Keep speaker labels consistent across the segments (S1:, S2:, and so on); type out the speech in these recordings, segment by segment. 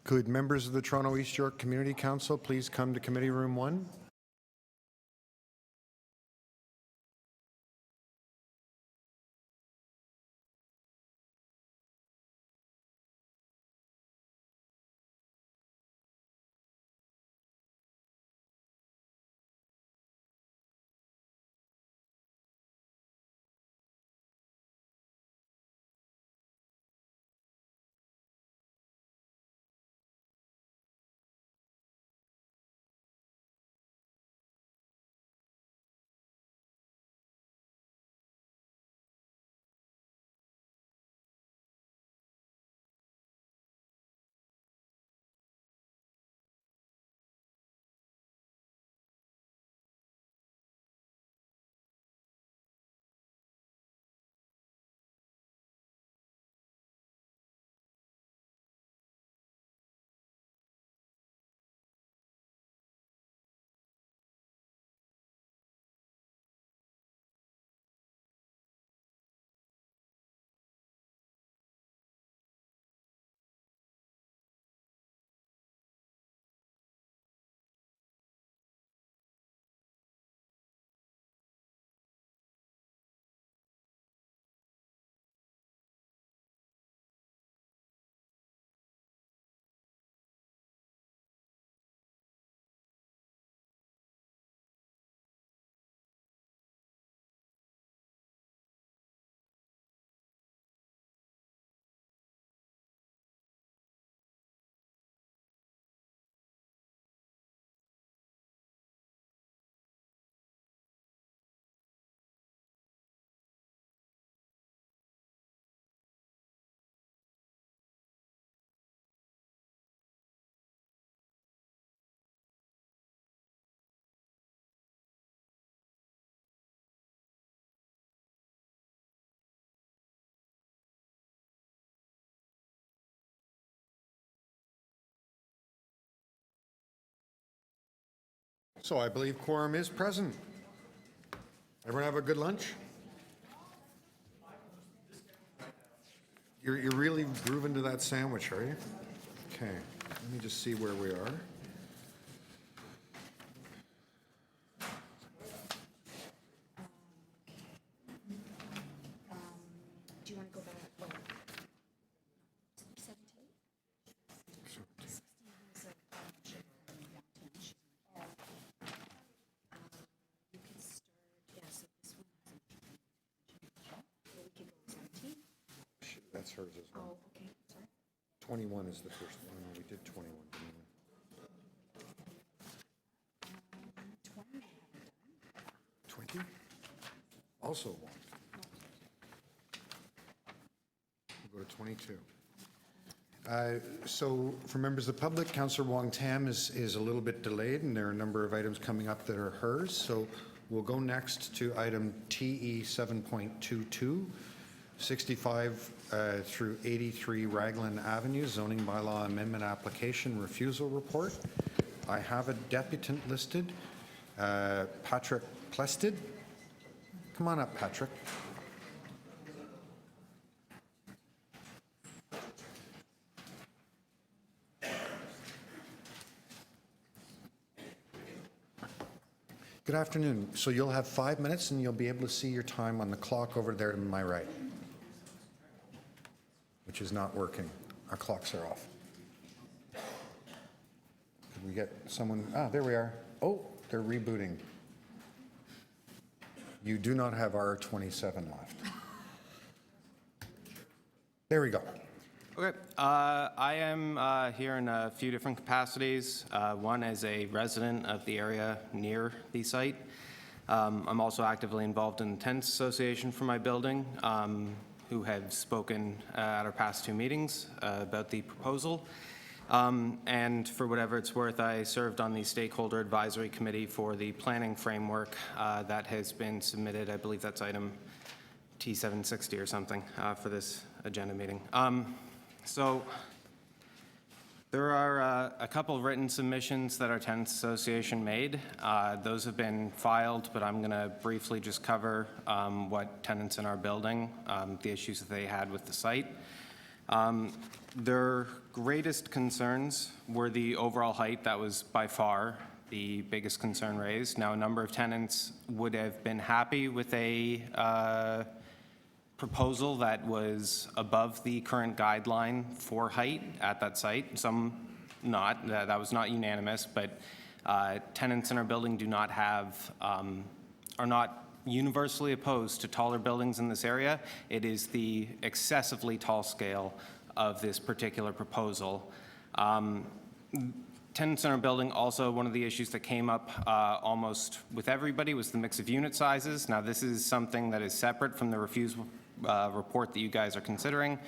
S1: Could members of the Toronto East York Community Council please come to Committee Room 1? So I believe quorum is present. Everyone have a good lunch? You're really grooving to that sandwich, are you? Okay, let me just see where we are.
S2: Do you want to go back? Oh. 17? You can start, yeah, so this one hasn't. We could go 17.
S1: That's hers as well.
S2: Oh, okay, sorry.
S1: 21 is the first one. We did 21. 20? Also one. We'll go to 22. So for members of the public, Councillor Wong Tam is a little bit delayed, and there are a number of items coming up that are hers. So we'll go next to item TE 7.22, 65 through 83 Raglan Avenue, zoning bylaw amendment application refusal report. I have a deputant listed, Patrick Plested. Come on up, Patrick. Good afternoon. So you'll have 5 minutes and you'll be able to see your time on the clock over there to my right, which is not working. Our clocks are off. Could we get someone? Ah, there we are. Oh, they're rebooting. You do not have R27 left. There we go.
S3: Okay. I am here in a few different capacities. One as a resident of the area near the site. I'm also actively involved in the Tenants Association for my building, who have spoken at our past two meetings about the proposal. And for whatever it's worth, I served on the Stakeholder Advisory Committee for the planning framework that has been submitted. I believe that's item T760 or something for this agenda meeting. So there are a couple of written submissions that our Tenants Association made. Those have been filed, but I'm going to briefly just cover what tenants in our building, the issues that they had with the site. Their greatest concerns were the overall height. That was by far the biggest concern raised. Now, a number of tenants would have been happy with a proposal that was above the current guideline for height at that site. Some not. That was not unanimous, but tenants in our building do not have, are not universally opposed to taller buildings in this area. It is the excessively tall scale of this particular proposal. Tenants in our building, also one of the issues that came up almost with everybody was the mix of unit sizes. Now, this is something that is separate from the refusal report that you guys are considering,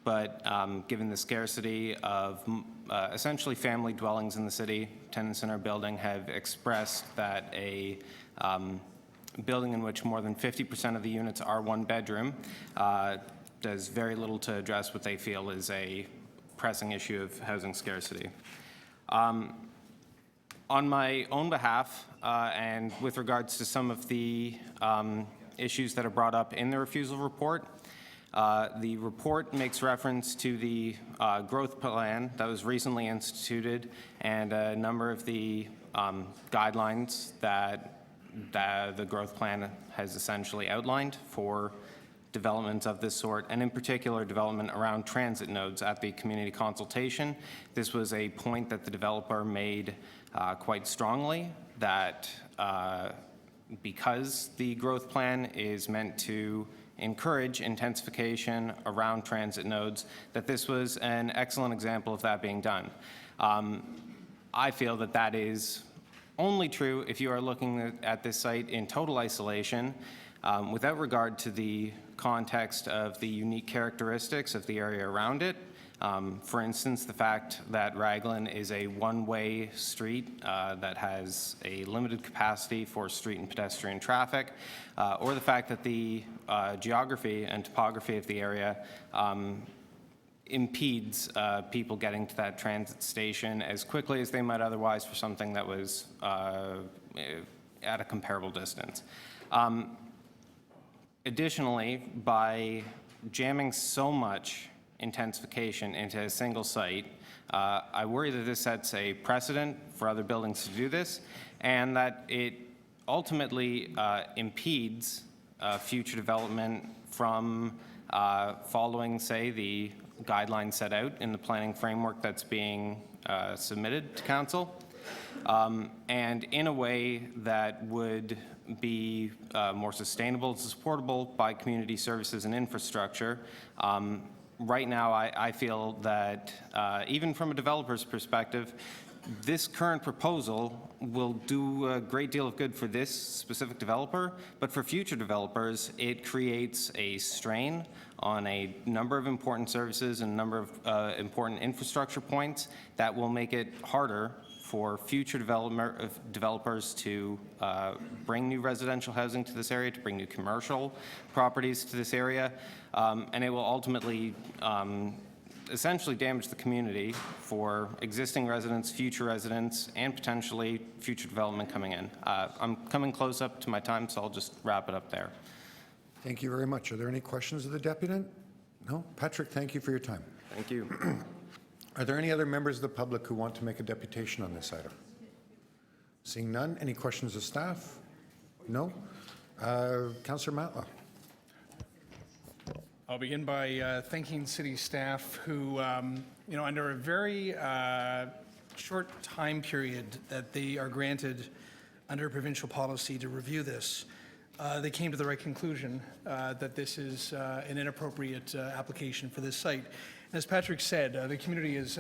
S3: but given the scarcity of essentially family dwellings in the city, tenants in our building have expressed that a building in which more than 50% of the units are one bedroom does very little to address what they feel is a pressing issue of housing scarcity. On my own behalf, and with regards to some of the issues that are brought up in the refusal report, the report makes reference to the growth plan that was recently instituted and a number of the guidelines that the growth plan has essentially outlined for developments of this sort, and in particular development around transit nodes at the community consultation. This was a point that the developer made quite strongly, that because the growth plan is meant to encourage intensification around transit nodes, that this was an excellent example of that being done. I feel that that is only true if you are looking at this site in total isolation, without regard to the context of the unique characteristics of the area around it. For instance, the fact that Raglan is a one-way street that has a limited capacity for street and pedestrian traffic, or the fact that the geography and topography of the area impedes people getting to that transit station as quickly as they might otherwise for something that was at a comparable distance. Additionally, by jamming so much intensification into a single site, I worry that this sets a precedent for other buildings to do this, and that it ultimately impedes future development from following, say, the guidelines set out in the planning framework that's being submitted to council, and in a way that would be more sustainable and supportable by community services and infrastructure. Right now, I feel that even from a developer's perspective, this current proposal will do a great deal of good for this specific developer, but for future developers, it creates a strain on a number of important services and a number of important infrastructure points that will make it harder for future developers to bring new residential housing to this area, to bring new commercial properties to this area, and it will ultimately essentially damage the community for existing residents, future residents, and potentially future development coming in. I'm coming close up to my time, so I'll just wrap it up there.
S1: Thank you very much. Are there any questions of the deputant? No? Patrick, thank you for your time.
S3: Thank you.
S1: Are there any other members of the public who want to make a deputation on this item? Seeing none, any questions of staff? No? Councillor Matla.
S4: I'll begin by thanking city staff who, under a very short time period that they are granted under provincial policy to review this, they came to the right conclusion that this is an inappropriate application for this site. As Patrick said, the community is,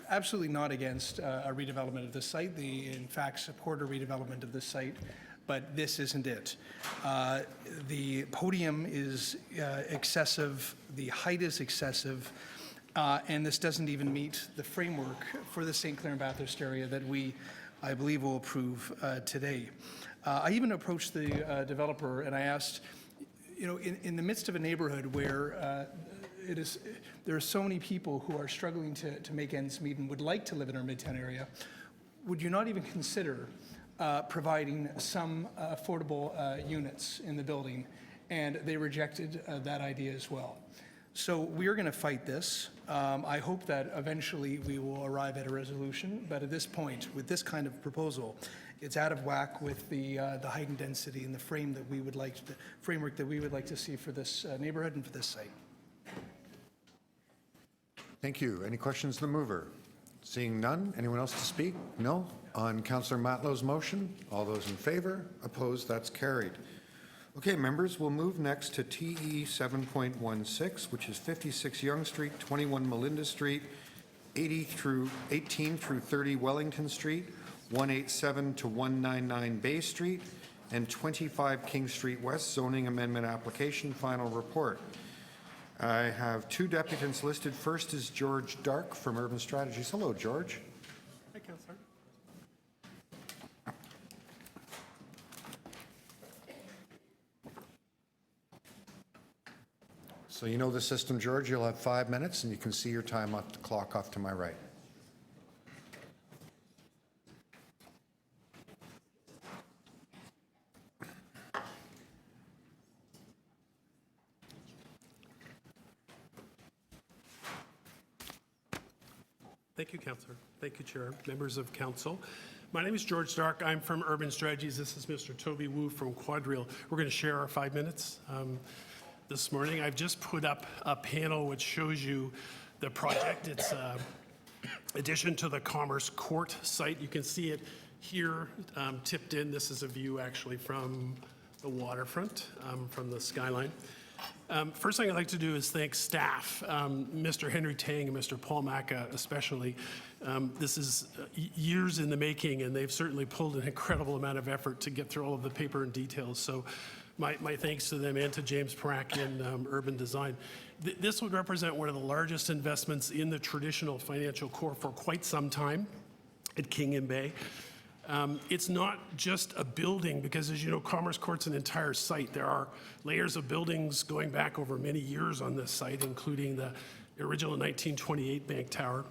S4: absolutely not against a redevelopment of this site. They, in fact, support a redevelopment of this site, but this isn't it. The podium is excessive, the height is excessive, and this doesn't even meet the framework for the St. Clair and Bathurst area that I believe, will approve today. I even approached the developer and I asked, in the midst of a neighborhood where there are so many people who are struggling to make ends meet and would like to live in our Midtown area, would you not even consider providing some affordable units in the building? And they rejected that idea as well. So we are going to fight this. I hope that eventually we will arrive at a resolution, but at this point, with this kind of proposal, it's out of whack with the height and density and the framework that we would like to see for this neighborhood and for this site.
S1: Thank you. Any questions to the mover? Seeing none, anyone else to speak? No? On Councillor Matlow's motion, all those in favor? Opposed? That's carried. Okay, members, we'll move next to TE 7.16, which is 56 Yonge Street, 21 Melinda Street, 18 through 30 Wellington Street, 187 to 199 Bay Street, and 25 King Street West zoning amendment application final report. I have two deputants listed. First is George Dark from Urban Strategies. Hello, George.
S5: Hi, Councillor.
S1: So you know the system, George. You'll have 5 minutes, and you can see your time off the clock off to my right.
S5: Thank you, Councillor. Thank you, Chair, members of Council. My name is George Dark. I'm from Urban Strategies. This is Mr. Toby Wu from Quadrille. We're going to share our 5 minutes this morning. I've just put up a panel which shows you the project. It's addition to the Commerce Court site. You can see it here tipped in. This is a view actually from the waterfront, from the skyline. First thing I'd like to do is thank staff, Mr. Henry Tang and Mr. Paul Macca especially. This is years in the making, and they've certainly pulled an incredible amount of effort to get through all of the paper and details. So my thanks to them and to James Parak in Urban Design. This would represent one of the largest investments in the traditional financial core for quite some time at King and Bay. It's not just a building, because as you know, Commerce Court's an entire site. There are layers of buildings going back over many years on this site, including the original 1928 Bank Tower.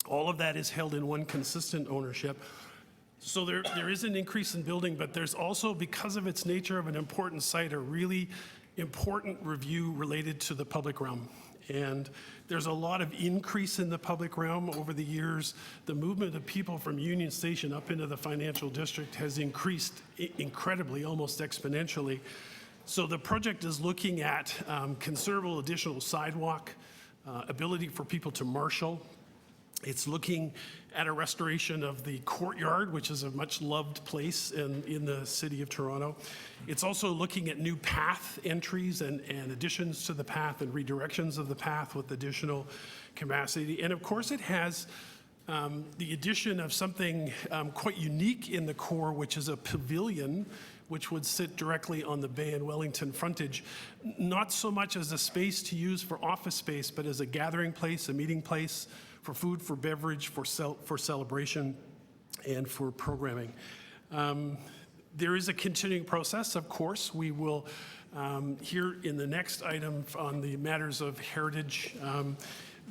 S5: All of that is held in one consistent ownership. So there is an increase in building, but there's also, because of its nature of an important site, a really important review related to the public realm. And there's a lot of increase in the public realm over the years. The movement of people from Union Station up into the financial district has increased incredibly, almost exponentially. So the project is looking at considerable additional sidewalk, ability for people to marshal. It's looking at a restoration of the courtyard, which is a much loved place in the city of Toronto. It's also looking at new path entries and additions to the path and redirections of the path with additional capacity. And of course it has the addition of something quite unique in the core, which is a pavilion which would sit directly on the Bay and Wellington frontage, not so much as a space to use for office space, but as a gathering place, a meeting place, for food, for beverage, for celebration, and for programming. There is a continuing process, of course. We will, here in the next item on the matters of heritage,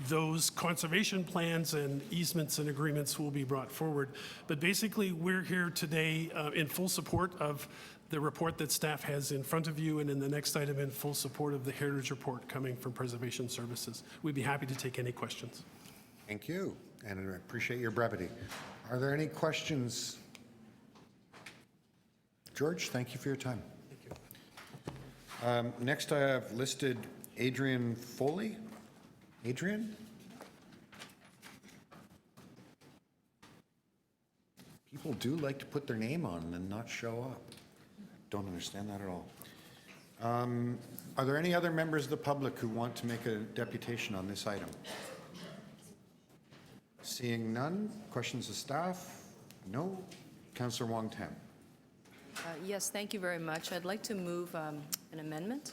S5: those conservation plans and easements and agreements will be brought forward. But basically, we're here today in full support of the report that staff has in front of you, and in the next item in full support of the heritage report coming from Preservation Services. We'd be happy to take any questions.
S1: Thank you, and I appreciate your brevity. Are there any questions? George, thank you for your time.
S5: Thank you.
S1: Next, I have listed Adrian Foley. Adrian? People do like to put their name on and not show up. Don't understand that at all. Are there any other members of the public who want to make a deputation on this item? Seeing none, questions of staff? No. Councillor Wong Tam.
S2: Yes, thank you very much. I'd like to move an amendment.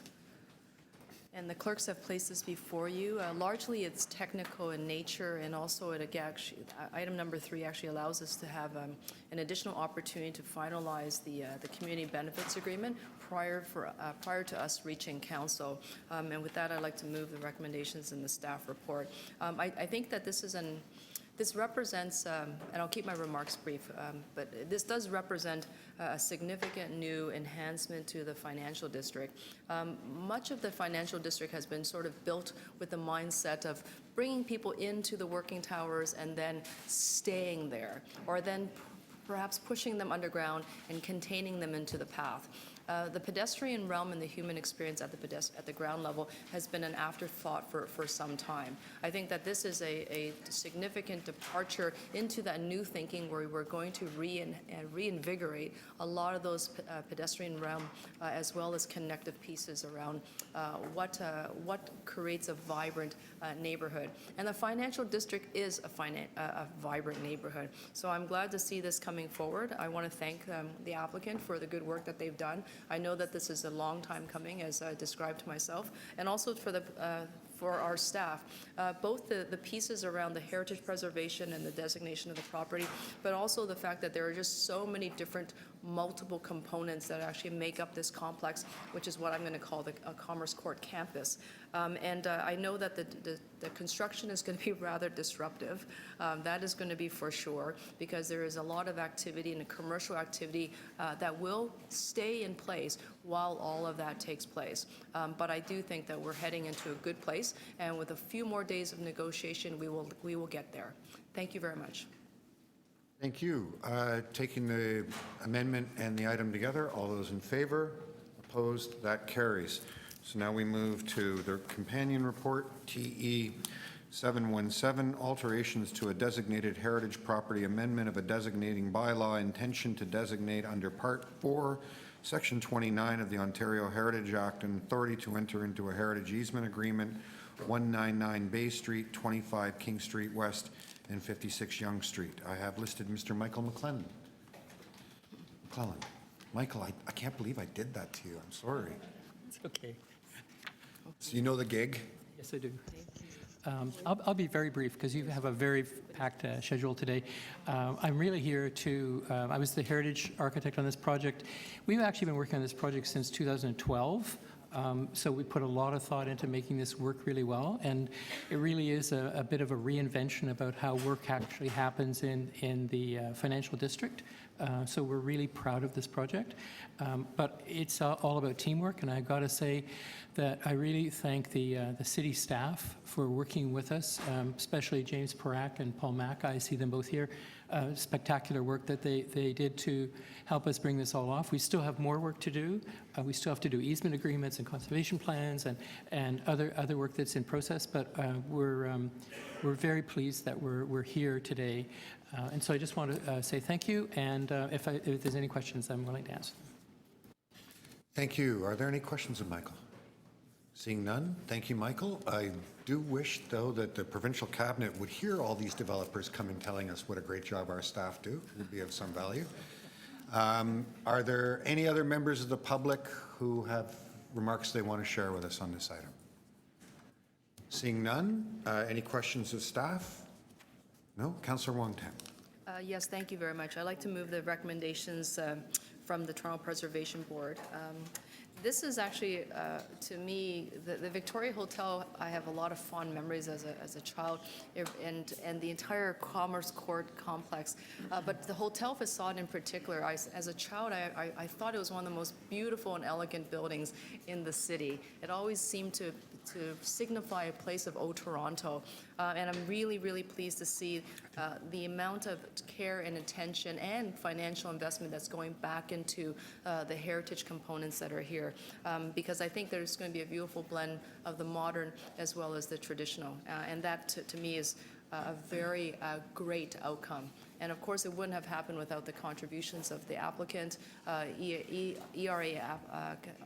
S2: And the clerks have placed this before you. Largely, it's technical in nature, and also item number 3 actually allows us to have an additional opportunity to finalize the community benefits agreement prior to us reaching council. And with that, I'd like to move the recommendations in the staff report. I think that this is This represents, and I'll keep my remarks brief, but this does represent a significant new enhancement to the financial district. Much of the financial district has been sort of built with the mindset of bringing people into the working towers and then staying there, or then perhaps pushing them underground and containing them into the path. The pedestrian realm and the human experience at the ground level has been an afterthought for some time. I think that this is a significant departure into that new thinking where we're going to reinvigorate a lot of those pedestrian realm as well as connective pieces around what creates a vibrant neighborhood. And the financial district is a vibrant neighborhood. So I'm glad to see this coming forward. I want to thank the applicant for the good work that they've done. I know that this is a long time coming, as I described to myself, and also for our staff, both the pieces around the heritage preservation and the designation of the property, but also the fact that there are just so many different multiple components that actually make up this complex, which is what I'm going to call the Commerce Court campus. And I know that the construction is going to be rather disruptive. That is going to be for sure, because there is a lot of activity and a commercial activity that will stay in place while all of that takes place. But I do think that we're heading into a good place, and with a few more days of negotiation, we will get there. Thank you very much.
S1: Thank you. Taking the amendment and the item together, all those in favor? Opposed? That carries. So now we move to the companion report, TE 717, alterations to a designated heritage property, amendment of a designating bylaw, intention to designate under Part 4, Section 29 of the Ontario Heritage Act, and authority to enter into a heritage easement agreement, 199 Bay Street, 25 King Street West, and 56 Yonge Street. I have listed Mr. Michael McClellan. Michael, I can't believe I did that to you. I'm sorry.
S6: It's okay.
S1: So you know the gig?
S6: Yes, I do. I'll be very brief because you have a very packed schedule today. I'm really here to, I was the heritage architect on this project. We've actually been working on this project since 2012. So we put a lot of thought into making this work really well, and it really is a bit of a reinvention about how work actually happens in the financial district. So we're really proud of this project, but it's all about teamwork, and I've got to say that I really thank the city staff for working with us, especially James Parak and Paul Mack. I see them both here. Spectacular work that they did to help us bring this all off. We still have more work to do. We still have to do easement agreements and conservation plans and other work that's in process, but we're very pleased that we're here today. And so I just want to say thank you, and if there's any questions, I'm willing to answer them.
S1: Thank you. Are there any questions of Michael? Seeing none, thank you, Michael. I do wish, though, that the provincial cabinet would hear all these developers coming telling us what a great job our staff do. It would be of some value. Are there any other members of the public who have remarks they want to share with us on this item? Seeing none, any questions of staff? No? Councillor Wong Tam.
S2: Yes, thank you very much. I'd like to move the recommendations from the Toronto Preservation Board. This is actually, to me, the Victoria Hotel, I have a lot of fond memories as a child, and the entire Commerce Court complex. But the hotel facade in particular, as a child, I thought it was one of the most beautiful and elegant buildings in the city. It always seemed to signify a place of old Toronto. And I'm really, really pleased to see the amount of care and attention and financial investment that's going back into the heritage components that are here, because I think there's going to be a beautiful blend of the modern as well as the traditional. And that, to me, is a very great outcome. And of course, it wouldn't have happened without the contributions of the applicant, ERA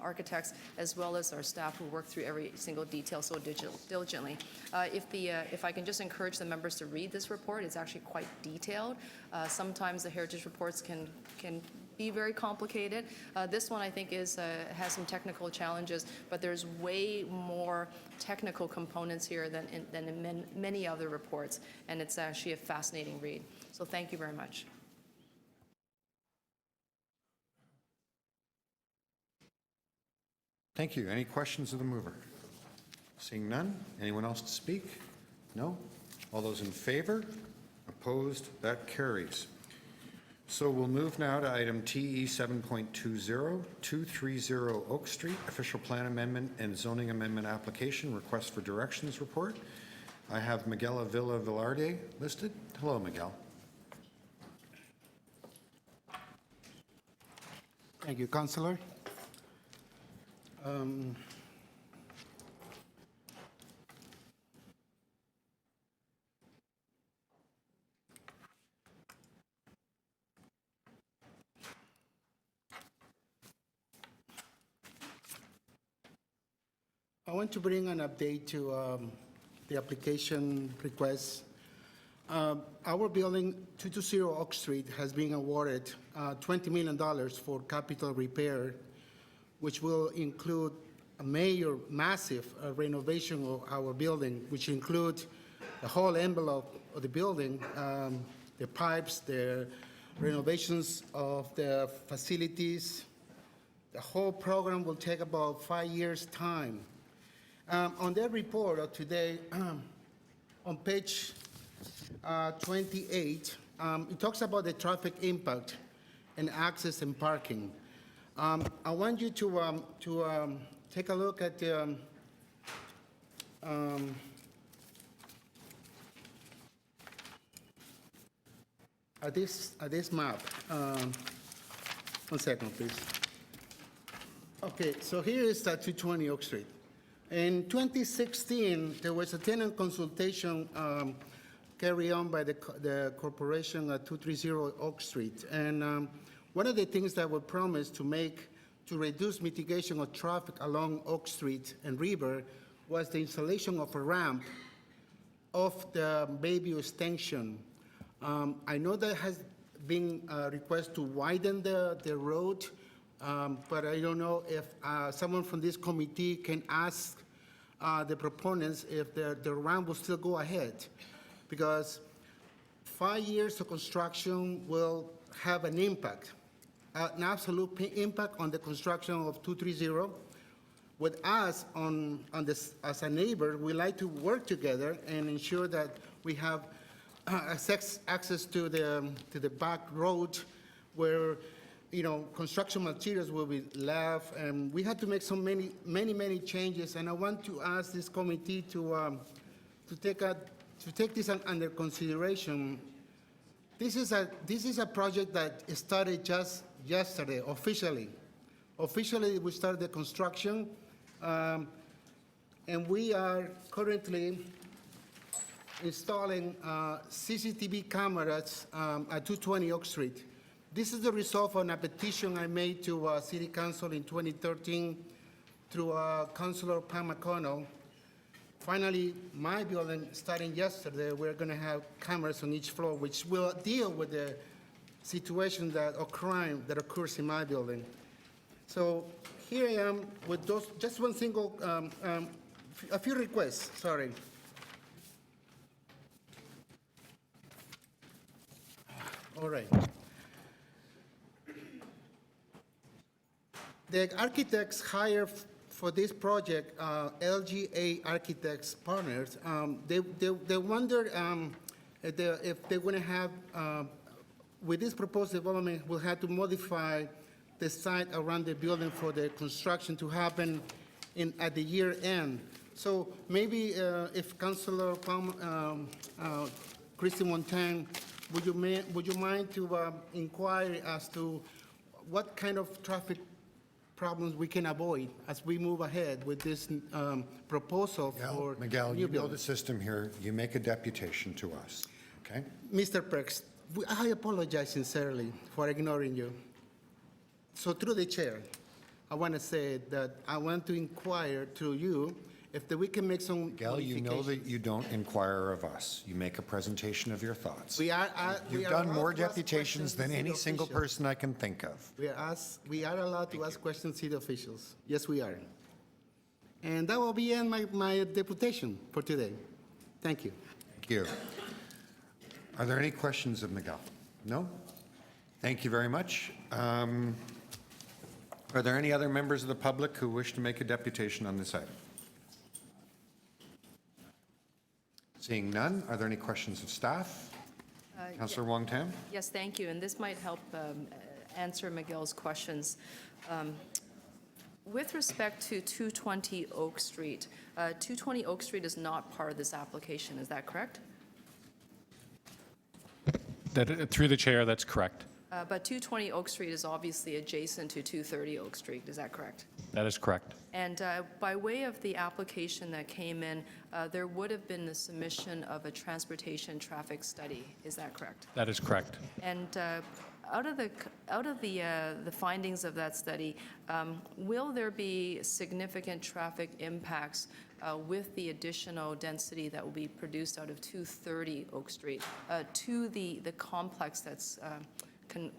S2: architects, as well as our staff who work through every single detail so diligently. If I can just encourage the members to read this report, it's actually quite detailed. Sometimes the heritage reports can be very complicated. This one, I think, has some technical challenges, but there's way more technical components here than in many other reports, and it's actually a fascinating read. So thank you very much.
S1: Thank you. Any questions of the mover? Seeing none. Anyone else to speak? No? All those in favor? Opposed? That carries. So we'll move now to item TE 7.20, 230 Oak Street, official plan amendment and zoning amendment application, request for directions report. I have Miguel Avila Velarde listed. Hello, Miguel.
S7: Thank you, Councillor. I want to bring an update to the application request. Our building, 220 Oak Street, has been awarded $20 million for capital repair, which will include a massive renovation of our building, which include the whole envelope of the building, the pipes, the renovations of the facilities. The whole program will take about 5 years' time. On that report of today, on page 28, it talks about the traffic impact and access and parking. I want you to take a look at the at this map. 1 second, please. Okay, so here is 220 Oak Street. In 2016, there was a tenant consultation carried on by the corporation at 230 Oak Street. And one of the things that were promised to reduce mitigation of traffic along Oak Street and River was the installation of a ramp off the Bayview extension. I know there has been a request to widen the road, but I don't know if someone from this committee can ask the proponents if the ramp will still go ahead, because 5 years of construction will have an impact, an absolute impact on the construction of 230. With us on this, as a neighbor, we like to work together and ensure that we have access to the back road where, you know, construction materials will be left, and we had to make so many changes. And I want to ask this committee to take this under consideration. This is a project that started just yesterday officially. Officially, we started the construction, and we are currently installing CCTV cameras at 220 Oak Street. This is the result of a petition I made to City Council in 2013 through Councilor Pam McConnell. Finally, my building, starting yesterday, we're going to have cameras on each floor, which will deal with the situation or crime that occurs in my building. So here I am with those, just one single, a few requests, sorry. All right. The architects hired for this project, LGA Architects Partners, they wondered if they're going to have, with this proposed development, we'll have to modify the site around the building for the construction to happen at the year end. So maybe if Councilor Christy Montaigne, would you mind to inquire as to what kind of traffic problems we can avoid as we move ahead with this proposal for
S1: Miguel,
S7: new
S1: you know
S7: building?
S1: the system here. You make a deputation to us, okay?
S7: Mr. Perks, I apologize sincerely for ignoring you. So through the chair, I want to say that I want to inquire through you if we can make some
S1: Miguel, you know that you don't inquire of us. You make a presentation of your thoughts.
S7: We are
S1: You've
S7: allowed
S1: done more
S7: to ask
S1: deputations
S7: questions
S1: than
S7: to
S1: any
S7: city
S1: single
S7: officials.
S1: person I can think of.
S7: We are allowed to ask questions to city officials. Yes, we are. And that will be in my deputation for today. Thank you.
S1: Thank you. Are there any questions of Miguel? No? Thank you very much. Are there any other members of the public who wish to make a deputation on this item? Seeing none, are there any questions of staff? Councillor Wong Tam?
S2: Yes, thank you, and this might help answer Miguel's questions. With respect to 220 Oak Street, 220 Oak Street is not part of this application, is that correct?
S8: Through the chair, that's correct.
S2: But 220 Oak Street is obviously adjacent to 230 Oak Street, is that correct?
S8: That is correct.
S2: And by way of the application that came in, there would have been the submission of a transportation traffic study, is that correct?
S8: That is correct.
S2: And out of the findings of that study, will there be significant traffic impacts with the additional density that will be produced out of 230 Oak Street to the complex that's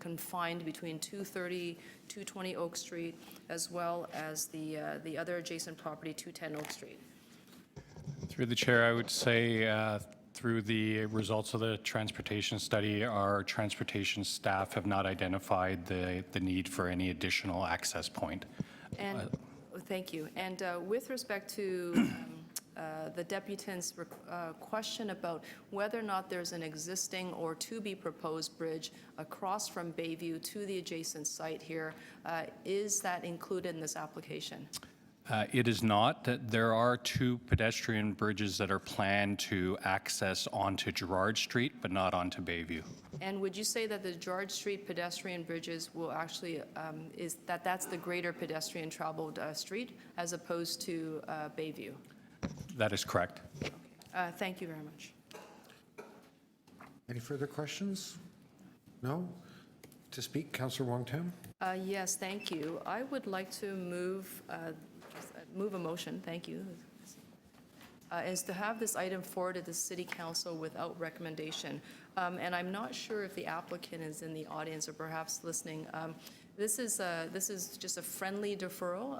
S2: confined between 230, 220 Oak Street, as well as the other adjacent property, 210 Oak Street?
S8: Through the chair, I would say through the results of the transportation study, our transportation staff have not identified the need for any additional access point.
S2: And, thank you. And with respect to the deputant's question about whether or not there's an existing or to-be proposed bridge across from Bayview to the adjacent site here, is that included in this application?
S8: It is not. There are 2 pedestrian bridges that are planned to access onto Gerrard Street, but not onto Bayview.
S2: And would you say that the Gerrard Street pedestrian bridges will actually, that's the greater pedestrian traveled street as opposed to Bayview?
S8: That is correct.
S2: Thank you very much.
S1: Any further questions? No? To speak, Councillor Wong Tam?
S2: Yes, thank you. I would like to move a motion, thank you, is to have this item forwarded to City Council without recommendation. And I'm not sure if the applicant is in the audience or perhaps listening. This is just a friendly deferral,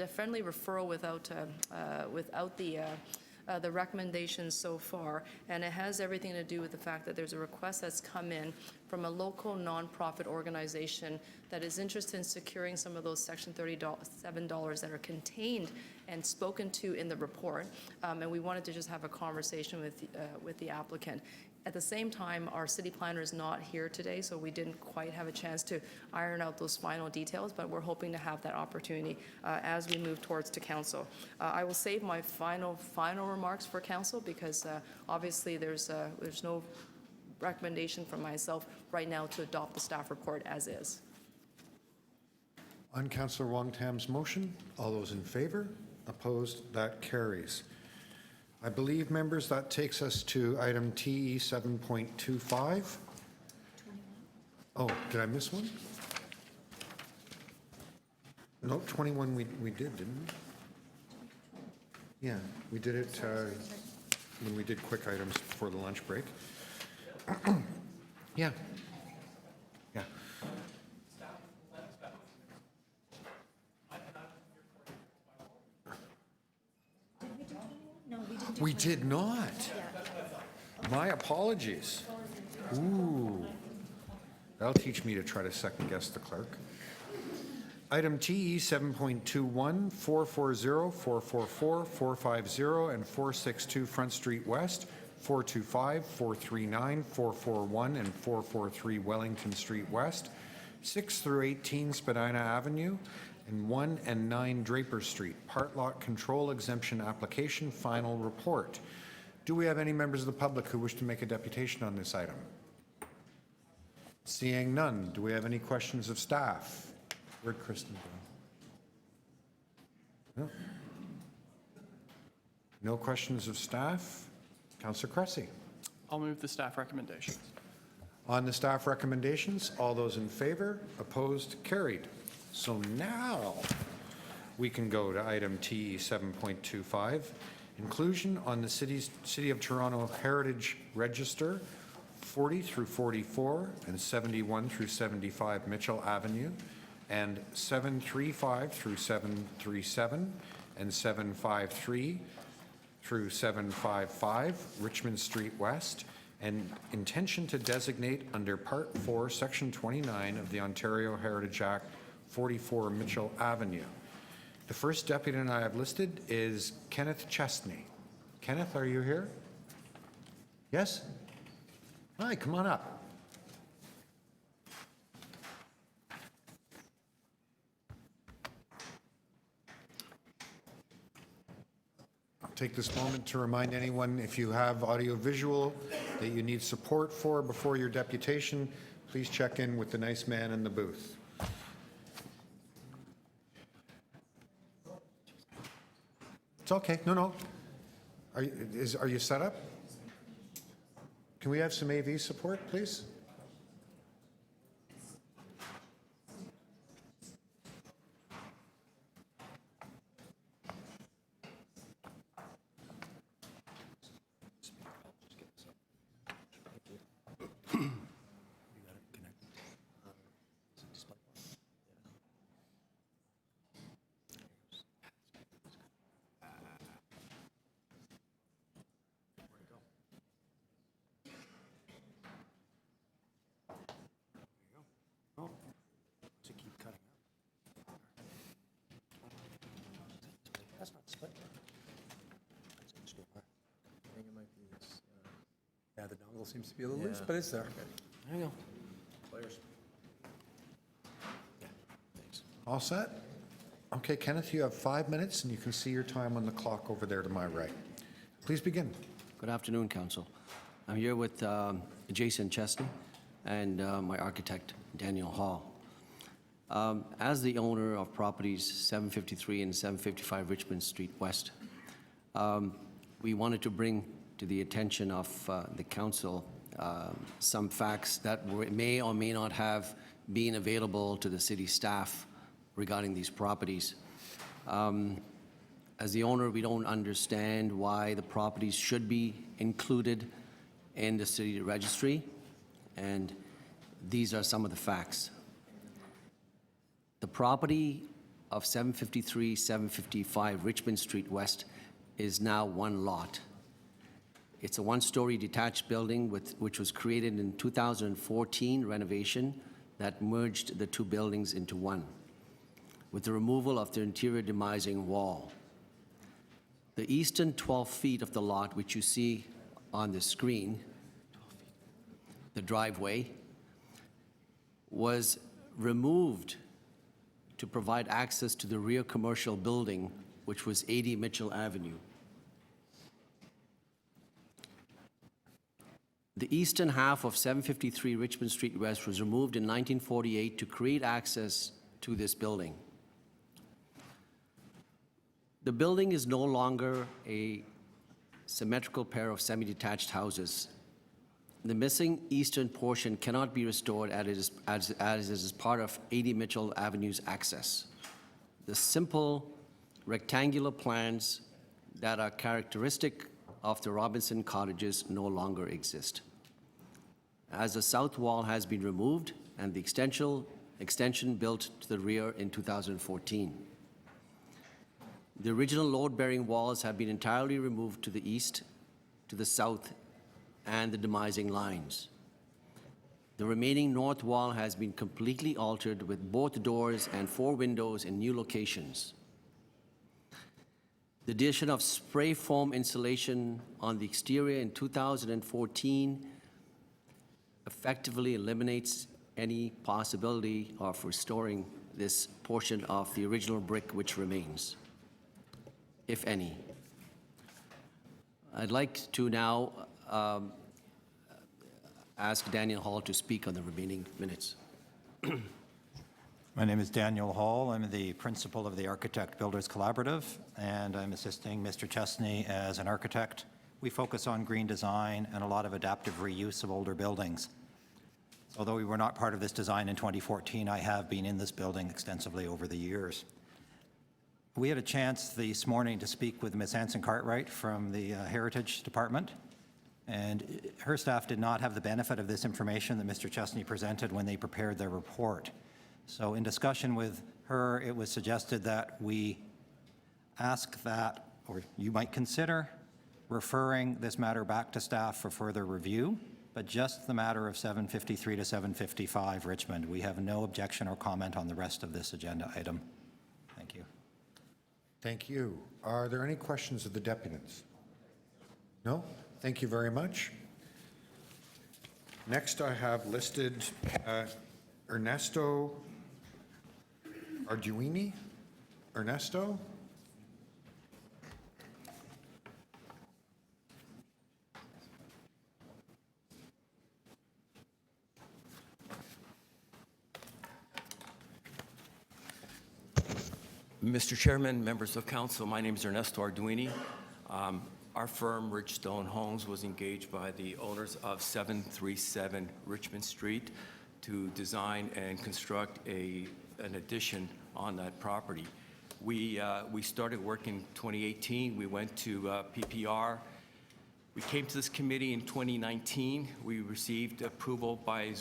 S2: friendly referral without the recommendations so far, and it has everything to do with the fact that there's a request that's come in from a local nonprofit organization that is interested in securing some of those Section 37 dollars that are contained and spoken to in the report, and we wanted to just have a conversation with the applicant. At the same time, our city planner is not here today, so we didn't quite have a chance to iron out those final details, but we're hoping to have that opportunity as we move towards to council. I will save my final remarks for council because obviously there's no recommendation from myself right now to adopt the staff report as is.
S1: On Councillor Wong Tam's motion, all those in favor? Opposed? That carries. I believe, members, that takes us to item TE 7.25. Oh, did I miss one? No, 21 we did, didn't we? Yeah, we did it when we did quick items before the lunch break. Yeah. Yeah. We did not. My apologies. Ooh. That'll teach me to try to second guess the clerk. Item TE 7.21, 440, 444, 450, and 462 Front Street West, 425, 439, 441, and 443 Wellington Street West, 6 through 18 Spadina Avenue, and 1 and 9 Draper Street, part lot control exemption application final report. Do we have any members of the public who wish to make a deputation on this item? Seeing none, do we have any questions of staff? Where'd Kristen go? No? No questions of staff? Councillor Cressy.
S9: I'll move the staff recommendations.
S1: On the staff recommendations, all those in favor? Opposed? Carried. So now we can go to item TE 7.25, inclusion on the City of Toronto Heritage Register, 40 through 44 and 71 through 75 Mitchell Avenue, and 735 through 737 and 753 through 755 Richmond Street West, and intention to designate under Part 4, Section 29 of the Ontario Heritage Act 44 Mitchell Avenue. The first deputy I have listed is Kenneth Chesney. Kenneth, are you here? Yes? Hi, come on up. I'll take this moment to remind anyone, if you have audio-visual that you need support for before your deputation, please check in with the nice man in the booth. It's okay. No. Are you set up? Can we have some AV support, please?
S10: Yeah, the dongle seems to be a little loose, but it's there.
S11: There you go.
S1: All set? Okay, Kenneth, you have 5 minutes, and you can see your time on the clock over there to my right. Please begin.
S11: Good afternoon, Council. I'm here with Jason Chesney and my architect, Daniel Hall. As the owner of properties 753 and 755 Richmond Street West, we wanted to bring to the attention of the council some facts that may or may not have been available to the city staff regarding these properties. As the owner, we don't understand why the properties should be included in the city registry, and these are some of the facts. The property of 753, 755 Richmond Street West is now one lot. It's a one-story detached building which was created in 2014 renovation that merged the two buildings into one, with the removal of the interior demising wall. The eastern 12 feet of the lot, which you see on the screen, the driveway, was removed to provide access to the rear commercial building, which was 80 Mitchell Avenue. The eastern half of 753 Richmond Street West was removed in 1948 to create access to this building. The building is no longer a symmetrical pair of semi-detached houses. The missing eastern portion cannot be restored as it is part of 80 Mitchell Avenue's access. The simple rectangular plans that are characteristic of the Robinson cottages no longer exist, as the south wall has been removed and the extension built to the rear in 2014. The original load-bearing walls have been entirely removed to the east, to the south, and the demising lines. The remaining north wall has been completely altered with both doors and 4 windows in new locations. The addition of spray foam insulation on the exterior in 2014 effectively eliminates any possibility of restoring this portion of the original brick which remains, if any. I'd like to now ask Daniel Hall to speak on the remaining minutes.
S12: My name is Daniel Hall. I'm the principal of the Architect Builders Collaborative, and I'm assisting Mr. Chesney as an architect. We focus on green design and a lot of adaptive reuse of older buildings. Although we were not part of this design in 2014, I have been in this building extensively over the years. We had a chance this morning to speak with Ms. Hanson Cartwright from the Heritage Department, and her staff did not have the benefit of this information that Mr. Chesney presented when they prepared their report. So in discussion with her, it was suggested that we ask that, or you might consider referring this matter back to staff for further review, but just the matter of 753 to 755 Richmond. We have no objection or comment on the rest of this agenda item. Thank you.
S1: Thank you. Are there any questions of the deputants? No? Thank you very much. Next, I have listed Ernesto Arduini. Ernesto?
S13: Mr. Chairman, members of council, my name is Ernesto Arduini. Our firm, Ridgestone Homes, was engaged by the owners of 737 Richmond Street to design and construct an addition on that property. We started work in 2018. We went to PPR. We came to this committee in 2019. We received approval by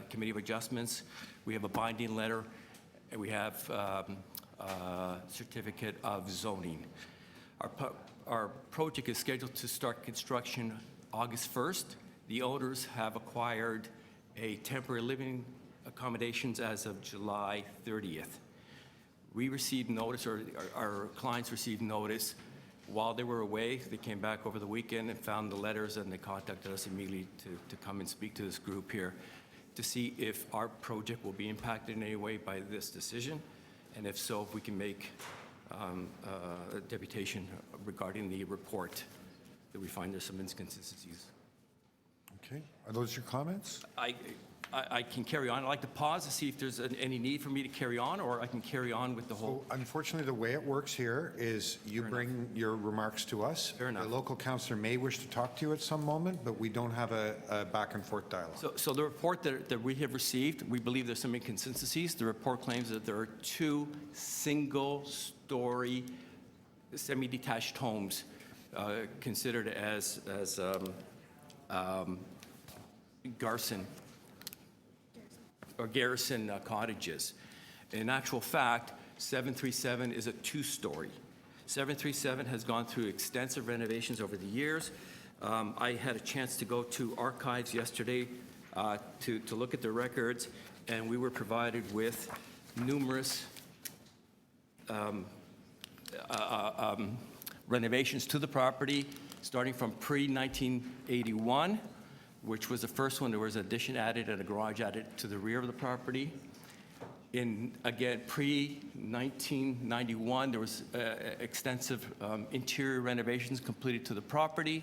S13: Committee of Adjustments. We have a binding letter, and we have certificate of zoning. Our project is scheduled to start construction August 1st. The owners have acquired a temporary living accommodations as of July 30th. We received notice, or our clients received notice while they were away. They came back over the weekend and found the letters, and they contacted us immediately to come and speak to this group here to see if our project will be impacted in any way by this decision. And if so, if we can make a deputation regarding the report that we find there's some inconsistencies.
S1: Okay, are those your comments?
S13: I can carry on. I'd like to pause to see if there's any need for me to carry on, or I can carry on with the whole.
S1: So unfortunately, the way it works here is you bring your remarks to us.
S13: Fair enough.
S1: The local councillor may wish to talk to you at some moment, but we don't have a back and forth dialogue.
S13: So the report that we have received, we believe there's some inconsistencies. The report claims that there are 2 single-story semi-detached homes considered as Garrison cottages. In actual fact, 737 is a 2-story. 737 has gone through extensive renovations over the years. I had a chance to go to archives yesterday to look at the records, and we were provided with numerous renovations to the property, starting from pre-1981, which was the first one. There was an addition added and a garage added to the rear of the property. In, again, pre-1991, there was extensive interior renovations completed to the property.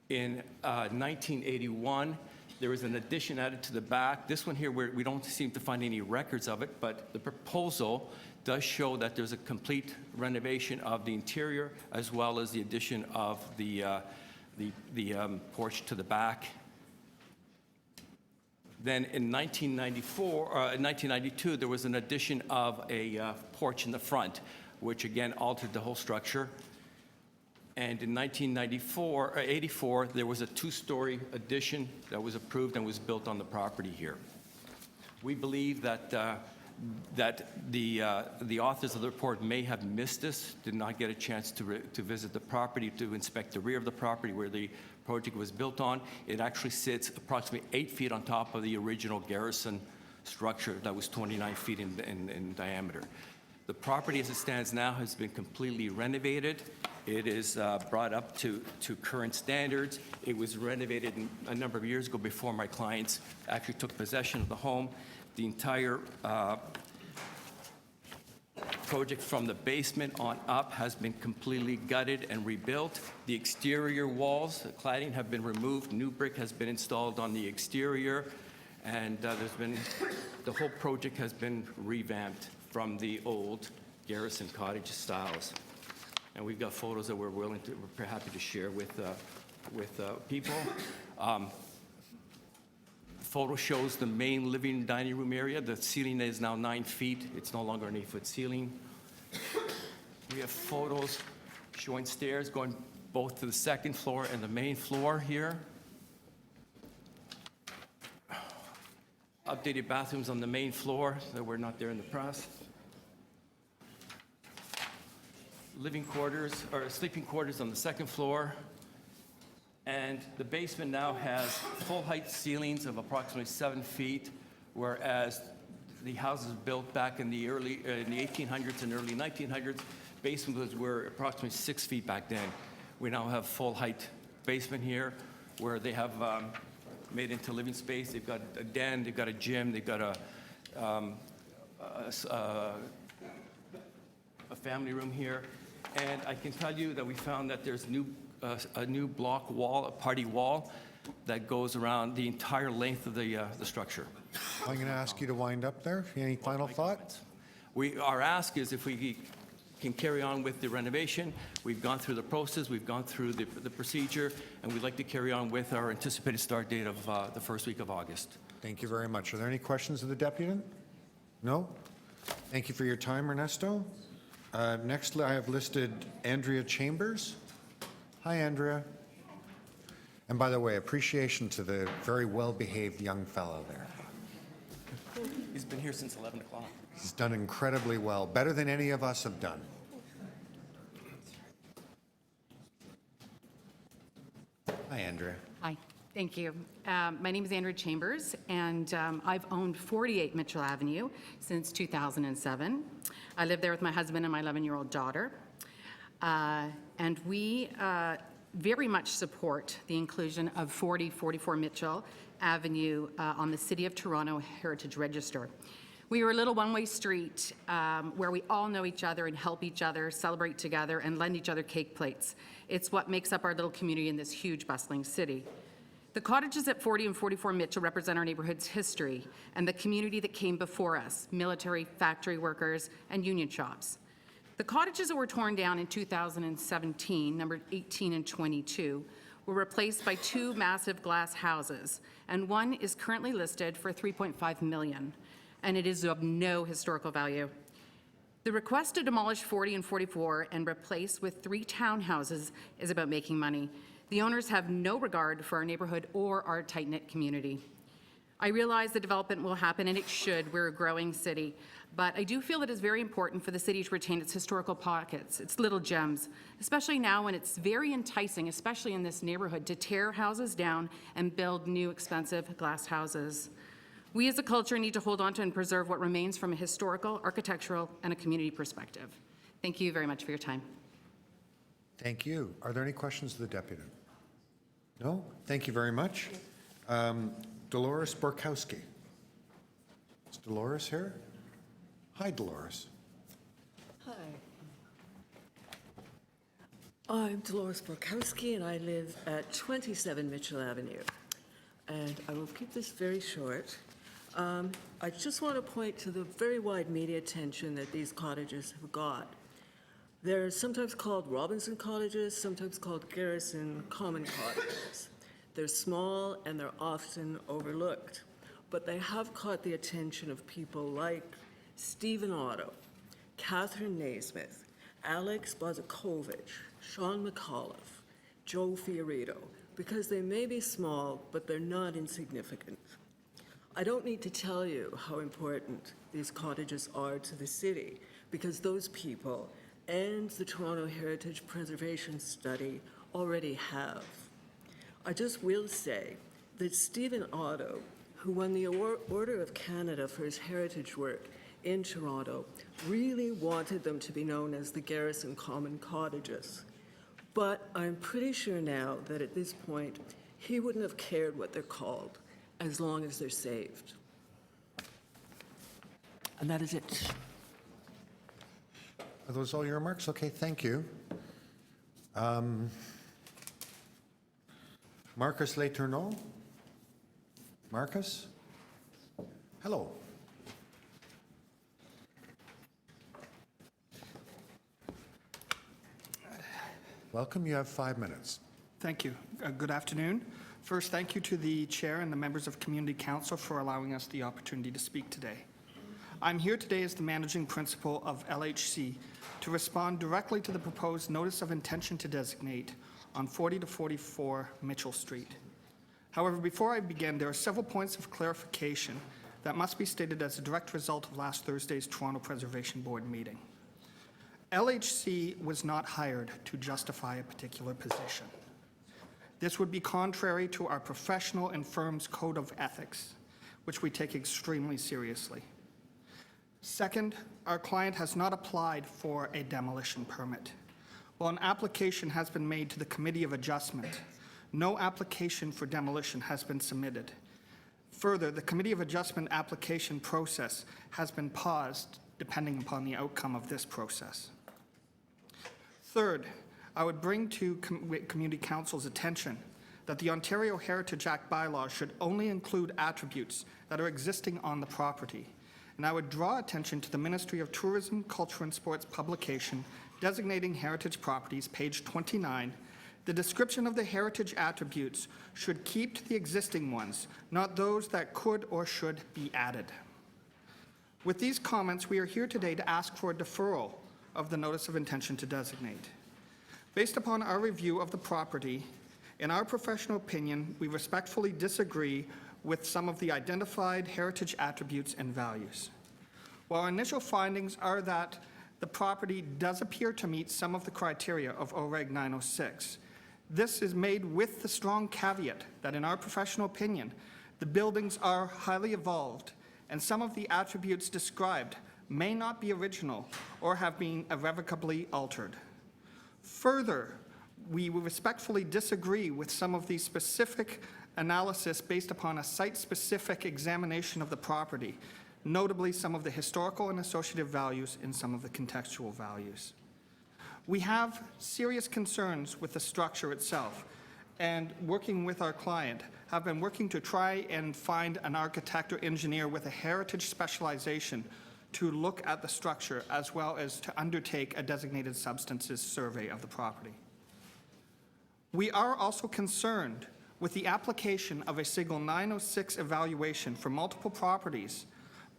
S13: In 1981, there was an addition added to the back. This one here, we don't seem to find any records of it, but the proposal does show that there's a complete renovation of the interior, as well as the addition of the porch to the back. Then in 1992, there was an addition of a porch in the front, which again altered the whole structure. And in 1984, there was a 2-story addition that was approved and was built on the property here. We believe that the authors of the report may have missed this, did not get a chance to visit the property, to inspect the rear of the property where the project was built on. It actually sits approximately 8 feet on top of the original Garrison structure that was 29 feet in diameter. The property as it stands now has been completely renovated. It is brought up to current standards. It was renovated a number of years ago before my clients actually took possession of the home. The entire project from the basement on up has been completely gutted and rebuilt. The exterior walls, the cladding have been removed. New brick has been installed on the exterior. And the whole project has been revamped from the old Garrison cottage styles. And we've got photos that we're happy to share with people. Photo shows the main living dining room area. The ceiling is now 9 feet. It's no longer an 8-foot ceiling. We have photos showing stairs going both to the second floor and the main floor here. Updated bathrooms on the main floor that were not there in the past. Living quarters, or sleeping quarters on the second floor. And the basement now has full height ceilings of approximately 7 feet, whereas the houses built back in the 1800s and early 1900s, basements were approximately 6 feet back then. We now have full height basement here, where they have made into living space. They've got a den, they've got a gym, they've got a family room here. And I can tell you that we found that there's a new block wall, a party wall, that goes around the entire length of the structure.
S1: I'm going to ask you to wind up there. Any final thoughts?
S13: Our ask is if we can carry on with the renovation. We've gone through the process, we've gone through the procedure, and we'd like to carry on with our anticipated start date of the first week of August.
S1: Thank you very much. Are there any questions of the deputy? No? Thank you for your time, Ernesto. Next, I have listed Andrea Chambers. Hi, Andrea. And by the way, appreciation to the very well-behaved young fellow there.
S13: He's been here since 11 o'clock.
S1: He's done incredibly well, better than any of us have done. Hi, Andrea.
S14: Hi, thank you. My name is Andrea Chambers, and I've owned 48 Mitchell Avenue since 2007. I live there with my husband and my 11-year-old daughter. And we very much support the inclusion of 4044 Mitchell Avenue on the City of Toronto Heritage Register. We are a little one-way street where we all know each other and help each other, celebrate together, and lend each other cake plates. It's what makes up our little community in this huge, bustling city. The cottages at 40 and 44 Mitchell represent our neighborhood's history and the community that came before us, military, factory workers, and union shops. The cottages that were torn down in 2017, numbered 18 and 22, were replaced by two massive glass houses, and one is currently listed for $3.5 million, and it is of no historical value. The request to demolish 40 and 44 and replace with 3 townhouses is about making money. The owners have no regard for our neighborhood or our tight-knit community. I realize the development will happen, and it should. We're a growing city. But I do feel that it's very important for the city to retain its historical pockets, its little gems, especially now when it's very enticing, especially in this neighborhood, to tear houses down and build new expensive glass houses. We as a culture need to hold on to and preserve what remains from a historical, architectural, and a community perspective. Thank you very much for your time.
S1: Thank you. Are there any questions of the deputy? No? Thank you very much. Dolores Borkowski. Is Dolores here? Hi, Dolores.
S15: Hi. I'm Dolores Borkowski, and I live at 27 Mitchell Avenue. And I will keep this very short. I just want to point to the very wide media attention that these cottages have got. They're sometimes called Robinson cottages, sometimes called Garrison common cottages. They're small and they're often overlooked, but they have caught the attention of people like Stephen Otto, Catherine Naismith, Alex Bozakovich, Sean McAuliffe, Joe Fiorito, because they may be small, but they're not insignificant. I don't need to tell you how important these cottages are to the city, because those people and the Toronto Heritage Preservation Study already have. I just will say that Stephen Otto, who won the Order of Canada for his heritage work in Toronto, really wanted them to be known as the Garrison Common Cottages. But I'm pretty sure now that at this point, he wouldn't have cared what they're called, as long as they're saved. And that is it.
S1: Are those all your remarks? Okay, thank you. Marcus Letourneau? Marcus? Hello. Welcome. You have 5 minutes.
S4: Thank you. Good afternoon. First, thank you to the chair and the members of Community Council for allowing us the opportunity to speak today. I'm here today as the managing principal of LHC to respond directly to the proposed notice of intention to designate on 40 to 44 Mitchell Street. However, before I begin, there are several points of clarification that must be stated as a direct result of last Thursday's Toronto Preservation Board meeting. LHC was not hired to justify a particular position. This would be contrary to our professional and firm's code of ethics, which we take extremely seriously. Second, our client has not applied for a demolition permit. While an application has been made to the Committee of Adjustment, no application for demolition has been submitted. Further, the Committee of Adjustment application process has been paused depending upon the outcome of this process. Third, I would bring to Community Council's attention that the Ontario Heritage Act bylaws should only include attributes that are existing on the property. And I would draw attention to the Ministry of Tourism, Culture and Sports publication designating heritage properties, page 29. The description of the heritage attributes should keep to the existing ones, not those that could or should be added. With these comments, we are here today to ask for a deferral of the notice of intention to designate. Based upon our review of the property, in our professional opinion, we respectfully disagree with some of the identified heritage attributes and values. While our initial findings are that the property does appear to meet some of the criteria of OREG 906, this is made with the strong caveat that in our professional opinion, the buildings are highly evolved and some of the attributes described may not be original or have been irrevocably altered. Further, we respectfully disagree with some of the specific analysis based upon a site-specific examination of the property, notably some of the historical and associative values and some of the contextual values. We have serious concerns with the structure itself, and working with our client, have been working to try and find an architect or engineer with a heritage specialization to look at the structure as well as to undertake a designated substances survey of the property. We are also concerned with the application of a single 906 evaluation for multiple properties,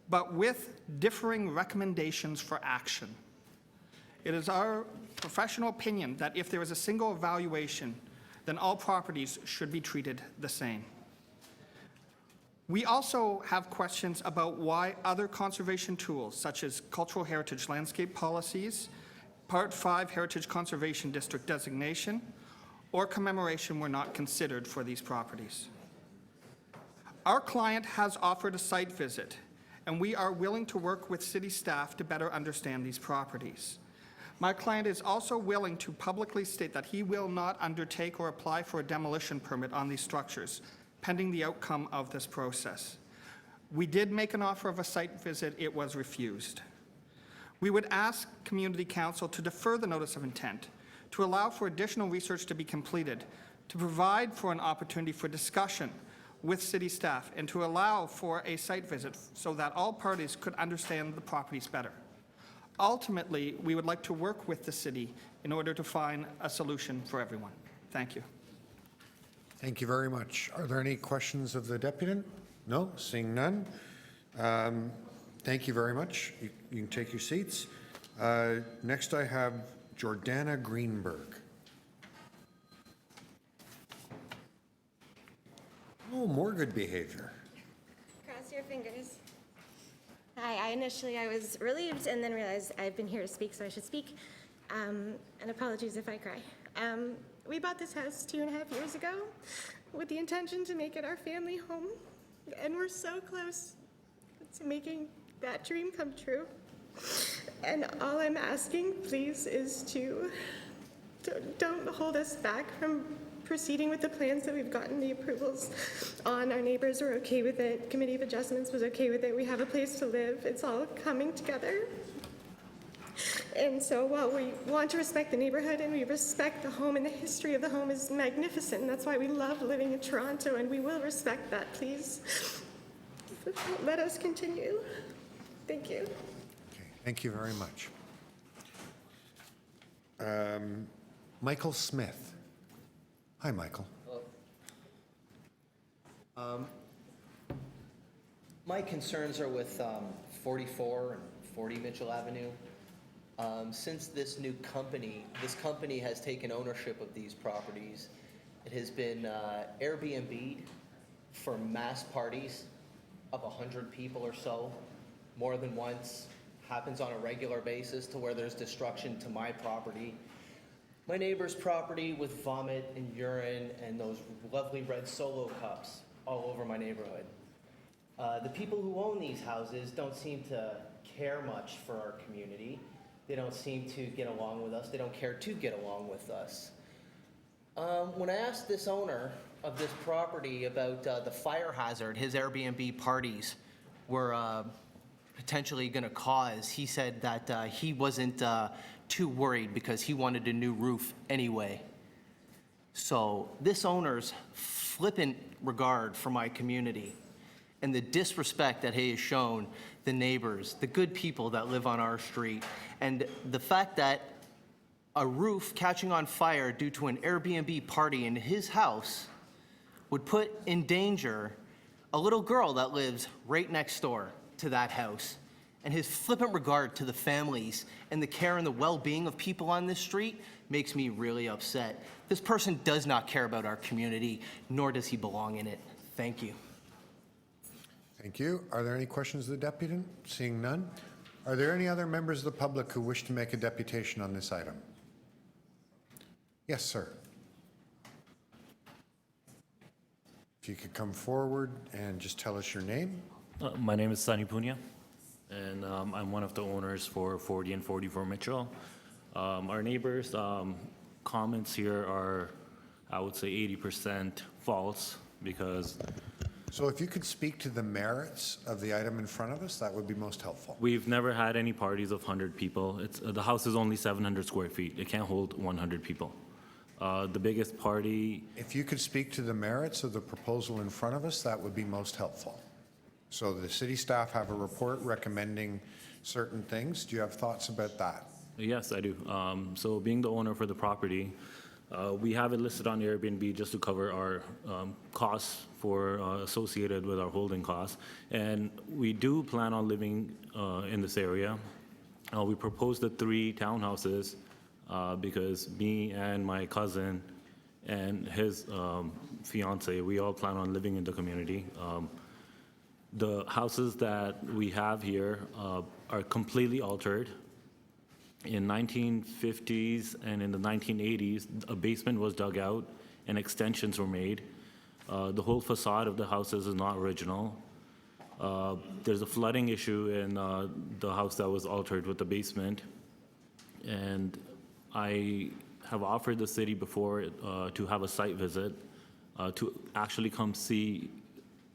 S4: but with differing recommendations for action. It is our professional opinion that if there is a single evaluation, then all properties should be treated the same. We also have questions about why other conservation tools, such as cultural heritage landscape policies, Part 5 Heritage Conservation District designation, or commemoration were not considered for these properties. Our client has offered a site visit, and we are willing to work with city staff to better understand these properties. My client is also willing to publicly state that he will not undertake or apply for a demolition permit on these structures, pending the outcome of this process. We did make an offer of a site visit. It was refused. We would ask Community Council to defer the notice of intent, to allow for additional research to be completed, to provide for an opportunity for discussion with city staff, and to allow for a site visit so that all parties could understand the properties better. Ultimately, we would like to work with the city in order to find a solution for everyone. Thank you.
S1: Thank you very much. Are there any questions of the deputant? No, seeing none. Thank you very much. You can take your seats. Next I have Jordana Greenberg. Oh, more good behavior.
S16: Cross your fingers. Hi, I was relieved and then realized I've been here to speak, so I should speak. And apologies if I cry. We bought this house 2.5 years ago with the intention to make it our family home. And we're so close to making that dream come true. And all I'm asking, please, is to don't hold us back from proceeding with the plans that we've gotten the approvals on. Our neighbors are okay with it. Committee of Adjustments was okay with it. We have a place to live. It's all coming together. And so while we want to respect the neighborhood and we respect the home, and the history of the home is magnificent, and that's why we love living in Toronto, and we will respect that, please. Let us continue. Thank you.
S1: Okay, thank you very much. Michael Smith. Hi, Michael.
S17: Hello. My concerns are with 44 and 40 Mitchell Avenue. Since this company has taken ownership of these properties, it has been Airbnb'd for mass parties of 100 people or so, more than once, happens on a regular basis to where there's destruction to my property. My neighbor's property with vomit and urine and those lovely red Solo cups all over my neighborhood. The people who own these houses don't seem to care much for our community. They don't seem to get along with us. They don't care to get along with us. When I asked this owner of this property about the fire hazard his Airbnb parties were potentially going to cause, he said that he wasn't too worried because he wanted a new roof anyway. So this owner's flippant regard for my community and the disrespect that he has shown the neighbors, the good people that live on our street, and the fact that a roof catching on fire due to an Airbnb party in his house would put in danger a little girl that lives right next door to that house. And his flippant regard to the families and the care and the well-being of people on this street makes me really upset. This person does not care about our community, nor does he belong in it. Thank you.
S1: Thank you. Are there any questions of the deputant? Seeing none. Are there any other members of the public who wish to make a deputation on this item? Yes, sir. If you could come forward and just tell us your name.
S18: My name is Sunny Punya, and I'm one of the owners for 40 and 44 Mitchell. Our neighbors' comments here are, I would say, 80% false because
S1: So if you could speak to the merits of the item in front of us, that would be most helpful.
S18: we've never had any parties of 100 people. The house is only 700 square feet. It can't hold 100 people. The biggest party,
S1: If you could speak to the merits of the proposal in front of us, that would be most helpful. So the city staff have a report recommending certain things. Do you have thoughts about that?
S18: yes, I do. So being the owner for the property, we have it listed on Airbnb just to cover our costs for associated with our holding costs. And we do plan on living in this area. We proposed the 3 townhouses because me and my cousin and his fiance, we all plan on living in the community. The houses that we have here are completely altered. In 1950s and in the 1980s, a basement was dug out and extensions were made. The whole facade of the houses is not original. There's a flooding issue in the house that was altered with the basement. And I have offered the city before to have a site visit to actually come see,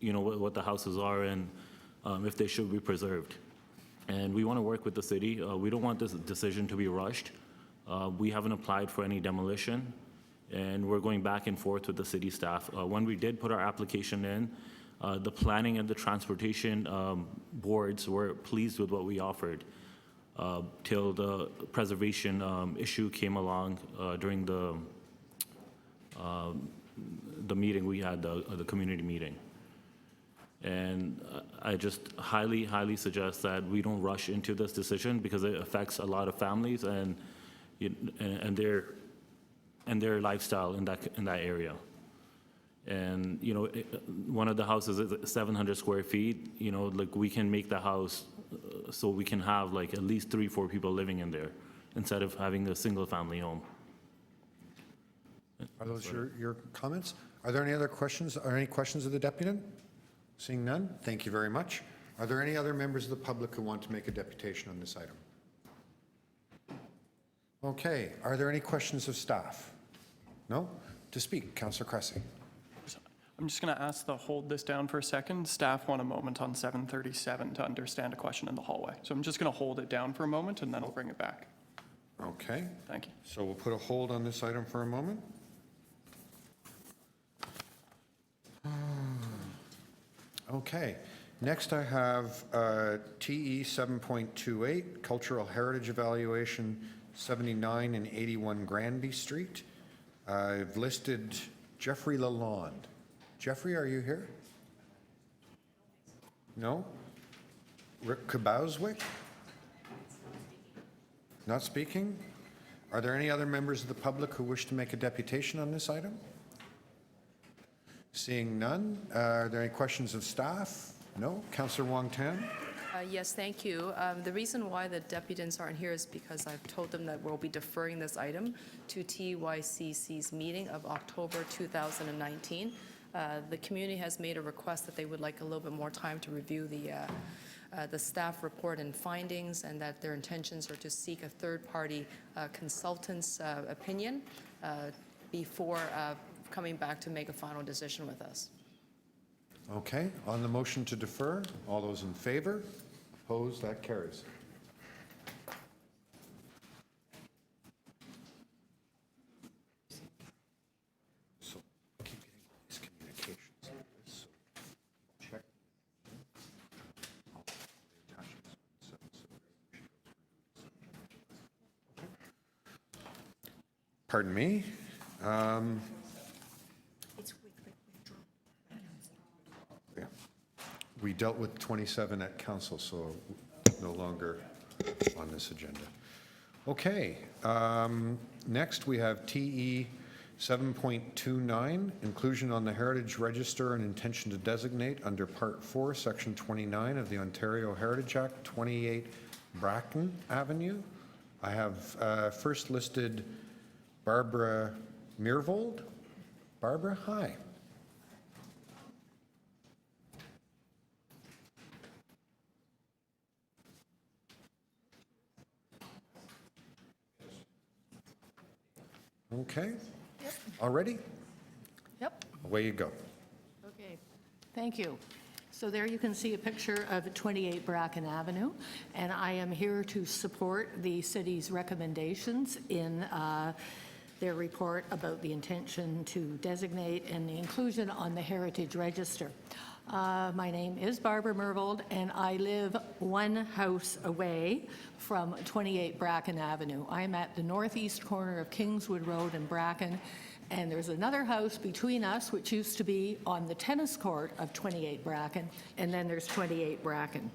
S18: what the houses are and if they should be preserved. And we want to work with the city. We don't want this decision to be rushed. We haven't applied for any demolition, and we're going back and forth with the city staff. When we did put our application in, the planning and the transportation boards were pleased with what we offered till the preservation issue came along during the meeting we had, the community meeting. And I just highly, highly suggest that we don't rush into this decision because it affects a lot of families and their lifestyle in that area. And one of the houses is 700 square feet. Like we can make the house so we can have like at least 3-4 people living in there instead of having a single family home.
S1: Are those your comments? Are there any other questions? Are any questions of the deputant? Seeing none, thank you very much. Are there any other members of the public who want to make a deputation on this item? Okay, are there any questions of staff? No? To speak, Councillor Cressy.
S9: I'm just going to ask to hold this down for a second. Staff want a moment on 737 to understand a question in the hallway. So I'm just going to hold it down for a moment and then I'll bring it back.
S1: Okay.
S9: Thank you.
S1: So we'll put a hold on this item for a moment. Okay, next I have TE 7.28, Cultural Heritage Evaluation, 79 and 81 Granby Street. I've listed Jeffrey Lalonde. Jeffrey, are you here? No? Rick Kabowswick? Not speaking? Are there any other members of the public who wish to make a deputation on this item? Seeing none, are there any questions of staff? No? Councillor Wong Tam?
S2: Yes, thank you. The reason why the deputants aren't here is because I've told them that we'll be deferring this item to TYCC's meeting of October 2019. The community has made a request that they would like a little bit more time to review the staff report and findings, and that their intentions are to seek a third-party consultant's opinion before coming back to make a final decision with us.
S1: Okay, on the motion to defer, all those in favor? Opposed? That carries. So, I keep getting all these communications on this, so check. all the attachments. Pardon me. Yeah. We dealt with 27 at council, so no longer on this agenda. Okay, next we have TE 7.29, inclusion on the Heritage Register and intention to designate under Part 4, Section 29 of the Ontario Heritage Act, 28 Brockton Avenue. I have first listed Barbara Meervold. Barbara, hi. Okay.
S2: Yep.
S1: All ready?
S2: Yep.
S1: Away you go.
S19: Okay, thank you. So there you can see a picture of 28 Bracken Avenue, and I am here to support the city's recommendations in their report about the intention to designate and the inclusion on the Heritage Register. My name is Barbara Mervold, and I live one house away from 28 Bracken Avenue. I'm at the northeast corner of Kingswood Road and Bracken, and there's another house between us, which used to be on the tennis court of 28 Bracken, and then there's 28 Bracken.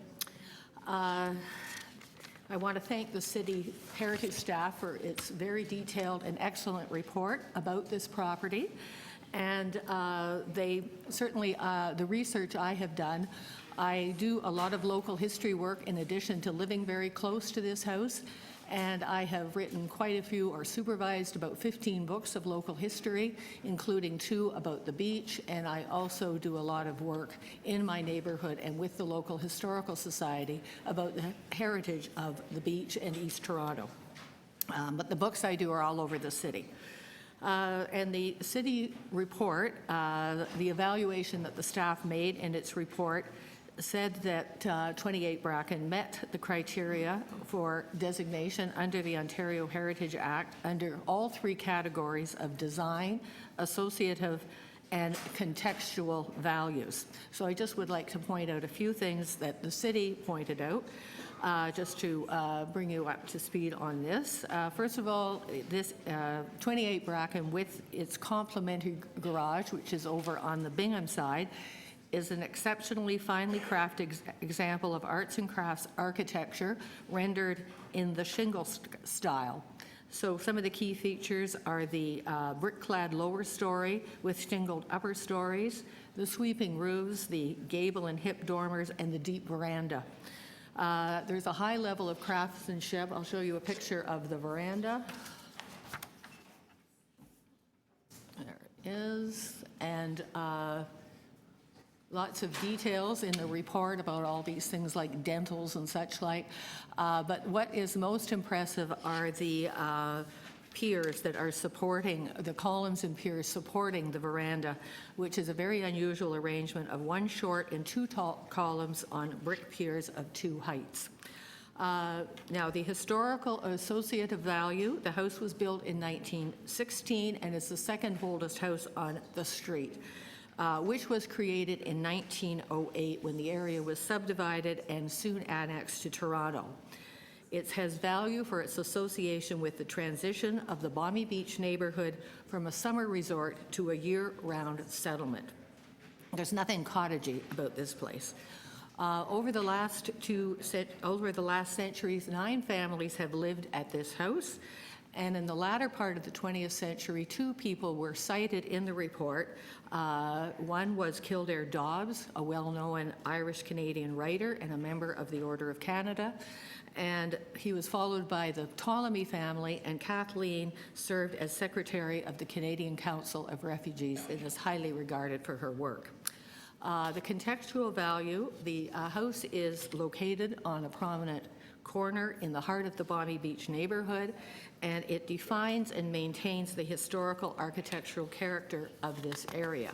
S19: I want to thank the city heritage staff for its very detailed and excellent report about this property. And they certainly, the research I have done, I do a lot of local history work in addition to living very close to this house. And I have written quite a few, or supervised about 15 books of local history, including 2 about the beach. And I also do a lot of work in my neighborhood and with the local historical society about the heritage of the beach and East Toronto. But the books I do are all over the city. And the city report, the evaluation that the staff made in its report said that 28 Bracken met the criteria for designation under the Ontario Heritage Act under all 3 categories of design, associative, and contextual values. So I just would like to point out a few things that the city pointed out. Just to bring you up to speed on this. First of all, this 28 Bracken with its complementary garage, which is over on the Bingham side, is an exceptionally finely crafted example of arts and crafts architecture rendered in the shingle style. So some of the key features are the brick-clad lower story with shingled upper stories, the sweeping roofs, the gable and hip dormers, and the deep veranda. There's a high level of craftsmanship. I'll show you a picture of the veranda. There it is. And lots of details in the report about all these things like dentals and such like. But what is most impressive are the piers that are supporting, the columns and piers supporting the veranda, which is a very unusual arrangement of 1 short and 2 tall columns on brick piers of 2 heights. Now, the historical associative value, the house was built in 1916 and is the 2nd oldest house on the street, which was created in 1908 when the area was subdivided and soon annexed to Toronto. It has value for its association with the transition of the Balmy Beach neighborhood from a summer resort to a year-round settlement. There's nothing cottagey about this place. Over the last centuries, 9 families have lived at this house, and in the latter part of the 20th century, 2 people were cited in the report. One was Kildare Dobbs, a well-known Irish-Canadian writer and a member of the Order of Canada, and he was followed by the Ptolemy family, and Kathleen served as Secretary of the Canadian Council of Refugees and is highly regarded for her work. The contextual value, the house is located on a prominent corner in the heart of the Bonnie Beach neighborhood, and it defines and maintains the historical architectural character of this area.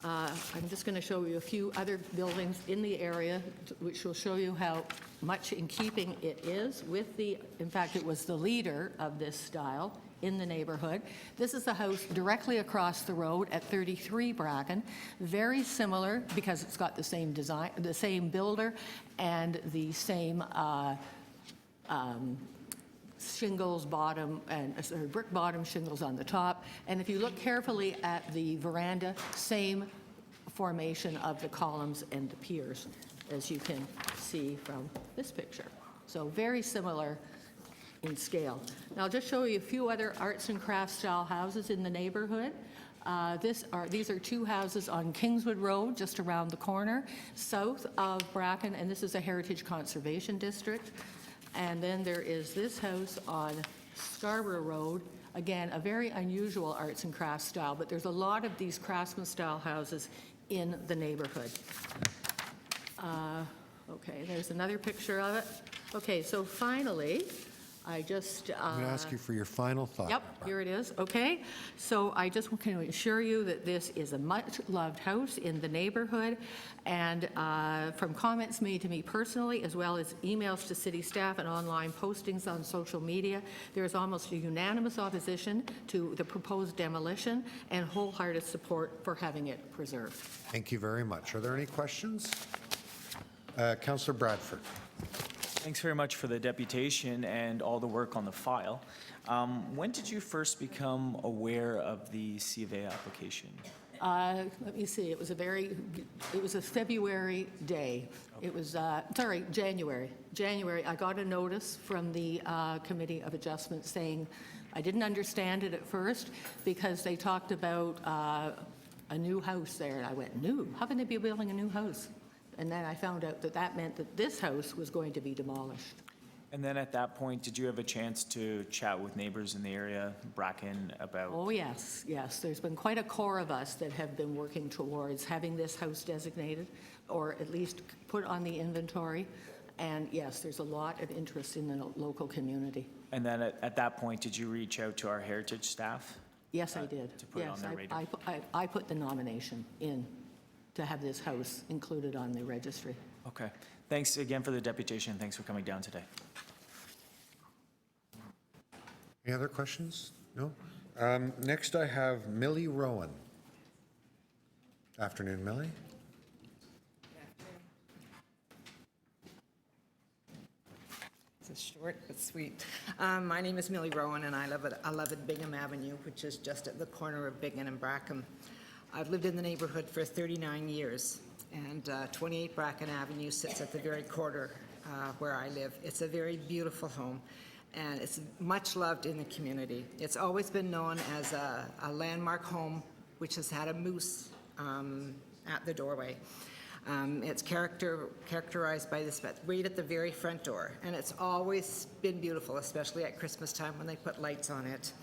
S19: I'm just going to show you a few other buildings in the area, which will show you how much in keeping it is with the, in fact, it was the leader of this style in the neighborhood. This is the house directly across the road at 33 Bracken. Very similar because it's got the same design, the same builder, and the same shingles bottom and brick bottom shingles on the top. And if you look carefully at the veranda, same formation of the columns and the piers, as you can see from this picture. So very similar in scale. Now I'll just show you a few other arts and crafts style houses in the neighborhood. These are two houses on Kingswood Road, just around the corner, south of Bracken, and this is a Heritage Conservation District. And then there is this house on Scarborough Road, again, a very unusual arts and crafts style, but there's a lot of these craftsman style houses in the neighborhood. Okay, there's another picture of it. Okay, so finally, I just...
S1: I'm going to ask you for your final thought.
S19: Yep, here it is. Okay, so I just want to assure you that this is a much-loved house in the neighborhood, and from comments made to me personally, as well as emails to city staff and online postings on social media, there is almost a unanimous opposition to the proposed demolition and wholehearted support for having it preserved.
S1: Thank you very much. Are there any questions? Councillor Bradford.
S20: Thanks very much for the deputation and all the work on the file. When did you first become aware of the C of A application?
S19: Let me see, it was a February day. It was, January. January, I got a notice from the Committee of Adjustment saying, I didn't understand it at first because they talked about a new house there. And I went, new? How can they be building a new house? And then I found out that that meant that this house was going to be demolished.
S20: And then at that point, did you have a chance to chat with neighbors in the area, Bracken, about?
S19: Oh, yes, yes. There's been quite a core of us that have been working towards having this house designated, or at least put on the inventory. And yes, there's a lot of interest in the local community.
S20: And then at that point, did you reach out to our heritage staff?
S19: Yes, I did.
S20: To put it on their radar?
S19: I put the nomination in to have this house included on the registry.
S20: Okay. Thanks again for the deputation. Thanks for coming down today.
S1: Any other questions? No? Next, I have Millie Rowan. Afternoon, Millie.
S21: It's short but sweet. My name is Millie Rowan, and I live at 11 Bingham Avenue, which is just at the corner of Bingham and Bracken. I've lived in the neighborhood for 39 years, and 28 Bracken Avenue sits at the very corner where I live. It's a very beautiful home, and it's much loved in the community. It's always been known as a landmark home, which has had a moose at the doorway. It's characterized by this right at the very front door, and it's always been beautiful, especially at Christmas time when they put lights on it.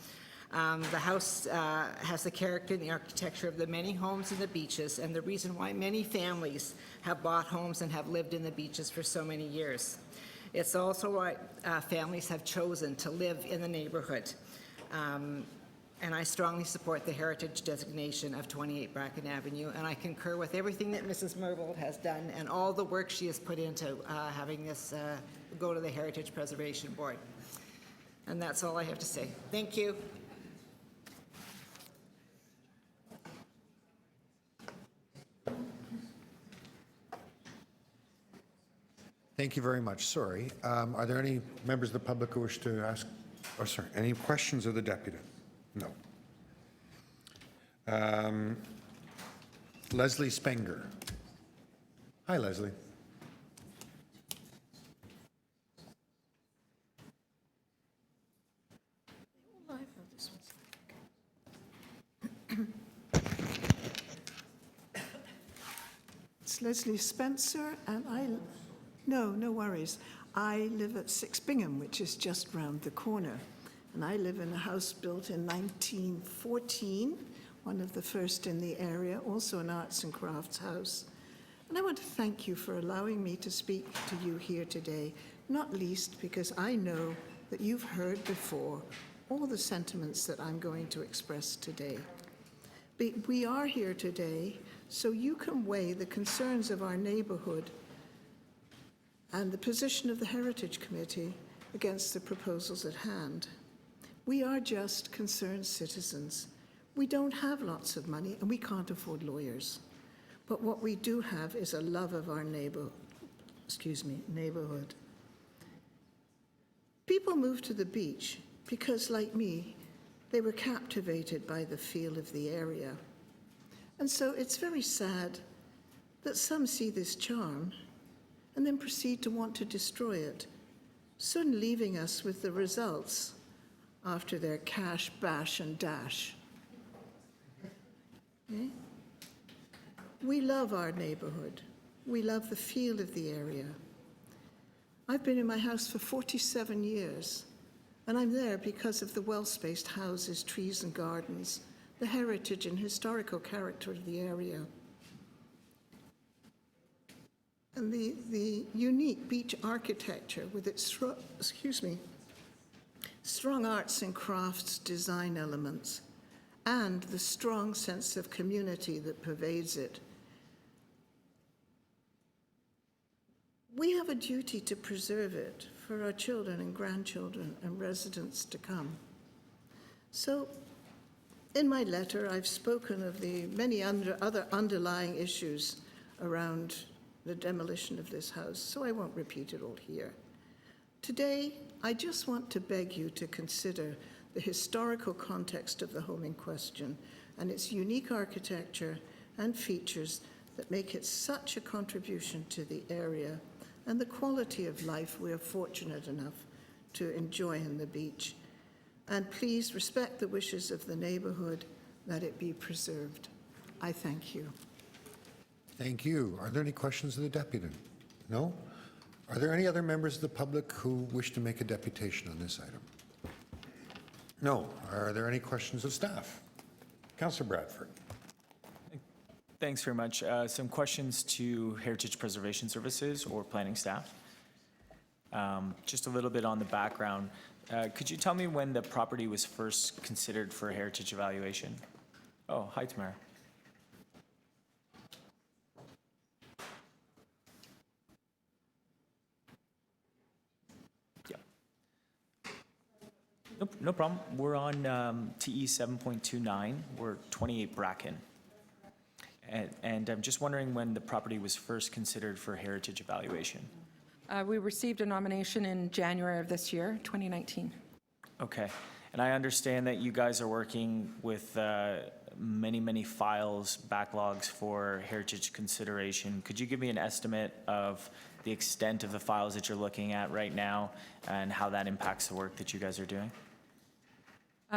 S21: The house has the character and the architecture of the many homes in the beaches, and the reason why many families have bought homes and have lived in the beaches for so many years. It's also why families have chosen to live in the neighborhood. And I strongly support the heritage designation of 28 Bracken Avenue, and I concur with everything that Mrs. Mervold has done and all the work she has put into having this go to the Heritage Preservation Board. And that's all I have to say. Thank you.
S1: Thank you very much. Sorry. Are there any members of the public who wish to ask, or sorry, any questions of the deputy? No. Leslie Spenger. Hi, Leslie.
S22: It's Leslie Spencer, and no worries. I live at 6 Bingham, which is just round the corner. And I live in a house built in 1914 one of the first in the area, also an arts and crafts house. And I want to thank you for allowing me to speak to you here today, not least because I know that you've heard before all the sentiments that I'm going to express today. But we are here today so you can weigh the concerns of our neighborhood and the position of the Heritage Committee against the proposals at hand. We are just concerned citizens. We don't have lots of money and we can't afford lawyers. But what we do have is a love of our neighborhood. People moved to the beach because, like me, they were captivated by the feel of the area. And so it's very sad that some see this charm and then proceed to want to destroy it, soon leaving us with the results after their cash, bash, and dash. Okay? We love our neighborhood. We love the feel of the area. I've been in my house for 47 years, and I'm there because of the well-spaced houses, trees, and gardens, the heritage and historical character of the area, and the unique beach architecture with its strong arts and crafts design elements, and the strong sense of community that pervades it. We have a duty to preserve it for our children and grandchildren and residents to come. So, in my letter, I've spoken of the many other underlying issues around the demolition of this house, so I won't repeat it all here. Today, I just want to beg you to consider the historical context of the home in question and its unique architecture and features that make it such a contribution to the area and the quality of life we are fortunate enough to enjoy in the beach. And please respect the wishes of the neighborhood that it be preserved. I thank you.
S1: Thank you. Are there any questions of the deputy? No? Are there any other members of the public who wish to make a deputation on this item? No. Are there any questions of staff? Councillor Bradford.
S20: Thanks very much. Some questions to Heritage Preservation Services or planning staff. Just a little bit on the background. Could you tell me when the property was first considered for heritage evaluation? Oh, hi, Tamara. Yeah. Nope, no problem. We're on TE 7.29. We're 28 Bracken. And I'm just wondering when the property was first considered for heritage evaluation.
S3: We received a nomination in January of this year, 2019.
S20: Okay. And I understand that you guys are working with many files, backlogs for heritage consideration. Could you give me an estimate of the extent of the files that you're looking at right now and how that impacts the work that you guys are doing?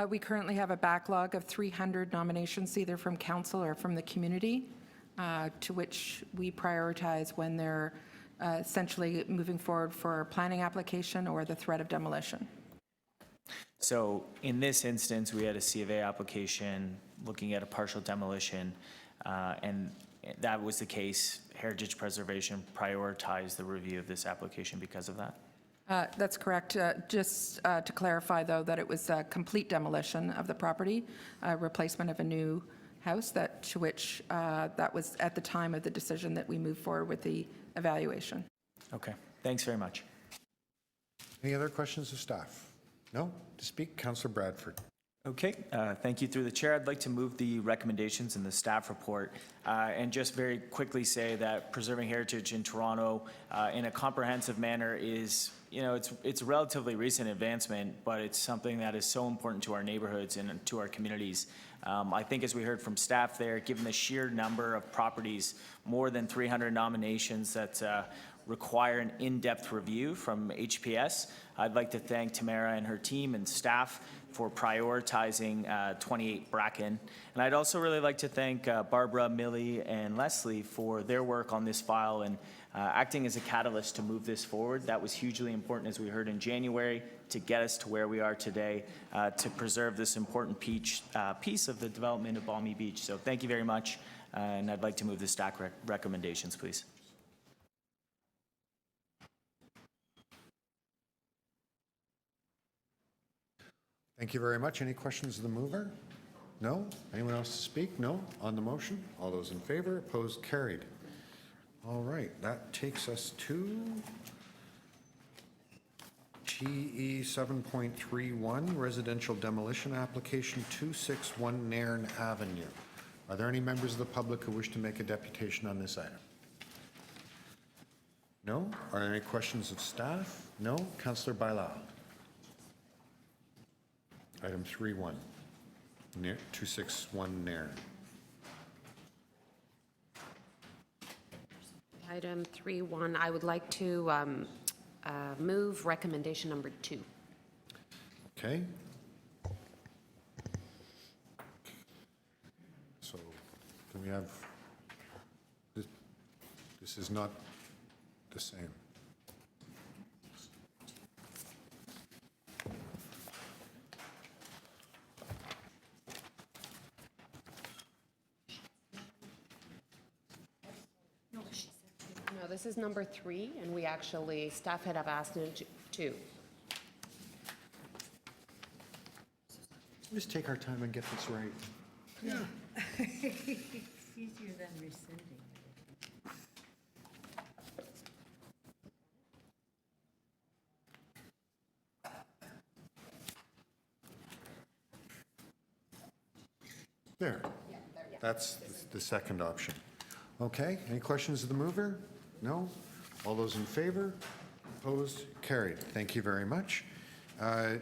S3: We currently have a backlog of 300 nominations, either from council or from the community, to which we prioritize when they're essentially moving forward for a planning application or the threat of demolition.
S20: So in this instance, we had a C of A application looking at a partial demolition, and that was the case. Heritage Preservation prioritized the review of this application because of that?
S3: That's correct. Just to clarify, though, that it was a complete demolition of the property, replacement of a new house, to which that was at the time of the decision that we moved forward with the evaluation.
S20: Okay, thanks very much.
S1: Any other questions of staff? No? To speak, Councillor Bradford.
S20: Okay, thank you through the chair. I'd like to move the recommendations in the staff report and just very quickly say that preserving heritage in Toronto in a comprehensive manner is, it's a relatively recent advancement, but it's something that is so important to our neighborhoods and to our communities. I think as we heard from staff there, given the sheer number of properties, more than 300 nominations that require an in-depth review from HPS, I'd like to thank Tamara and her team and staff for prioritizing 28 Bracken. And I'd also really like to thank Barbara, Millie, and Leslie for their work on this file and acting as a catalyst to move this forward. That was hugely important, as we heard in January, to get us to where we are today, to preserve this important piece of the development of Balmy Beach. So thank you very much, and I'd like to move the staff recommendations, please.
S1: Thank you very much. Any questions of the mover? No? Anyone else to speak? No? On the motion? All those in favor? Opposed? Carried. All right, that takes us to TE 7.31, residential demolition application 261 Nair Avenue. Are there any members of the public who wish to make a deputation on this item? No? Are there any questions of staff? No? Councillor Bailao. Item 3.1, 261 Nair.
S5: Item 3.1, I would like to move recommendation number 2.
S1: Okay. So can we have, this is not the same.
S5: No, this is number 3, and we actually, staff had asked it to.
S1: Just take our time and get this right.
S6: Yeah. It's easier than rescinding.
S1: There. That's the second option. Okay, any questions of the mover? No? All those in favor? Opposed? Carried. Thank you very much.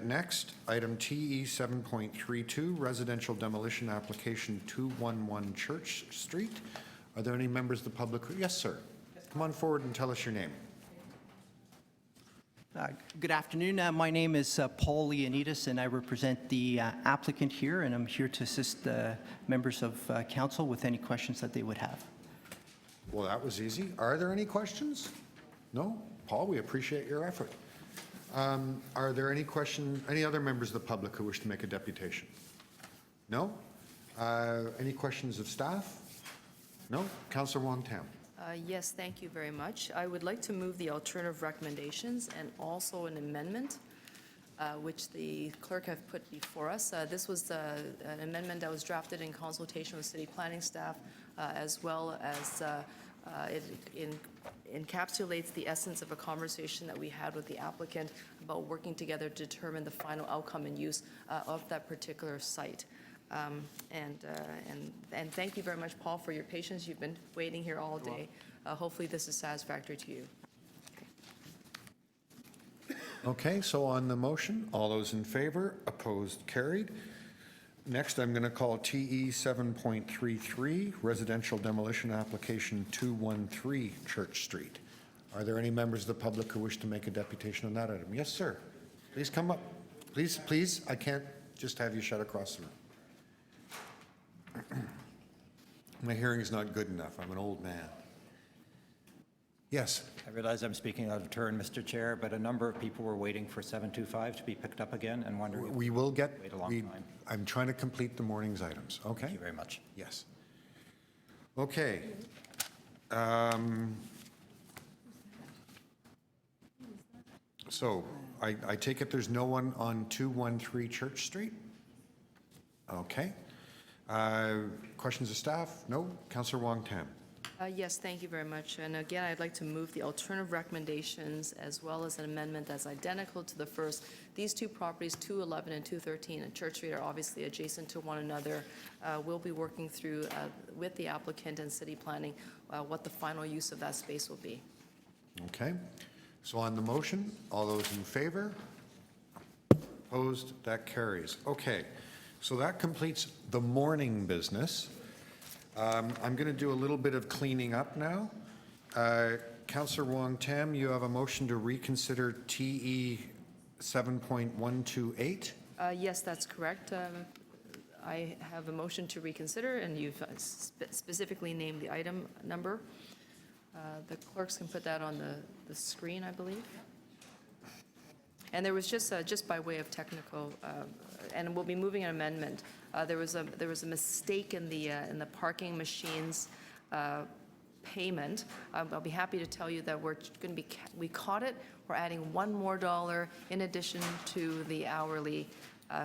S1: Next, item TE 7.32, residential demolition application 211 Church Street. Are there any members of the public? Yes, sir. Come on forward and tell us your name.
S23: Good afternoon. My name is Paul Leonidas, and I represent the applicant here, and I'm here to assist the members of council with any questions that they would have.
S1: Well, that was easy. Are there any questions? No? Paul, we appreciate your effort. Are there any other members of the public who wish to make a deputation? No? Any questions of staff? No? Councillor Wong Tam.
S2: Yes, thank you very much. I would like to move the alternative recommendations and also an amendment, which the clerk have put before us. This was an amendment that was drafted in consultation with city planning staff, as well as it encapsulates the essence of a conversation that we had with the applicant about working together to determine the final outcome and use of that particular site. And thank you very much, Paul, for your patience. You've been waiting here all day. Hopefully this is satisfactory to you.
S1: Okay, so on the motion, all those in favor, opposed, carried. Next, I'm going to call TE 7.33, residential demolition application 213 Church Street. Are there any members of the public who wish to make a deputation on that item? Yes, sir. Please come up. Please, I can't just have you shut across the room. My hearing is not good enough. I'm an old man. Yes.
S12: I realize I'm speaking out of turn, Mr. Chair, but a number of people were waiting for 725 to be picked up again and wondering.
S1: We will get,
S12: wait a long time.
S1: I'm trying to complete the morning's items, okay?
S12: Thank you very much.
S1: Yes. Okay. So I take it there's no one on 213 Church Street? Okay. Questions of staff? No? Councillor Wong Tam.
S2: Yes, thank you very much. And again, I'd like to move the alternative recommendations as well as an amendment that's identical to the first. These two properties, 211 and 213 and Church Street, are obviously adjacent to one another. We'll be working through with the applicant and city planning what the final use of that space will be.
S1: Okay. So on the motion, all those in favor? Opposed? That carries. Okay. So that completes the morning business. I'm going to do a little bit of cleaning up now. Councillor Wong Tam, you have a motion to reconsider TE 7.128?
S2: Yes, that's correct. I have a motion to reconsider, and you've specifically named the item number. The clerks can put that on the screen, I believe. And there was just by way of technical, and we'll be moving an amendment. There was a mistake in the parking machines payment. I'll be happy to tell you that we caught it. We're adding $1 more in addition to the hourly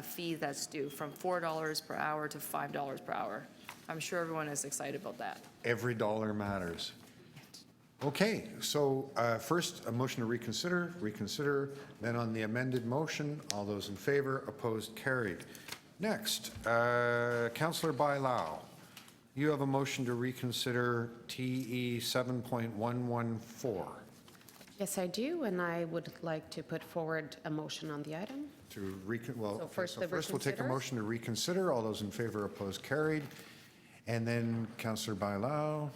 S2: fee that's due, from $4 per hour to $5 per hour. I'm sure everyone is excited about that.
S1: Every dollar matters. Okay, so first, a motion to reconsider, then on the amended motion, all those in favor, opposed, carried. Next, Councillor Bailao, you have a motion to reconsider TE 7.114.
S5: Yes, I do, and I would like to put forward a motion on the item.
S2: So
S5: first
S1: we'll take a motion to reconsider. All those in favor, opposed, carried. And then Councillor Bailao.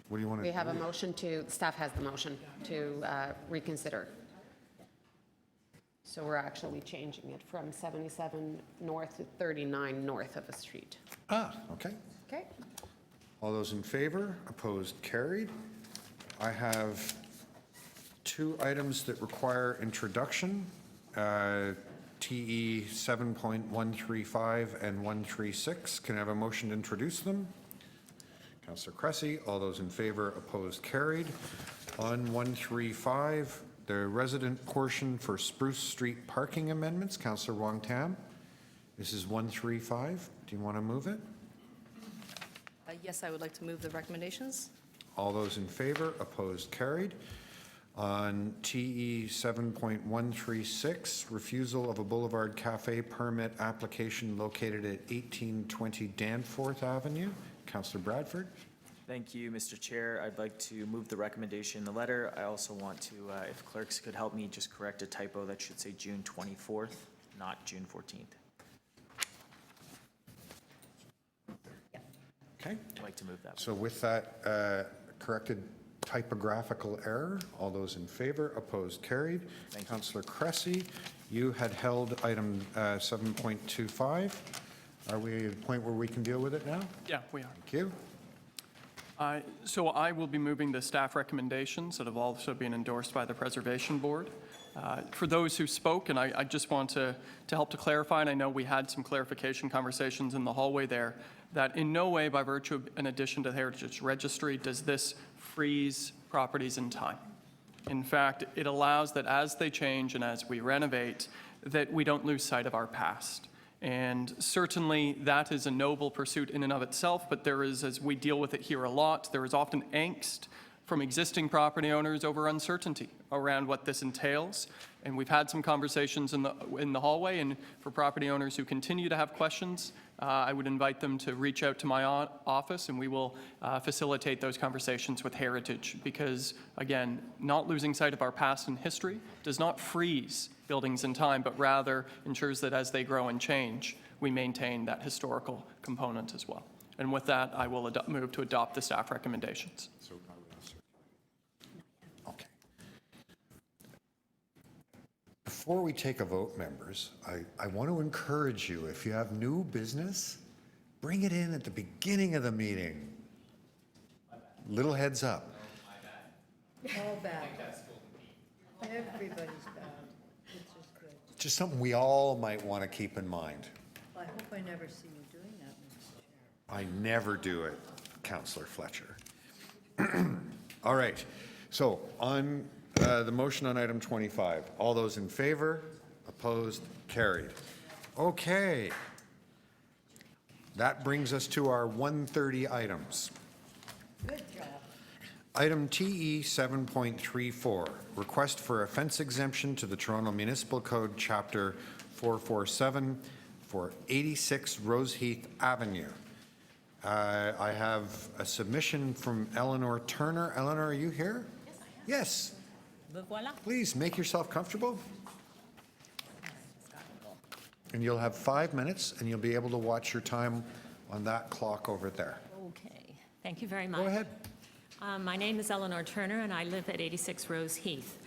S1: What do you want to do?
S5: We have a motion staff has the motion to reconsider. So we're actually changing it from 77 north to 39 north of the street.
S1: Okay.
S5: Okay.
S1: All those in favor, opposed, carried. I have two items that require introduction, TE 7.135 and 136. Can I have a motion to introduce them? Councillor Cressy, all those in favor, opposed, carried. On 135, the resident portion for Spruce Street parking amendments, Councillor Wong Tam. This is 135. Do you want to move it?
S2: Yes, I would like to move the recommendations.
S1: All those in favor, opposed, carried. On TE 7.136, refusal of a Boulevard Cafe permit application located at 1820 Danforth Avenue. Councillor Bradford.
S20: Thank you, Mr. Chair. I'd like to move the recommendation in the letter. I also want to, if clerks could help me just correct a typo, that should say June 24th, not June 14th.
S1: Okay.
S20: I'd like to move that.
S1: So with that corrected typographical error, all those in favor, opposed, carried.
S20: Thank you.
S1: Councillor Cressy, you had held item 7.25. Are we at a point where we can deal with it now?
S9: Yeah, we are.
S1: Thank you.
S9: So I will be moving the staff recommendations that have also been endorsed by the Preservation Board. For those who spoke, and I just want to help to clarify, and I know we had some clarification conversations in the hallway there, that in no way by virtue of an addition to the Heritage Registry does this freeze properties in time. In fact, it allows that as they change and as we renovate, that we don't lose sight of our past. And certainly that is a noble pursuit in and of itself, but there is, as we deal with it here a lot, there is often angst from existing property owners over uncertainty around what this entails. And we've had some conversations in the hallway, and for property owners who continue to have questions, I would invite them to reach out to my office, and we will facilitate those conversations with Heritage, because again, not losing sight of our past and history does not freeze buildings in time, but rather ensures that as they grow and change, we maintain that historical component as well. And with that, I will move to adopt the staff recommendations.
S1: Okay. Before we take a vote, members, I want to encourage you, if you have new business, bring it in at the beginning of the meeting. Little heads up.
S6: All bad. Everybody's bad, which is good.
S1: Just something we all might want to keep in mind.
S6: Well, I hope I never see you doing that, Mr. Chair.
S1: I never do it, Councillor Fletcher. All right, so on the motion on item 25, all those in favor, opposed, carried. Okay. That brings us to our 130 items.
S6: Good job.
S1: Item TE 7.34, request for a fence exemption to the Toronto Municipal Code, Chapter 447 for 86 Roseheath Avenue. I have a submission from Eleanor Turner. Eleanor, are you here? Yes, I am. Yes. Please make yourself comfortable. And you'll have 5 minutes, and you'll be able to watch your time on that clock over there.
S7: Okay, thank you very much.
S1: Go ahead.
S7: My name is Eleanor Turner, and I live at 86 Rose Heath.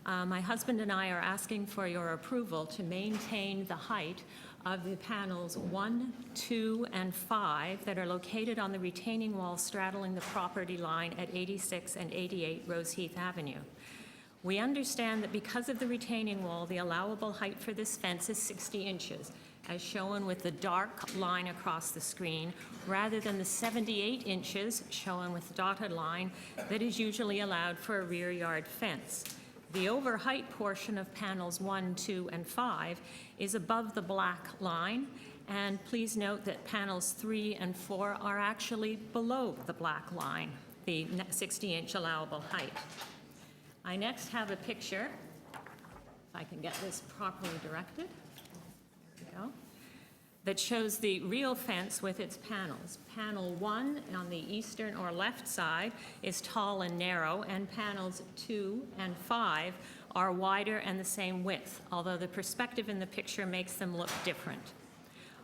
S7: My husband and I are asking for your approval to maintain the height of the panels 1, 2, and 5 that are located on the retaining wall straddling the property line at 86 and 88 Roseheath Avenue. We understand that because of the retaining wall, the allowable height for this fence is 60 inches, as shown with the dark line across the screen, rather than the 78 inches shown with the dotted line that is usually allowed for a rear yard fence. The overheight portion of panels 1, 2, and 5 is above the black line, and please note that panels 3 and 4 are actually below the black line, the 60-inch allowable height. I next have a picture, if I can get this properly directed, there we go, that shows the real fence with its panels. Panel 1 on the eastern or left side is tall and narrow, and panels 2 and 5 are wider and the same width, although the perspective in the picture makes them look different.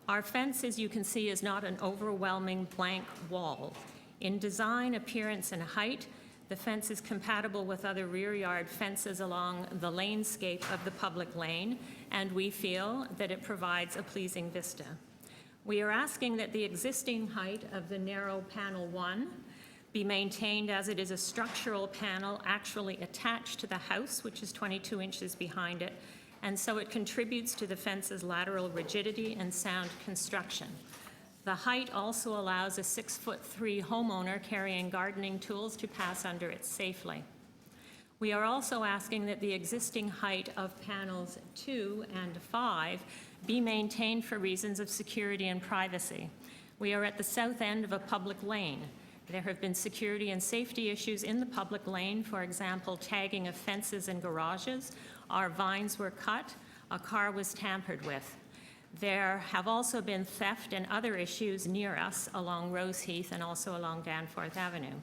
S7: Our fence, as you can see, is not an overwhelming blank wall. In design, appearance, and height, the fence is compatible with other rear yard fences along the lanescape of the public lane, and we feel that it provides a pleasing vista. We are asking that the existing height of the narrow panel 1 be maintained as it is a structural panel actually attached to the house, which is 22 inches behind it, and so it contributes to the fence's lateral rigidity and sound construction. The height also allows a 6'3" homeowner carrying gardening tools to pass under it safely. We are also asking that the existing height of panels 2 and 5 be maintained for reasons of security and privacy. We are at the south end of a public lane. There have been security and safety issues in the public lane, for example, tagging of fences and garages. Our vines were cut, a car was tampered with. There have also been theft and other issues near us along Roseheath and also along Danforth Avenue.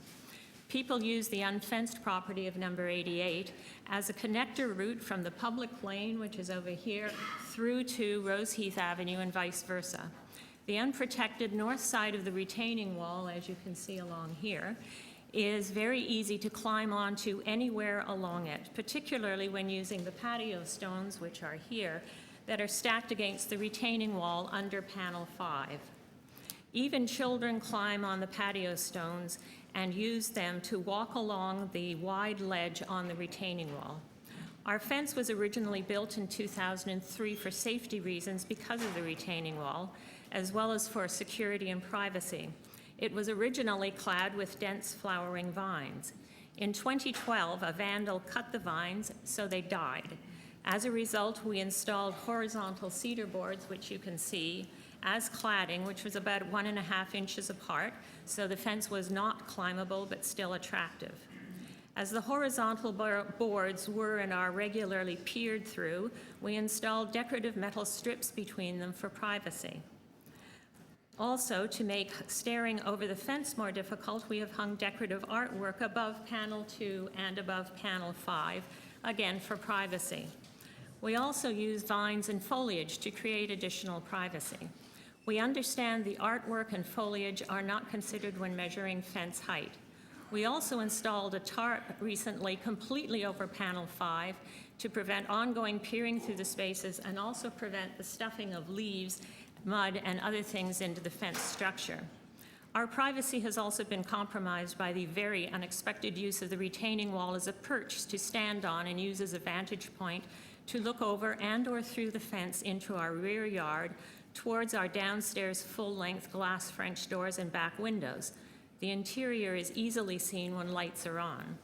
S7: People use the unfenced property of number 88 as a connector route from the public lane, which is over here, through to Roseheath Avenue and vice versa. The unprotected north side of the retaining wall, as you can see along here, is very easy to climb onto anywhere along it, particularly when using the patio stones, which are here, that are stacked against the retaining wall under panel 5. Even children climb on the patio stones and use them to walk along the wide ledge on the retaining wall. Our fence was originally built in 2003 for safety reasons because of the retaining wall, as well as for security and privacy. It was originally clad with dense flowering vines. In 2012, a vandal cut the vines, so they died. As a result, we installed horizontal cedar boards, which you can see, as cladding, which was about 1.5 inches apart, so the fence was not climbable but still attractive. As the horizontal boards were and are regularly peered through, we installed decorative metal strips between them for privacy. Also, to make staring over the fence more difficult, we have hung decorative artwork above panel 2 and above panel 5, again for privacy. We also use vines and foliage to create additional privacy. We understand the artwork and foliage are not considered when measuring fence height. We also installed a tarp recently completely over panel 5 to prevent ongoing peering through the spaces and also prevent the stuffing of leaves, mud, and other things into the fence structure. Our privacy has also been compromised by the very unexpected use of the retaining wall as a perch to stand on and use as a vantage point to look over and or through the fence into our rear yard towards our downstairs full-length glass French doors and back windows. The interior is easily seen when lights are on.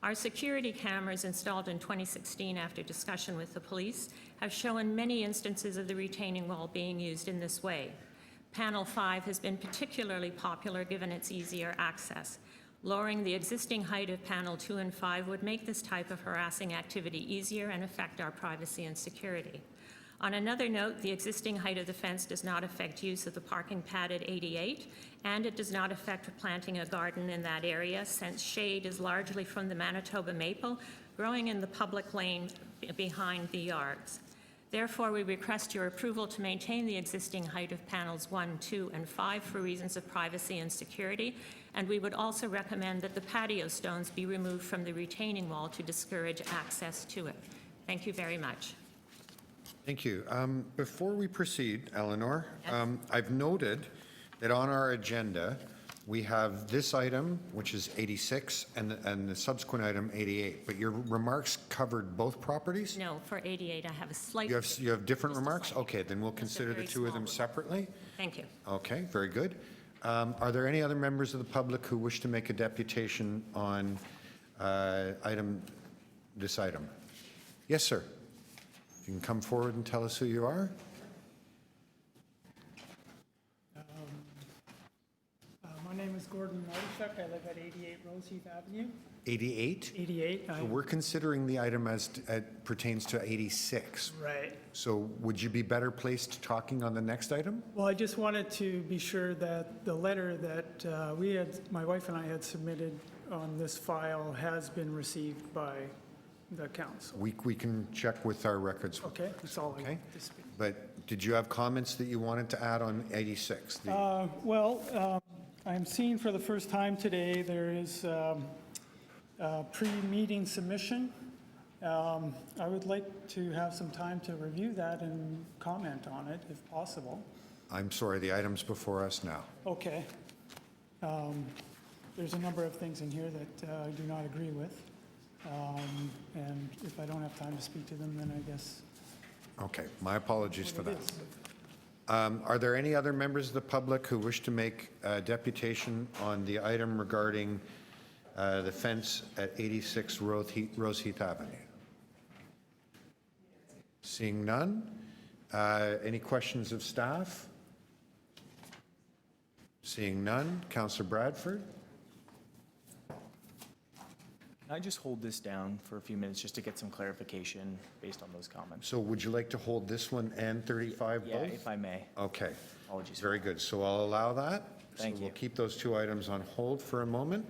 S7: Our security cameras installed in 2016 after discussion with the police have shown many instances of the retaining wall being used in this way. Panel 5 has been particularly popular given its easier access. Lowering the existing height of panel 2 and 5 would make this type of harassing activity easier and affect our privacy and security. On another note, the existing height of the fence does not affect use of the parking pad at 88, and it does not affect planting a garden in that area, since shade is largely from the Manitoba maple growing in the public lane behind the yards. Therefore, we request your approval to maintain the existing height of panels 1, 2, and 5 for reasons of privacy and security, and we would also recommend that the patio stones be removed from the retaining wall to discourage access to it. Thank you very much.
S1: Thank you. Before we proceed, Eleanor, I've noted that on our agenda, we have this item, which is 86, and the subsequent item, 88. But your remarks covered both properties?
S7: No, for 88, I have a slight...
S1: You have different remarks? Okay, then we'll consider the two of them separately.
S7: Thank you.
S1: Okay, very good. Are there any other members of the public who wish to make a deputation on this item? Yes, sir. You can come forward and tell us who you are.
S8: My name is Gordon Marshak. I live at 88 Roseheath Avenue.
S1: 88?
S8: 88.
S1: So we're considering the item as it pertains to 86.
S8: Right.
S1: So would you be better placed talking on the next item?
S8: Well, I just wanted to be sure that the letter that my wife and I had submitted on this file has been received by the council.
S1: We can check with our records.
S8: Okay, that's all I
S1: Okay.
S8: wanted to speak.
S1: But did you have comments that you wanted to add on 86?
S8: I'm seeing for the first time today, there is a pre-meeting submission. I would like to have some time to review that and comment on it if possible.
S1: I'm sorry, the item's before us now.
S8: Okay. There's a number of things in here that I do not agree with. And if I don't have time to speak to them, then I guess.
S1: Okay, my apologies for
S8: What
S1: that.
S8: it is.
S1: Are there any other members of the public who wish to make a deputation on the item regarding the fence at 86 Roseheath Avenue? Seeing none. Any questions of staff? Seeing none. Councillor Bradford?
S20: Can I just hold this down for a few minutes just to get some clarification based on those comments?
S1: So would you like to hold this one and 35 both?
S20: Yeah, if I may.
S1: Okay.
S20: Apologies.
S1: Very good. So I'll allow that.
S20: Thank
S1: So
S20: you.
S1: we'll keep those two items on hold for a moment,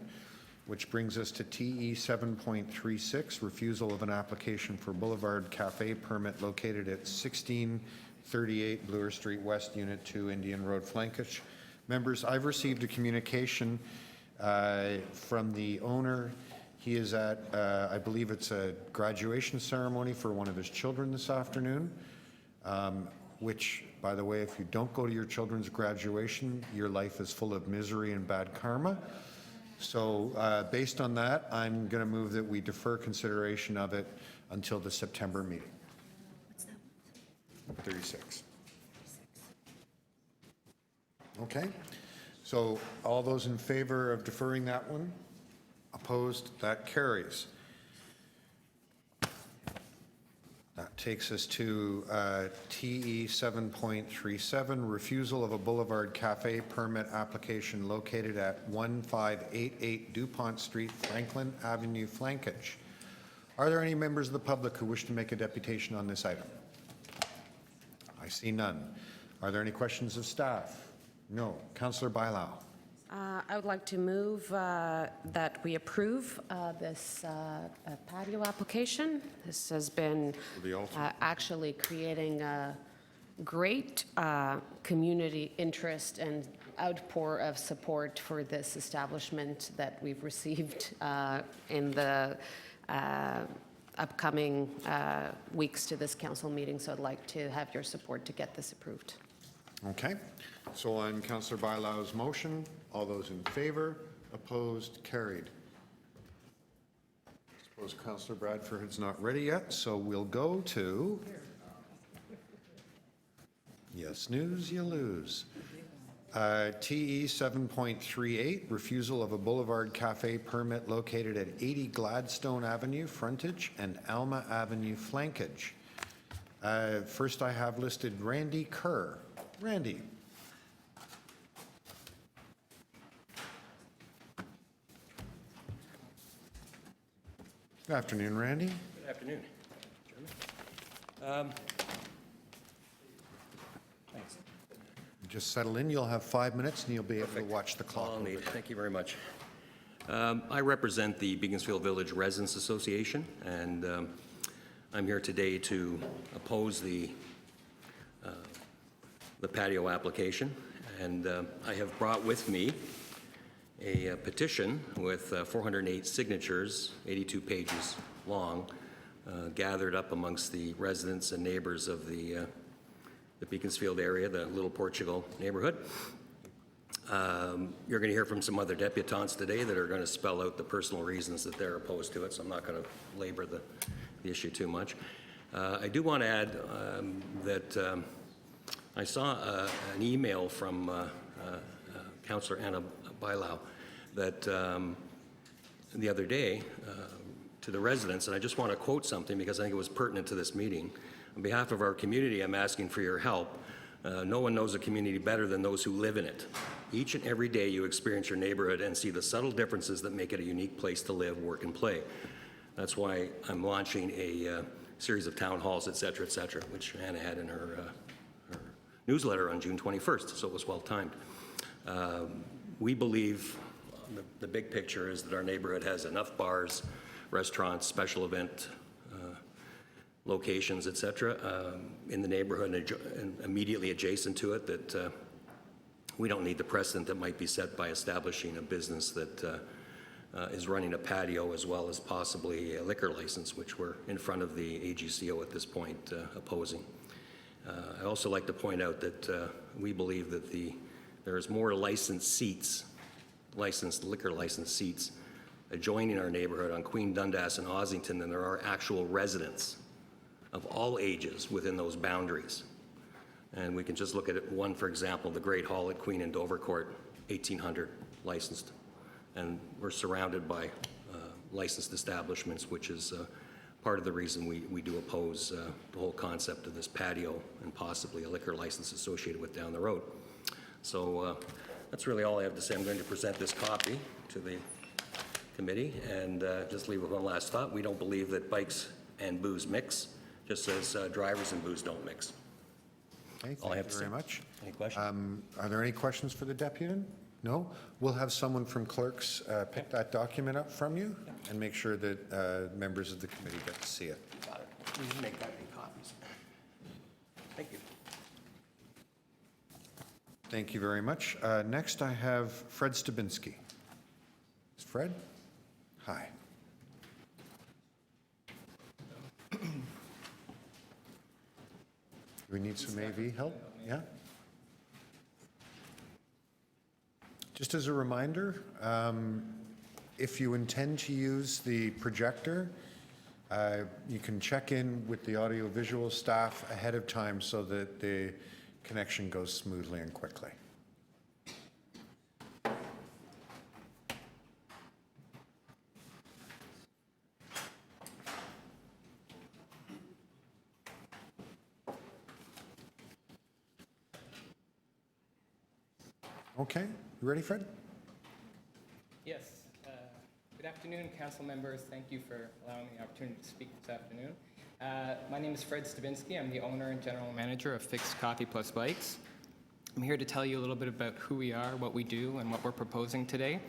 S1: which brings us to TE 7.36, refusal of an application for Boulevard Cafe permit located at 1638 Bloor Street West, Unit 2, Indian Road, Flankish. Members, I've received a communication from the owner. He is at, I believe it's a graduation ceremony for one of his children this afternoon, which, by the way, if you don't go to your children's graduation, your life is full of misery and bad karma. So based on that, I'm going to move that we defer consideration of it until the September meeting. 36. Okay. So all those in favor of deferring that one? Opposed? That carries. That takes us to TE 7.37, refusal of a Boulevard Cafe permit application located at 1588 DuPont Street, Franklin Avenue, Flankage. Are there any members of the public who wish to make a deputation on this item? I see none. Are there any questions of staff? No. Councillor Bailao.
S5: I would like to move that we approve this patio application. This has been actually creating a great community interest and outpour of support for this establishment that we've received in the upcoming weeks to this council meeting. So I'd like to have your support to get this approved.
S1: Okay. So on Councillor Bailao's motion, all those in favor, opposed, carried. I suppose Councillor Bradford is not ready yet, so we'll go to, you snooze, you lose. TE 7.38, refusal of a Boulevard Cafe permit located at 80 Gladstone Avenue, Frontage, and Alma Avenue, Flankage. First I have listed Randy Kerr. Randy. Good afternoon, Randy.
S10: Good afternoon, Chairman. Thanks.
S1: Just settle in. You'll have 5 minutes, and you'll be able to watch the clock.
S10: All I'll need. Thank you very much. I represent the Beaconsfield Village Residents Association, and I'm here today to oppose the patio application. And I have brought with me a petition with 408 signatures, 82 pages long, gathered up amongst the residents and neighbors of the Beaconsfield area, the Little Portugal neighborhood. You're going to hear from some other deputants today that are going to spell out the personal reasons that they're opposed to it, so I'm not going to labor the issue too much. I do want to add that I saw an email from Councillor Anna Bailau that the other day to the residents, and I just want to quote something because I think it was pertinent to this meeting. On behalf of our community, I'm asking for your help. No one knows a community better than those who live in it. Each and every day you experience your neighborhood and see the subtle differences that make it a unique place to live, work, and play. That's why I'm launching a series of town halls, et cetera, which Anna had in her newsletter on June 21st, so it was well timed. We believe the big picture is that our neighborhood has enough bars, restaurants, special event locations, et cetera, in the neighborhood and immediately adjacent to it that we don't need the precedent that might be set by establishing a business that is running a patio as well as possibly a liquor license, which we're in front of the AGCO at this point opposing. I also like to point out that we believe that there's more licensed liquor license seats adjoining our neighborhood on Queen, Dundas, and Ossington than there are actual residents of all ages within those boundaries. And we can just look at one, for example, the Great Hall at Queen and Dovercourt, 1,800 licensed. And we're surrounded by licensed establishments, which is part of the reason we do oppose the whole concept of this patio and possibly a liquor license associated with down the road. So that's really all I have to say. I'm going to present this copy to the committee and just leave with one last thought. We don't believe that bikes and booze mix, just as drivers and booze don't mix.
S1: Okay,
S10: All I have
S1: thank
S10: to
S1: you very
S10: say.
S1: much.
S10: Any questions?
S1: Are there any questions for the deputant? No? We'll have someone from clerks pick that document up from you and make sure that members of the committee get to see it.
S10: Got it. We can make that in copies. Thank you.
S1: Thank you very much. Next, I have Fred Stabinski. Is Fred? Hi. Do we need some AV help? Yeah? Just as a reminder, if you intend to use the projector, you can check in with the audiovisual staff ahead of time so that the connection goes smoothly and quickly. Okay, you ready, Fred?
S11: Yes. Good afternoon, council members. Thank you for allowing me the opportunity to speak this afternoon. My name is Fred Stabinski. I'm the owner and general manager of Fixed Coffee Plus Bikes. I'm here to tell you a little bit about who we are, what we do, and what we're proposing today.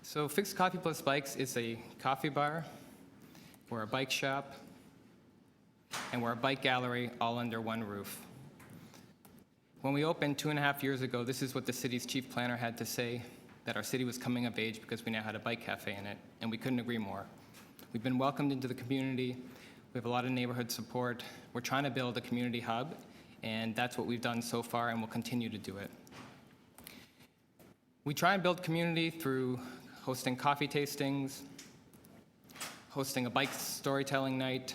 S11: So Fixed Coffee Plus Bikes is a coffee bar, we're a bike shop, and we're a bike gallery all under one roof. When we opened 2.5 years ago, this is what the city's chief planner had to say, that our city was coming of age because we now had a bike cafe in it, and we couldn't agree more. We've been welcomed into the community. We have a lot of neighborhood support. We're trying to build a community hub, and that's what we've done so far, and we'll continue to do it. We try and build community through hosting coffee tastings, hosting a bike storytelling night,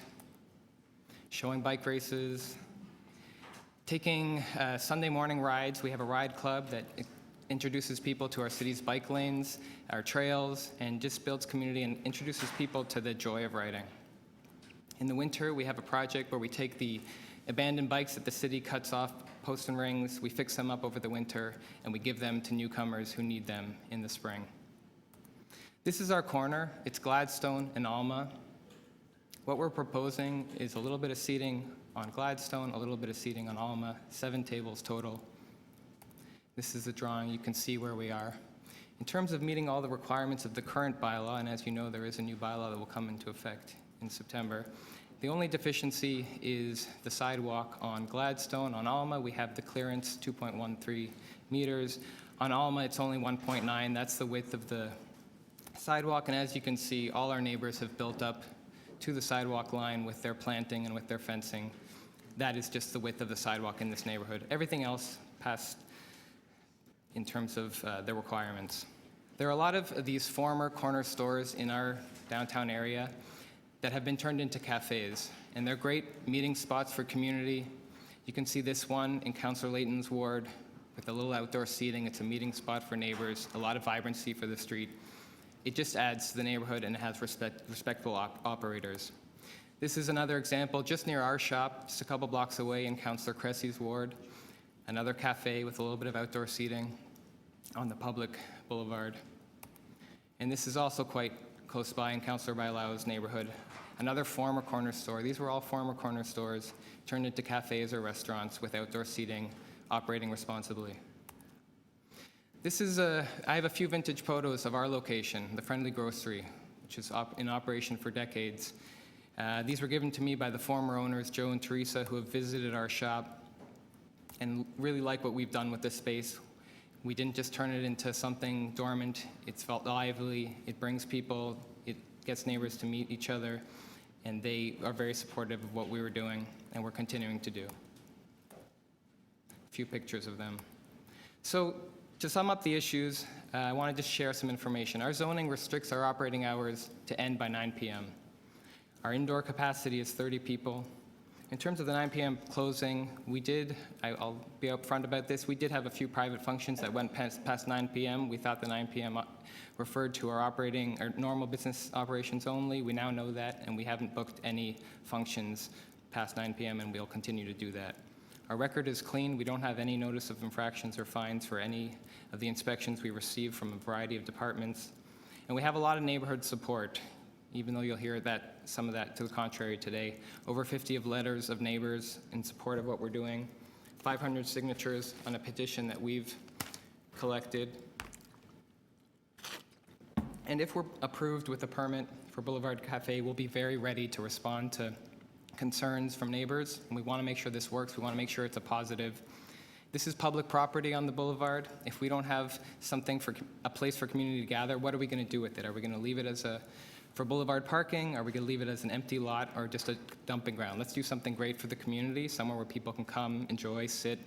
S11: showing bike races, taking Sunday morning rides. We have a ride club that introduces people to our city's bike lanes, our trails, and just builds community and introduces people to the joy of riding. In the winter, we have a project where we take the abandoned bikes that the city cuts off post and rings, we fix them up over the winter, and we give them to newcomers who need them in the spring. This is our corner. It's Gladstone and Alma. What we're proposing is a little bit of seating on Gladstone, a little bit of seating on Alma, 7 tables total. This is a drawing. You can see where we are. In terms of meeting all the requirements of the current bylaw, and as you know, there is a new bylaw that will come into effect in September, the only deficiency is the sidewalk on Gladstone. On Alma, we have the clearance, 2.13 meters. On Alma, it's only 1.9. That's the width of the sidewalk, and as you can see, all our neighbors have built up to the sidewalk line with their planting and with their fencing. That is just the width of the sidewalk in this neighborhood. Everything else passed in terms of the requirements. There are a lot of these former corner stores in our downtown area that have been turned into cafes, and they're great meeting spots for community. You can see this one in Councillor Layton's ward with a little outdoor seating. It's a meeting spot for neighbors, a lot of vibrancy for the street. It just adds to the neighborhood and it has respectful operators. This is another example just near our shop, just a couple blocks away in Councillor Cressy's ward. Another cafe with a little bit of outdoor seating on the public boulevard. And this is also quite close by in Councillor Bailau's neighborhood. Another former corner store. These were all former corner stores turned into cafes or restaurants with outdoor seating, operating responsibly. This is I have a few vintage photos of our location, the Friendly Grocery, which is in operation for decades. These were given to me by the former owners, Joe and Teresa, who have visited our shop and really like what we've done with this space. We didn't just turn it into something dormant. It's felt lively. It brings people. It gets neighbors to meet each other. And they are very supportive of what we were doing and we're continuing to do. A few pictures of them. So to sum up the issues, I want to just share some information. Our zoning restricts our operating hours to end by 9 p.m. Our indoor capacity is 30 people. In terms of the 9 p.m. closing, I'll be upfront about this, we did have a few private functions that went past 9 p.m. We thought the 9 p.m. referred to our normal business operations only. We now know that, and we haven't booked any functions past 9 p.m., and we'll continue to do that. Our record is clean. We don't have any notice of infractions or fines for any of the inspections we receive from a variety of departments. And we have a lot of neighborhood support, even though you'll hear that some of that to the contrary today. Over 50 of letters of neighbors in support of what we're doing, 500 signatures on a petition that we've collected. And if we're approved with a permit for Boulevard Cafe, we'll be very ready to respond to concerns from neighbors. And we want to make sure this works. We want to make sure it's a positive. This is public property on the boulevard. If we don't have something for a place for community to gather, what are we going to do with it? Are we going to leave it as for boulevard parking? Are we going to leave it as an empty lot or just a dumping ground? Let's do something great for the community, somewhere where people can come, enjoy, sit,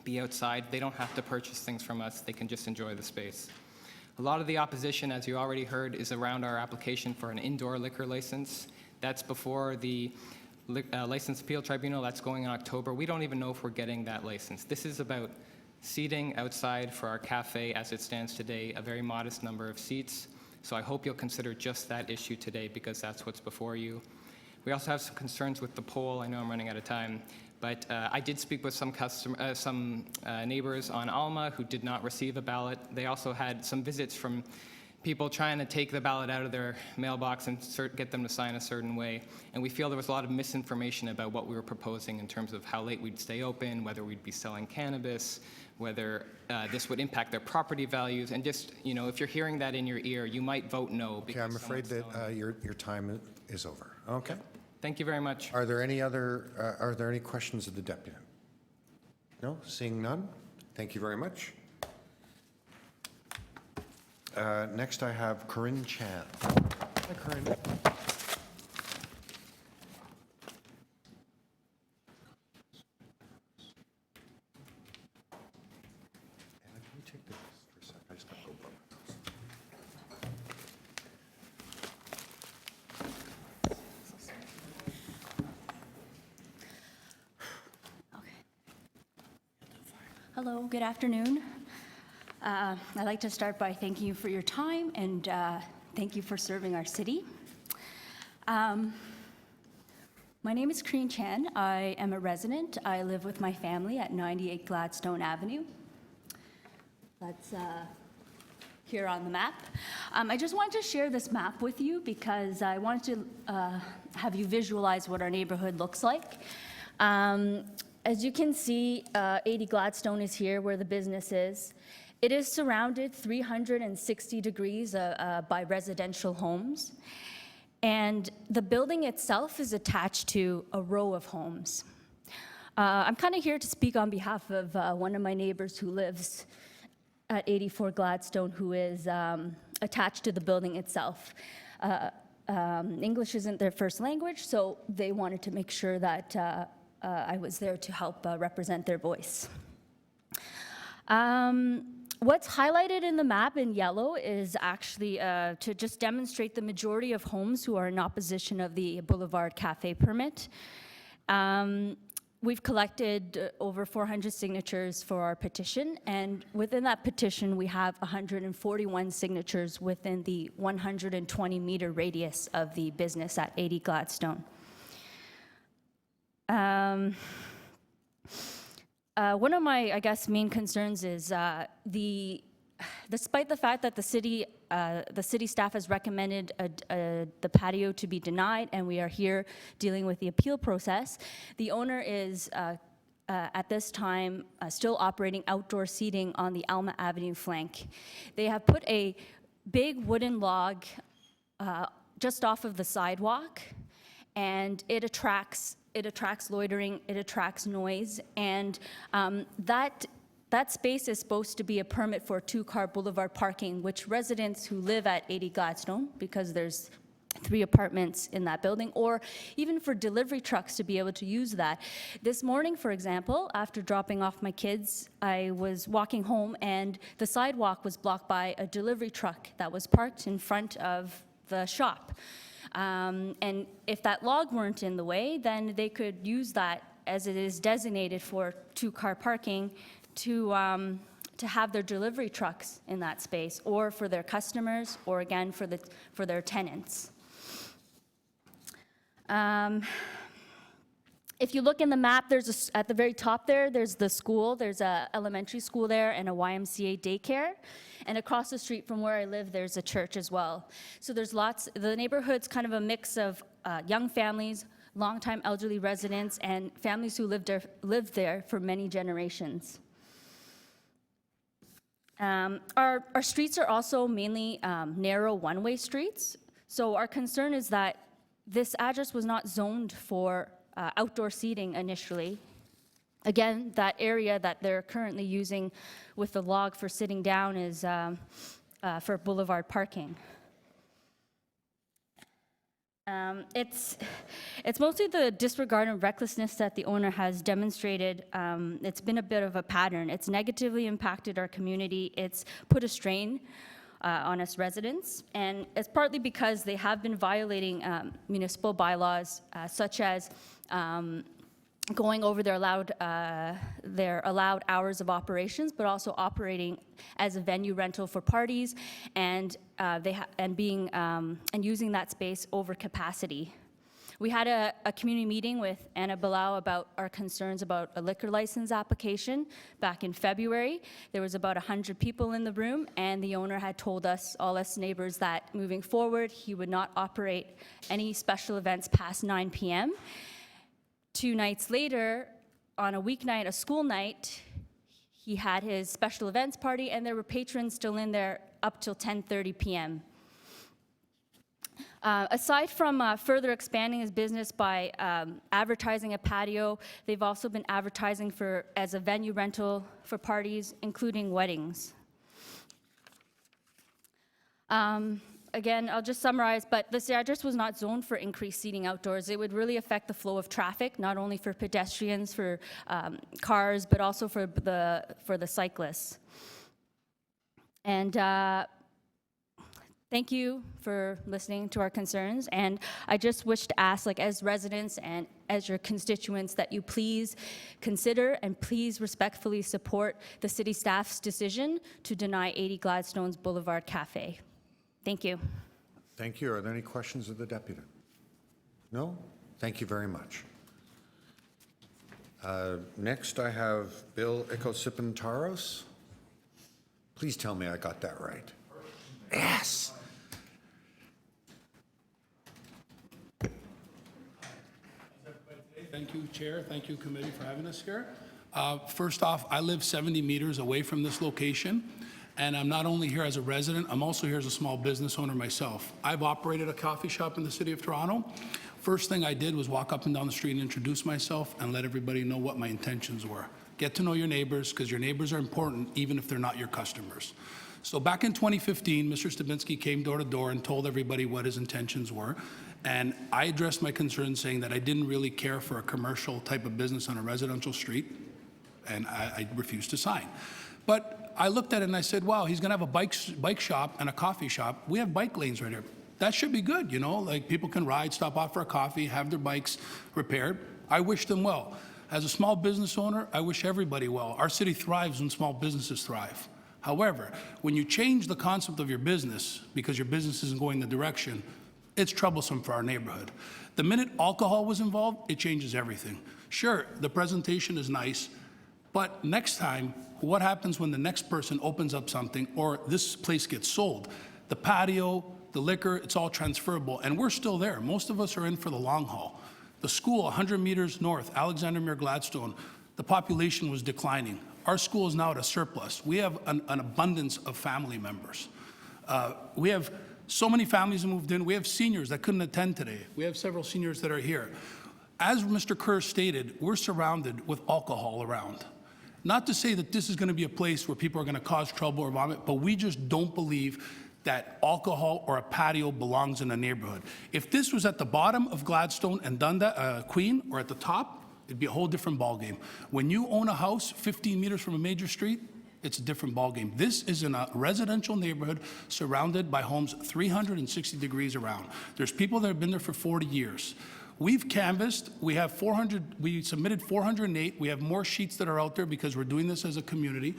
S11: be outside. They don't have to purchase things from us. They can just enjoy the space. A lot of the opposition, as you already heard, is around our application for an indoor liquor license. That's before the License Appeal Tribunal. That's going in October. We don't even know if we're getting that license. This is about seating outside for our cafe as it stands today, a very modest number of seats. So I hope you'll consider just that issue today because that's what's before you. We also have some concerns with the poll. I know I'm running out of time, but I did speak with some neighbors on Alma who did not receive a ballot. They also had some visits from people trying to take the ballot out of their mailbox and get them to sign a certain way. And we feel there was a lot of misinformation about what we were proposing in terms of how late we'd stay open, whether we'd be selling cannabis, whether this would impact their property values. And just, if you're hearing that in your ear, you might vote no.
S1: Okay, I'm afraid that your time is over. Okay.
S11: Thank you very much.
S1: Are there any questions of the deputy? No? Seeing none? Thank you very much. Next, I have Corinne Chan. Hi, Corinne.
S13: Hello, good afternoon. I'd like to start by thanking you for your time and thank you for serving our city. My name is Corinne Chan. I am a resident. I live with my family at 98 Gladstone Avenue. That's here on the map. I just wanted to share this map with you because I wanted to have you visualize what our neighborhood looks like. As you can see, 80 Gladstone is here where the business is. It is surrounded 360 degrees by residential homes. And the building itself is attached to a row of homes. I'm kind of here to speak on behalf of one of my neighbors who lives at 84 Gladstone, who is attached to the building itself. English isn't their first language, so they wanted to make sure that I was there to help represent their voice. What's highlighted in the map in yellow is actually to just demonstrate the majority of homes who are in opposition of the Boulevard Cafe permit. We've collected over 400 signatures for our petition, and within that petition, we have 141 signatures within the 120-meter radius of the business at 80 Gladstone. One of my, I guess, main concerns is despite the fact that the city staff has recommended the patio to be denied, and we are here dealing with the appeal process, the owner is at this time still operating outdoor seating on the Alma Avenue flank. They have put a big wooden log just off of the sidewalk, and it attracts loitering, it attracts noise, and that space is supposed to be a permit for two-car boulevard parking, which residents who live at 80 Gladstone, because there's 3 apartments in that building, or even for delivery trucks to be able to use that. This morning, for example, after dropping off my kids, I was walking home and the sidewalk was blocked by a delivery truck that was parked in front of the shop. And if that log weren't in the way, then they could use that, as it is designated for two-car parking, to have their delivery trucks in that space, or for their customers, or again for their tenants. If you look in the map, at the very top there's the school. There's a elementary school there and a YMCA daycare. And across the street from where I live, there's a church as well. So the neighborhood's kind of a mix of young families, longtime elderly residents, and families who lived there for many generations. Our streets are also mainly narrow one-way streets. So our concern is that this address was not zoned for outdoor seating initially. Again, that area that they're currently using with the log for sitting down is for boulevard parking. It's mostly the disregard and recklessness that the owner has demonstrated. It's been a bit of a pattern. It's negatively impacted our community. It's put a strain on us residents, and it's partly because they have been violating municipal bylaws, such as going over their allowed hours of operations, but also operating as a venue rental for parties, and using that space over capacity. We had a community meeting with Anna Bilal about our concerns about a liquor license application back in February. There was about 100 people in the room, and the owner had told us, all us neighbors, that moving forward, he would not operate any special events past 9 p.m. 2 nights later, on a weeknight, a school night, he had his special events party, and there were patrons still in there up till 10:30 p.m. Aside from further expanding his business by advertising a patio, they've also been advertising as a venue rental for parties, including weddings. Again, I'll just summarize, but this address was not zoned for increased seating outdoors. It would really affect the flow of traffic, not only for pedestrians, for cars, but also for the cyclists. And thank you for listening to our concerns. And I just wish to ask, as residents and as your constituents, that you please consider and please respectfully support the city staff's decision to deny 80 Gladstone's Boulevard Cafe. Thank you.
S1: Thank you. Are there any questions of the deputy? No? Thank you very much. Next, I have Bill Icosipantaros. Please tell me I got that right. Yes.
S4: Thank you, Chair. Thank you, Committee, for having us here. First off, I live 70 meters away from this location, and I'm not only here as a resident, I'm also here as a small business owner myself. I've operated a coffee shop in the city of Toronto. First thing I did was walk up and down the street and introduce myself and let everybody know what my intentions were. Get to know your neighbors, because your neighbors are important even if they're not your customers. So back in 2015, Mr. Stabinsky came door to door and told everybody what his intentions were. And I addressed my concerns saying that I didn't really care for a commercial type of business on a residential street, and I refused to sign. But I looked at it and I said, wow, he's gonna have a bike shop and a coffee shop. We have bike lanes right here. That should be good, you know, like people can ride, stop off for a coffee, have their bikes repaired. I wish them well. As a small business owner, I wish everybody well. Our city thrives when small businesses thrive. However, when you change the concept of your business because your business isn't going the direction, it's troublesome for our neighborhood. The minute alcohol was involved, it changes everything. Sure, the presentation is nice, but next time, what happens when the next person opens up something or this place gets sold? The patio, the liquor, it's all transferable, and we're still there. Most of us are in for the long haul. The school, 100 meters north, Alexander Mere Gladstone, the population was declining. Our school is now at a surplus. We have an abundance of family members. We have so many families that moved in. We have seniors that couldn't attend today. We have several seniors that are here. As Mr. Kerr stated, we're surrounded with alcohol around. Not to say that this is going to be a place where people are going to cause trouble or vomit, but we just don't believe that alcohol or a patio belongs in a neighborhood. If this was at the bottom of Gladstone and Dundas, Queen, or at the top, it'd be a whole different ballgame. When you own a house 15 meters from a major street, it's a different ballgame. This is in a residential neighborhood surrounded by homes 360 degrees around. There's people that have been there for 40 years. We've canvassed, we have 400, we submitted 408. We have more sheets that are out there because we're doing this as a community.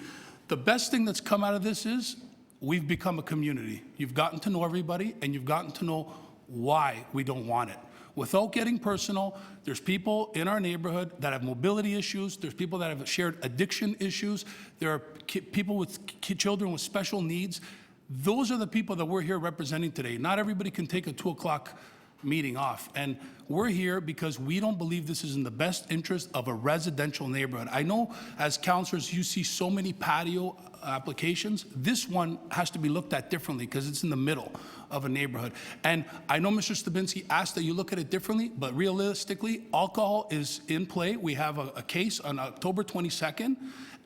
S4: The best thing that's come out of this is we've become a community. You've gotten to know everybody and you've gotten to know why we don't want it. Without getting personal, there's people in our neighborhood that have mobility issues. There's people that have shared addiction issues. There are people with children with special needs. Those are the people that we're here representing today. Not everybody can take a 2 o'clock meeting off. And we're here because we don't believe this is in the best interest of a residential neighborhood. I know as councilors, you see so many patio applications. This one has to be looked at differently because it's in the middle of a neighborhood. And I know Mr. Stabinsky asked that you look at it differently, but realistically, alcohol is in play. We have a case on October 22nd,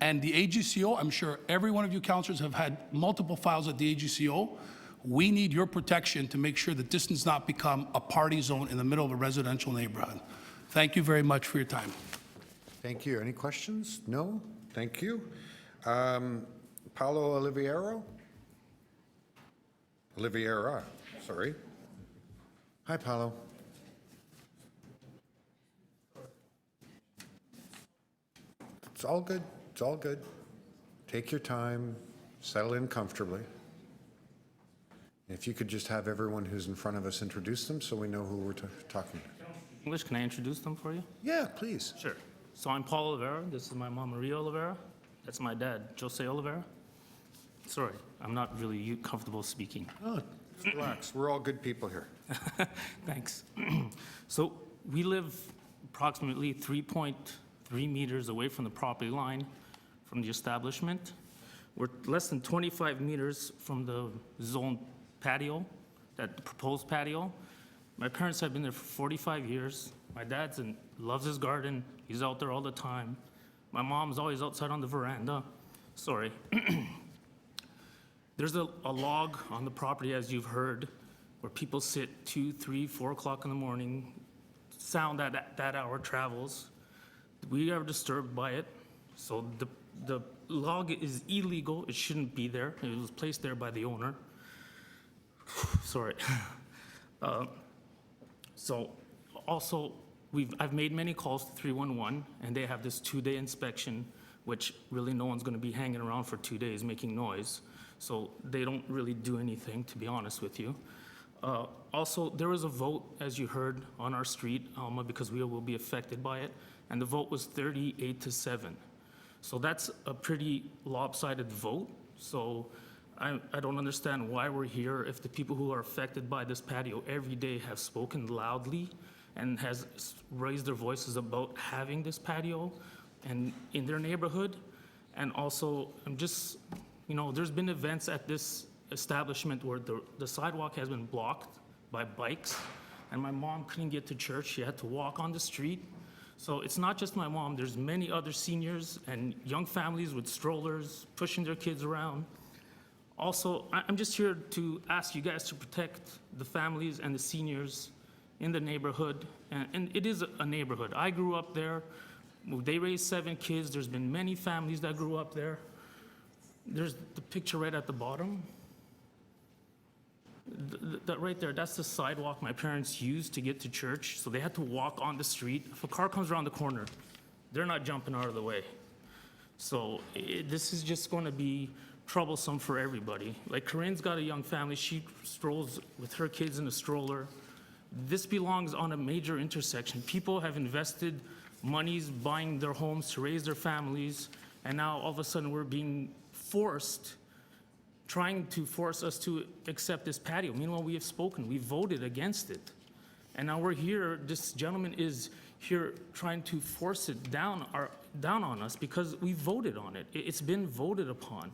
S4: and the AGCO, I'm sure every one of you councilors have had multiple files at the AGCO. We need your protection to make sure that this does not become a party zone in the middle of a residential neighborhood. Thank you very much for your time.
S1: Thank you. Any questions? No? Thank you. Paolo Oliveira, sorry. Hi, Paolo. It's all good. It's all good. Take your time. Settle in comfortably. If you could just have everyone who's in front of us introduce them so we know who we're talking to.
S14: English, can I introduce them for you?
S1: Yeah, please.
S14: Sure. So I'm Paul Oliveira. This is my mom, Maria Oliveira. That's my dad, Jose Oliveira. Sorry, I'm not really comfortable speaking.
S1: Oh, just relax. We're all good people here.
S14: Thanks. So we live approximately 3.3 meters away from the property line from the establishment. We're less than 25 meters from the zone patio, that proposed patio. My parents have been there for 45 years. My dad's loves his garden. He's out there all the time. My mom's always outside on the veranda. Sorry. There's a log on the property, as you've heard, where people sit 2, 3, 4 o'clock in the morning. Sound at that hour travels. We are disturbed by it. So the log is illegal. It shouldn't be there. It was placed there by the owner. Sorry. So also, I've made many calls to 311, and they have this 2-day inspection, which really no one's going to be hanging around for 2 days making noise. So they don't really do anything, to be honest with you. Also, there was a vote, as you heard, on our street, Alma, because we will be affected by it, and the vote was 38-7. So that's a pretty lopsided vote. So I don't understand why we're here if the people who are affected by this patio every day have spoken loudly and has raised their voices about having this patio and in their neighborhood. And also, I'm just, there's been events at this establishment where the sidewalk has been blocked by bikes, and my mom couldn't get to church. She had to walk on the street. So it's not just my mom. There's many other seniors and young families with strollers pushing their kids around. Also, I'm just here to ask you guys to protect the families and the seniors in the neighborhood. And it is a neighborhood. I grew up there. They raised 7 kids. There's been many families that grew up there. There's the picture right at the bottom. That right there, that's the sidewalk my parents used to get to church. So they had to walk on the street. If a car comes around the corner, they're not jumping out of the way. So this is just going to be troublesome for everybody. Like Corinne's got a young family. She strolls with her kids in a stroller. This belongs on a major intersection. People have invested monies buying their homes to raise their families, and now all of a sudden we're being trying to force us to accept this patio. Meanwhile, we have spoken, we voted against it. And now we're here, this gentleman is here trying to force it down on us because we voted on it. It's been voted upon.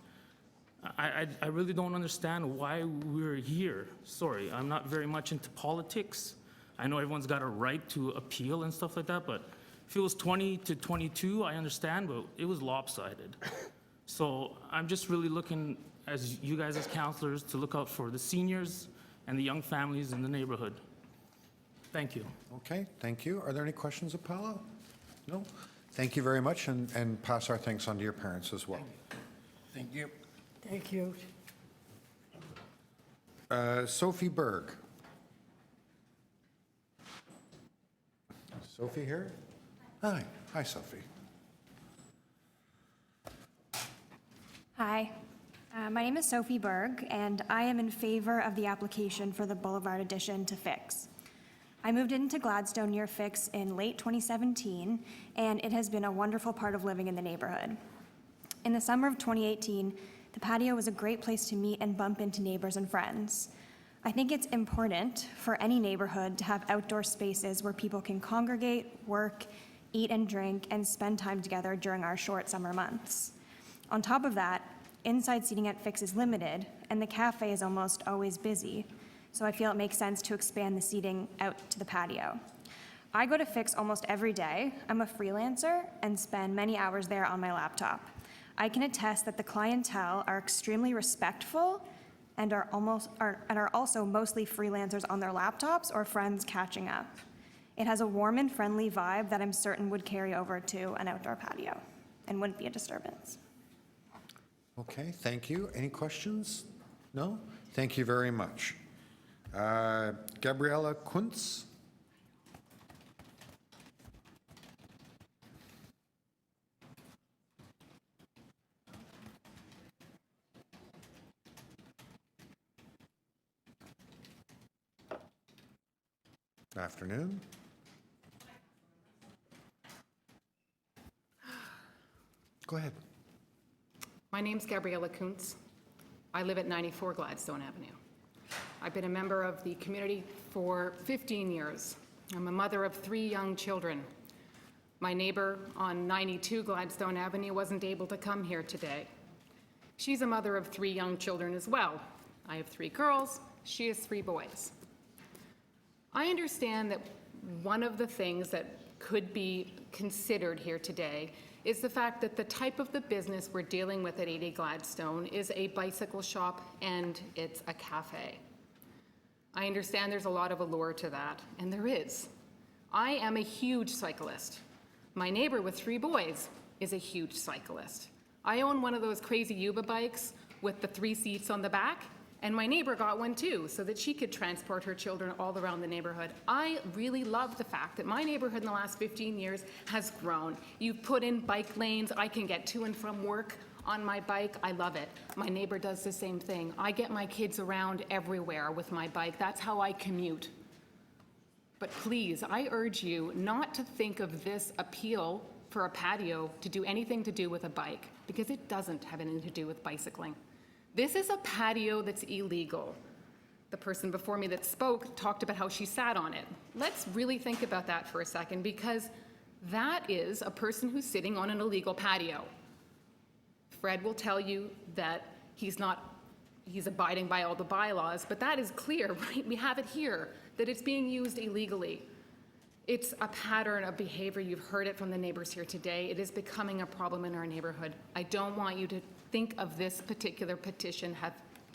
S14: I really don't understand why we're here. Sorry, I'm not very much into politics. I know everyone's got a right to appeal and stuff like that, but if it was 20 to 22, I understand, but it was lopsided. So I'm just really looking, as you guys as counselors, to look out for the seniors and the young families in the neighborhood. Thank you.
S1: Okay, thank you. Are there any questions of Paolo? No? Thank you very much, and pass our thanks on to your parents as well.
S15: Thank you.
S6: Thank you.
S1: Sophie Berg. Sophie here? Hi. Hi, Sophie.
S16: Hi, my name is Sophie Berg, and I am in favor of the application for the Boulevard addition to Fix. I moved into Gladstone near Fix in late 2017, and it has been a wonderful part of living in the neighborhood. In the summer of 2018, the patio was a great place to meet and bump into neighbors and friends. I think it's important for any neighborhood to have outdoor spaces where people can congregate, work, eat and drink, and spend time together during our short summer months. On top of that, inside seating at Fix is limited, and the cafe is almost always busy, so I feel it makes sense to expand the seating out to the patio. I go to Fix almost every day. I'm a freelancer and spend many hours there on my laptop. I can attest that the clientele are extremely respectful and are also mostly freelancers on their laptops or friends catching up. It has a warm and friendly vibe that I'm certain would carry over to an outdoor patio and wouldn't be a disturbance.
S1: Okay, thank you. Any questions? No? Thank you very much. Gabriella Kuntz. Afternoon. Go ahead.
S17: My name's Gabriella Kuntz. I live at 94 Gladstone Avenue. I've been a member of the community for 15 years. I'm a mother of 3 young children. My neighbor on 92 Gladstone Avenue wasn't able to come here today. She's a mother of 3 young children as well. I have 3 girls, she has 3 boys. I understand that one of the things that could be considered here today is the fact that the type of the business we're dealing with at 80 Gladstone is a bicycle shop and it's a cafe. I understand there's a lot of allure to that, and there is. I am a huge cyclist. My neighbor with 3 boys is a huge cyclist. I own one of those crazy Yuba bikes with the 3 seats on the back, and my neighbor got one too, so that she could transport her children all around the neighborhood. I really love the fact that my neighborhood in the last 15 years has grown. You've put in bike lanes. I can get to and from work on my bike. I love it. My neighbor does the same thing. I get my kids around everywhere with my bike. That's how I commute. But please, I urge you not to think of this appeal for a patio to do anything to do with a bike, because it doesn't have anything to do with bicycling. This is a patio that's illegal. The person before me that spoke talked about how she sat on it. Let's really think about that for a second, because that is a person who's sitting on an illegal patio. Fred will tell you that he's abiding by all the bylaws, but that is clear, right? We have it here, that it's being used illegally. It's a pattern of behavior. You've heard it from the neighbors here today. It is becoming a problem in our neighborhood. I don't want you to think of this particular petition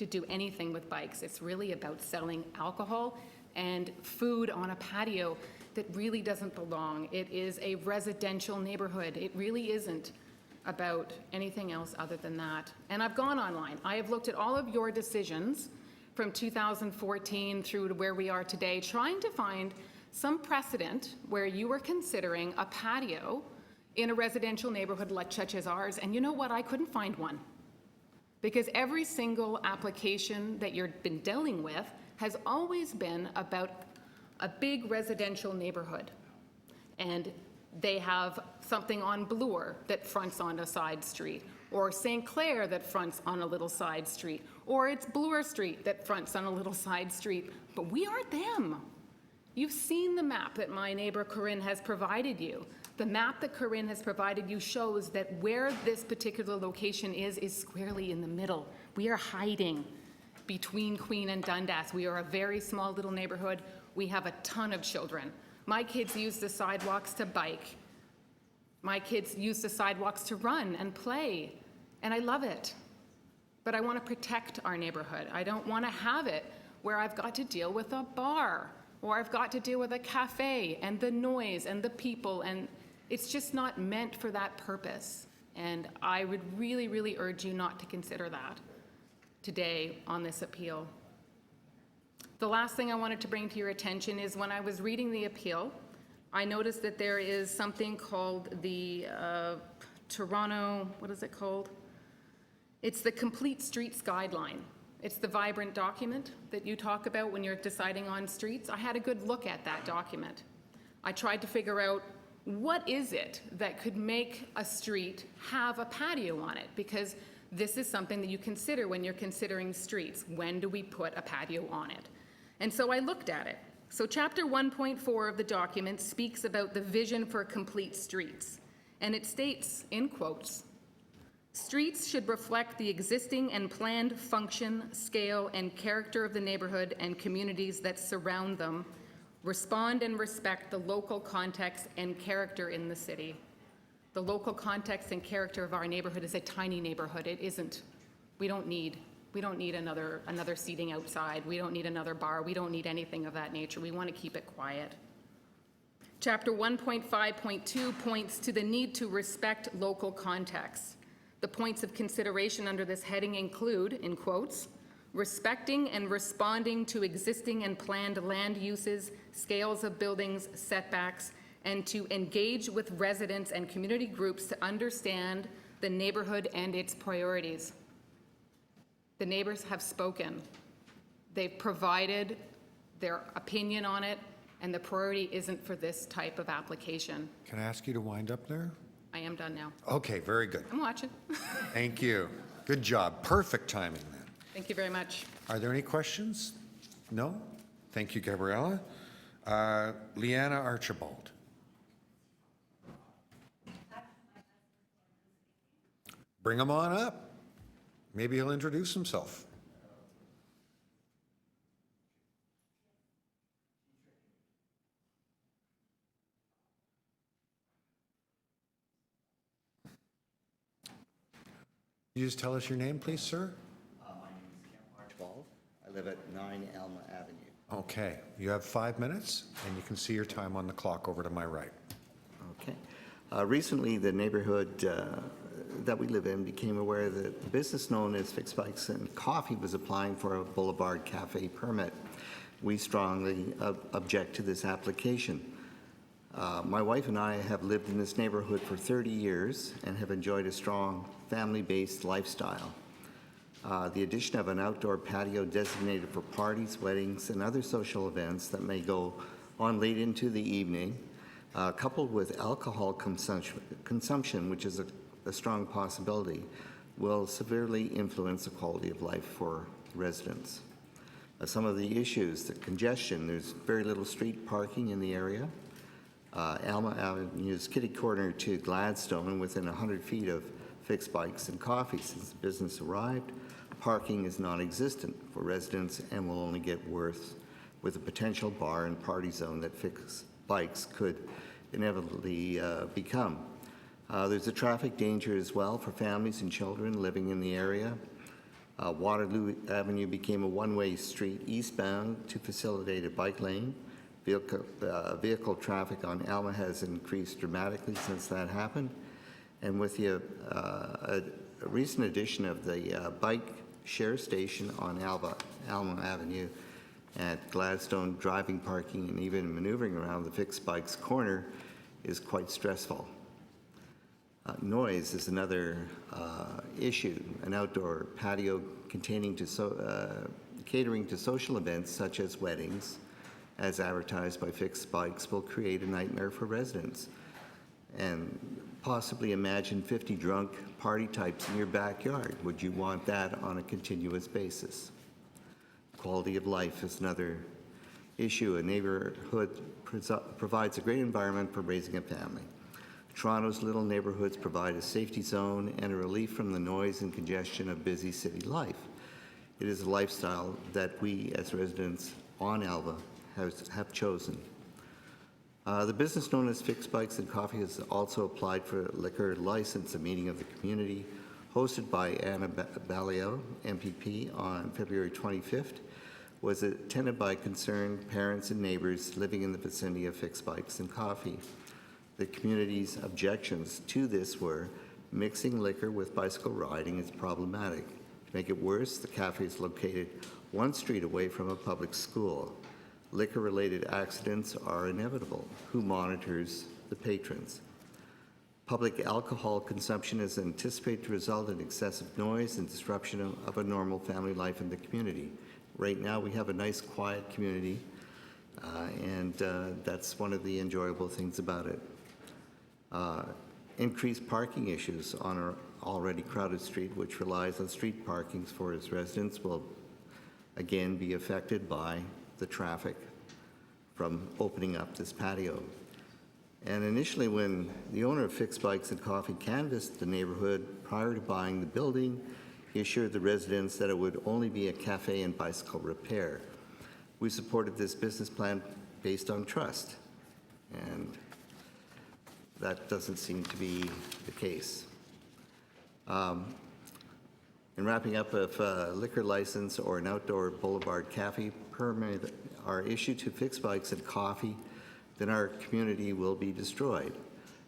S17: to do anything with bikes. It's really about selling alcohol and food on a patio that really doesn't belong. It is a residential neighborhood. It really isn't about anything else other than that. And I've gone online. I have looked at all of your decisions from 2014 through to where we are today, trying to find some precedent where you were considering a patio in a residential neighborhood such as ours. And you know what? I couldn't find one. Because every single application that you've been dealing with has always been about a big residential neighborhood. And they have something on Bloor that fronts on a side street, or St. Clair that fronts on a little side street, or it's Bloor Street that fronts on a little side street. But we aren't them. You've seen the map that my neighbor Corinne has provided you. The map that Corinne has provided you shows that where this particular location is squarely in the middle. We are hiding between Queen and Dundas. We are a very small little neighborhood. We have a ton of children. My kids use the sidewalks to bike. My kids use the sidewalks to run and play, and I love it. But I want to protect our neighborhood. I don't want to have it where I've got to deal with a bar, or I've got to deal with a cafe and the noise and the people, and it's just not meant for that purpose. And I would really, really urge you not to consider that today on this appeal. The last thing I wanted to bring to your attention is when I was reading the appeal, I noticed that there is something called the Toronto, what is it called? It's the Complete Streets Guideline. It's the vibrant document that you talk about when you're deciding on streets. I had a good look at that document. I tried to figure out what is it that could make a street have a patio on it, because this is something that you consider when you're considering streets. When do we put a patio on it? And so I looked at it. So chapter 1.4 of the document speaks about the vision for complete streets. And it states, in quotes, "Streets should reflect the existing and planned function, scale, and character of the neighborhood and communities that surround them, respond and respect the local context and character in the city." The local context and character of our neighborhood is a tiny neighborhood. It isn't. We don't need another seating outside. We don't need another bar. We don't need anything of that nature. We want to keep it quiet. Chapter 1.5.2 points to the need to respect local context. The points of consideration under this heading include, in quotes, respecting and responding to existing and planned land uses, scales of buildings, setbacks, and to engage with residents and community groups to understand the neighborhood and its priorities. The neighbors have spoken. They've provided their opinion on it, and the priority isn't for this type of application.
S1: Can I ask you to wind up there?
S17: I am done now.
S1: Okay, very good.
S17: I'm watching.
S1: Thank you. Good job. Perfect timing then.
S17: Thank you very much.
S1: Are there any questions? No? Thank you, Gabriella. Leanna Archibald. Bring him on up. Maybe he'll introduce himself. You just tell us your name, please, sir?
S15: My name is Kemp Archibald. I live at 9 Alma Avenue.
S1: Okay, you have 5 minutes, and you can see your time on the clock over to my right.
S15: Okay. Recently, the neighborhood that we live in became aware that the business known as Fix Bikes and Coffee was applying for a Boulevard Cafe permit. We strongly object to this application. My wife and I have lived in this neighborhood for 30 years and have enjoyed a strong family-based lifestyle. The addition of an outdoor patio designated for parties, weddings, and other social events that may go on late into the evening, coupled with alcohol consumption, which is a strong possibility, will severely influence the quality of life for residents. Some of the issues, the congestion, there's very little street parking in the area. Alma Avenue is kitty corner to Gladstone, within 100 feet of Fix Bikes and Coffee. Since the business arrived, parking is non-existent for residents and will only get worse with a potential bar and party zone that Fix Bikes could inevitably become. There's a traffic danger as well for families and children living in the area. Waterloo Avenue became a one-way street eastbound to facilitate a bike lane. Vehicle traffic on Alma has increased dramatically since that happened. And with the a recent addition of the bike share station on Alma Avenue at Gladstone, driving, parking, and even maneuvering around the fixed bikes corner is quite stressful. Noise is another issue. An outdoor patio catering to social events such as weddings, as advertised by fixed bikes, will create a nightmare for residents. And possibly imagine 50 drunk party types in your backyard. Would you want that on a continuous basis? Quality of life is another issue. A neighborhood provides a great environment for raising a family. Toronto's little neighborhoods provide a safety zone and a relief from the noise and congestion of busy city life. It is a lifestyle that we as residents on Alva have chosen. The business known as Fixed Bikes and Coffee has also applied for a liquor license. A meeting of the community hosted by Anna Balliol, MPP, on February 25th was attended by concerned parents and neighbors living in the vicinity of Fixed Bikes and Coffee. The community's objections to this were mixing liquor with bicycle riding is problematic. To make it worse, the cafe is located one street away from a public school. Liquor-related accidents are inevitable. Who monitors the patrons? Public alcohol consumption is anticipated to result in excessive noise and disruption of a normal family life in the community. Right now, we have a nice, quiet community, and that's one of the enjoyable things about it. Increased parking issues on our already crowded street, which relies on street parkings for its residents, will again be affected by the traffic from opening up this patio. And initially, when the owner of Fixed Bikes and Coffee canvassed the neighborhood prior to buying the building, he assured the residents that it would only be a cafe and bicycle repair. We supported this business plan based on trust, and that doesn't seem to be the case. In wrapping up, if a liquor license or an outdoor Boulevard cafe permit are issued to Fixed Bikes and Coffee, then our community will be destroyed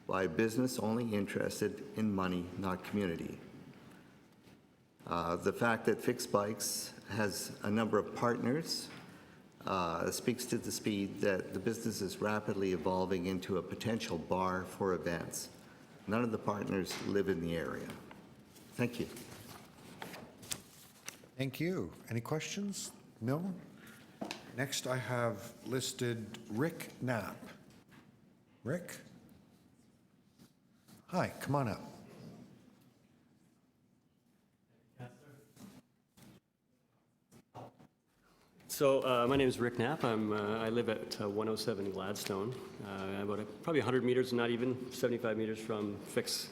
S15: by a business only interested in money, not community. The fact that Fixed Bikes has a number of partners speaks to the speed that the business is rapidly evolving into a potential bar for events. None of the partners live in the area. Thank you.
S1: Thank you. Any questions? No? Next, I have listed Rick Knapp. Rick? Hi, come on up.
S18: So my name is Rick Knapp. I live at 107 Gladstone. I'm about probably 100 meters, not even 75 meters from Fix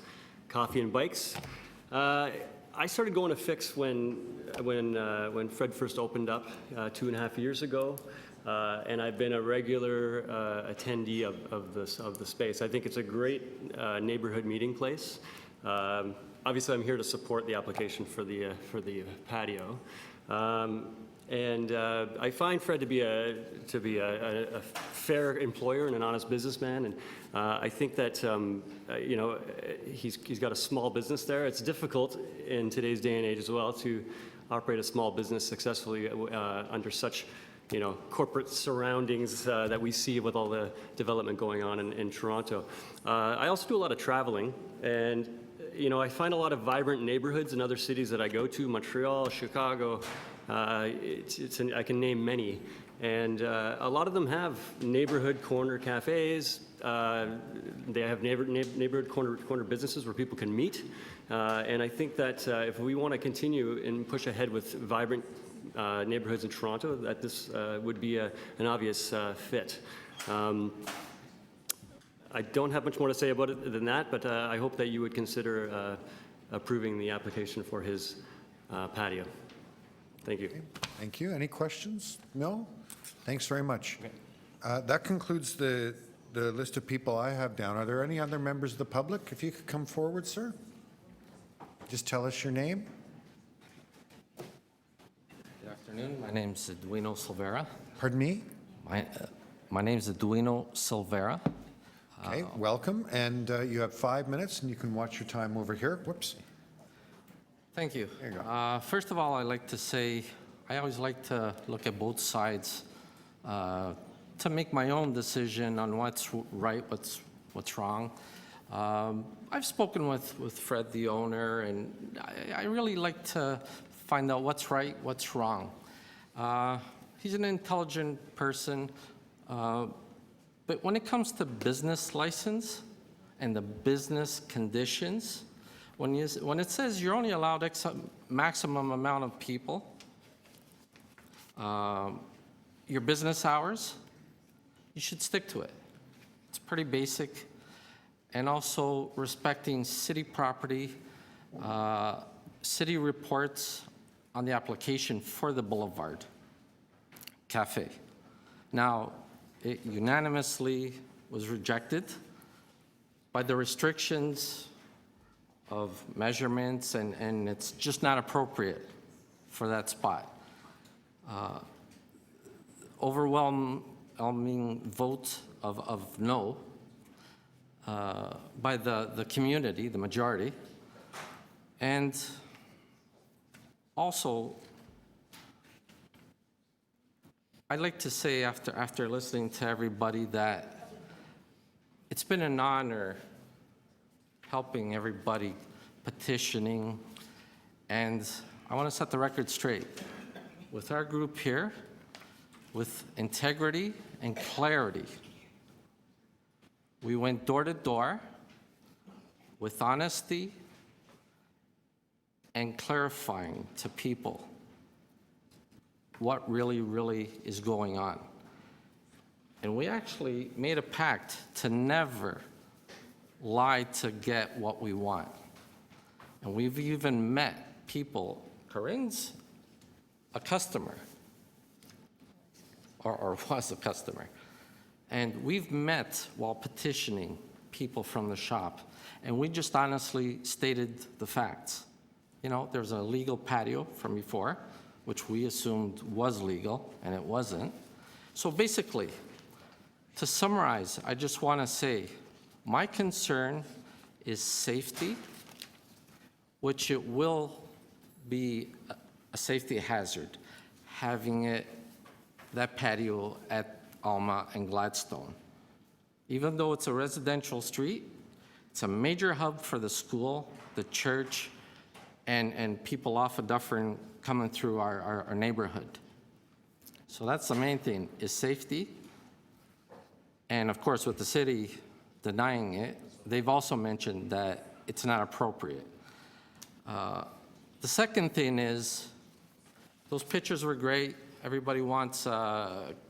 S18: Coffee and Bikes. I started going to Fix when Fred first opened up 2.5 years ago, and I've been a regular attendee of the space. I think it's a great neighborhood meeting place. Obviously, I'm here to support the application for the patio. And I find Fred to be a fair employer and an honest businessman, and I think that you know, he's got a small business there. It's difficult in today's day and age as well to operate a small business successfully under such, you know, corporate surroundings that we see with all the development going on in Toronto. I also do a lot of traveling, and you know, I find a lot of vibrant neighborhoods in other cities that I go to, Montreal, Chicago. I can name many, and a lot of them have neighborhood corner cafes. They have neighborhood corner businesses where people can meet, and I think that if we want to continue and push ahead with vibrant neighborhoods in Toronto, that this would be an obvious fit. I don't have much more to say about it than that, but I hope that you would consider approving the application for his patio. Thank you.
S1: Okay. Thank you. Any questions? No? Thanks very much. Okay. That concludes the list of people I have down. Are there any other members of the public? If you could come forward, sir. Just tell us your name.
S19: My name's Eduino Silvera.
S1: Pardon me?
S19: My name's Eduino Silvera.
S1: Okay, welcome. And you have 5 minutes, and you can watch your time over here. Whoops.
S19: Thank you.
S1: There you go.
S19: First of all, I'd like to say I always like to look at both sides to make my own decision on what's right, what's wrong. I've spoken with Fred, the owner, and I really like to find out what's right, what's wrong. He's an intelligent person, but when it comes to business license and the business conditions, when it says you're only allowed maximum amount of people, your business hours, you should stick to it. It's pretty basic. And also respecting city property, city reports on the application for the Boulevard Cafe. Now, it unanimously was rejected by the restrictions of measurements, and it's just not appropriate for that spot. Overwhelming vote of no by the community, the majority. And also, I'd like to say after listening to everybody that it's been an honor helping everybody, petitioning, and I want to set the record straight. With our group here, with integrity and clarity, we went door to door with honesty and clarifying to people what really is going on. And we actually made a pact to never lie to get what we want. And we've even met people. Corinne's a customer, or was a customer. And we've met while petitioning people from the shop, and we just honestly stated the facts. You know, there's a legal patio from before, which we assumed was legal, and it wasn't. So basically, to summarize, I just want to say, my concern is safety, which it will be a safety hazard, having that patio at Alma and Gladstone. Even though it's a residential street, it's a major hub for the school, the church, and people off of Dufferin coming through our neighborhood. So that's the main thing, is safety. And of course, with the city denying it, they've also mentioned that it's not appropriate. The second thing is, those pictures were great. Everybody wants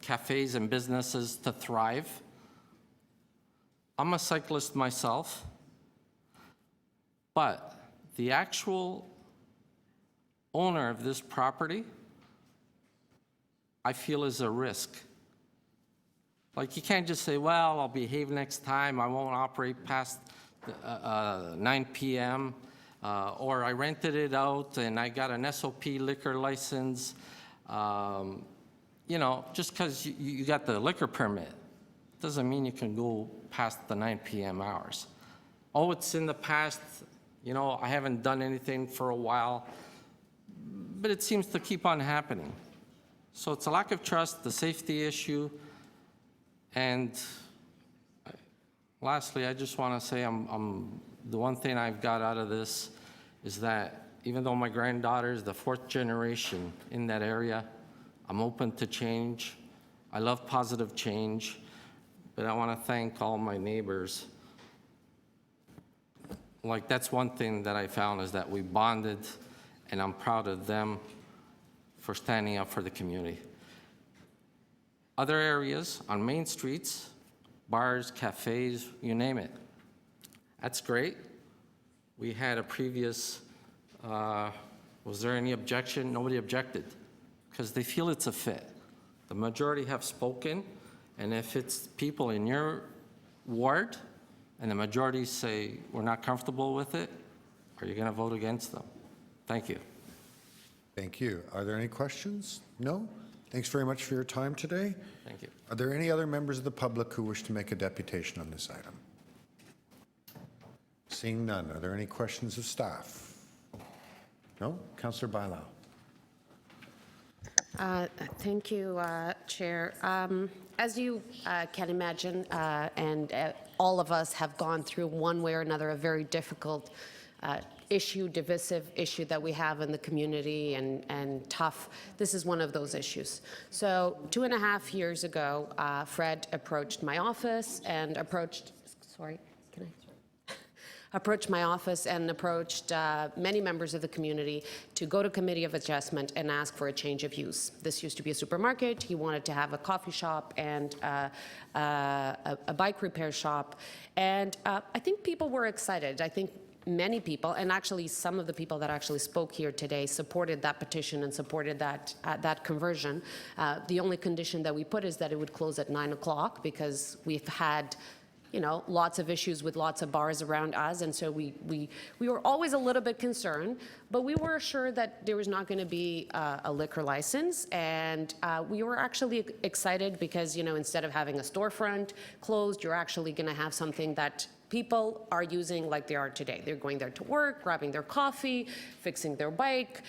S19: cafes and businesses to thrive. I'm a cyclist myself, but the actual owner of this property, I feel is a risk. Like, you can't just say, well, I'll behave next time, I won't operate past 9 p.m., or I rented it out and I got an SOP liquor license. You know, just because you got the liquor permit doesn't mean you can go past the 9 p.m. hours. Oh, it's in the past, you know, I haven't done anything for a while, but it seems to keep on happening. So it's a lack of trust, the safety issue, and lastly, I just want to say the one thing I've got out of this is that even though my granddaughter is the 4th generation in that area, I'm open to change. I love positive change, but I want to thank all my neighbors. Like, that's one thing that I found, is that we bonded, and I'm proud of them for standing up for the community. Other areas on main streets, bars, cafes, you name it. That's great. We had a previous, was there any objection? Nobody objected, because they feel it's a fit. The majority have spoken, and if it's people in your ward, and the majority say we're not comfortable with it, are you going to vote against them? Thank you.
S1: Thank you. Are there any questions? No? Thanks very much for your time today.
S19: Thank you.
S1: Are there any other members of the public who wish to make a deputation on this item? Seeing none, are there any questions of staff? No? Councillor Bailão.
S5: Thank you, Chair. As you can imagine, and all of us have gone through one way or another a very difficult divisive issue that we have in the community, and tough. This is one of those issues. So 2.5 years ago, Fred approached my office and approached many members of the community to go to Committee of Adjustment and ask for a change of use. This used to be a supermarket. He wanted to have a coffee shop and a bike repair shop. And I think people were excited. I think many people, and actually some of the people that actually spoke here today, supported that petition and supported that conversion. The only condition that we put is that it would close at 9 o'clock, because we've had lots of issues with lots of bars around us, and so we were always a little bit concerned, but we were assured that there was not going to be a liquor license, and we were actually excited because, instead of having a storefront closed, you're actually going to have something that people are using like they are today. They're going there to work, grabbing their coffee, fixing their bike,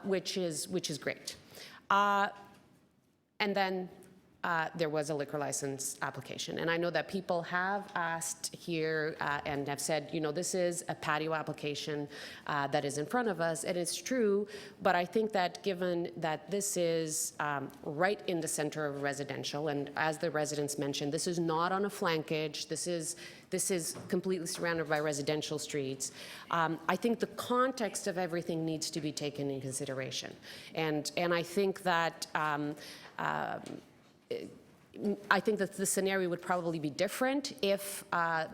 S5: which is great. And then there was a liquor license application. And I know that people have asked here and have said, this is a patio application that is in front of us, and it's true, but I think that given that this is right in the center of residential, and as the residents mentioned, this is not on a flankage, this is completely surrounded by residential streets. I think the context of everything needs to be taken in consideration. And I think that I think that the scenario would probably be different if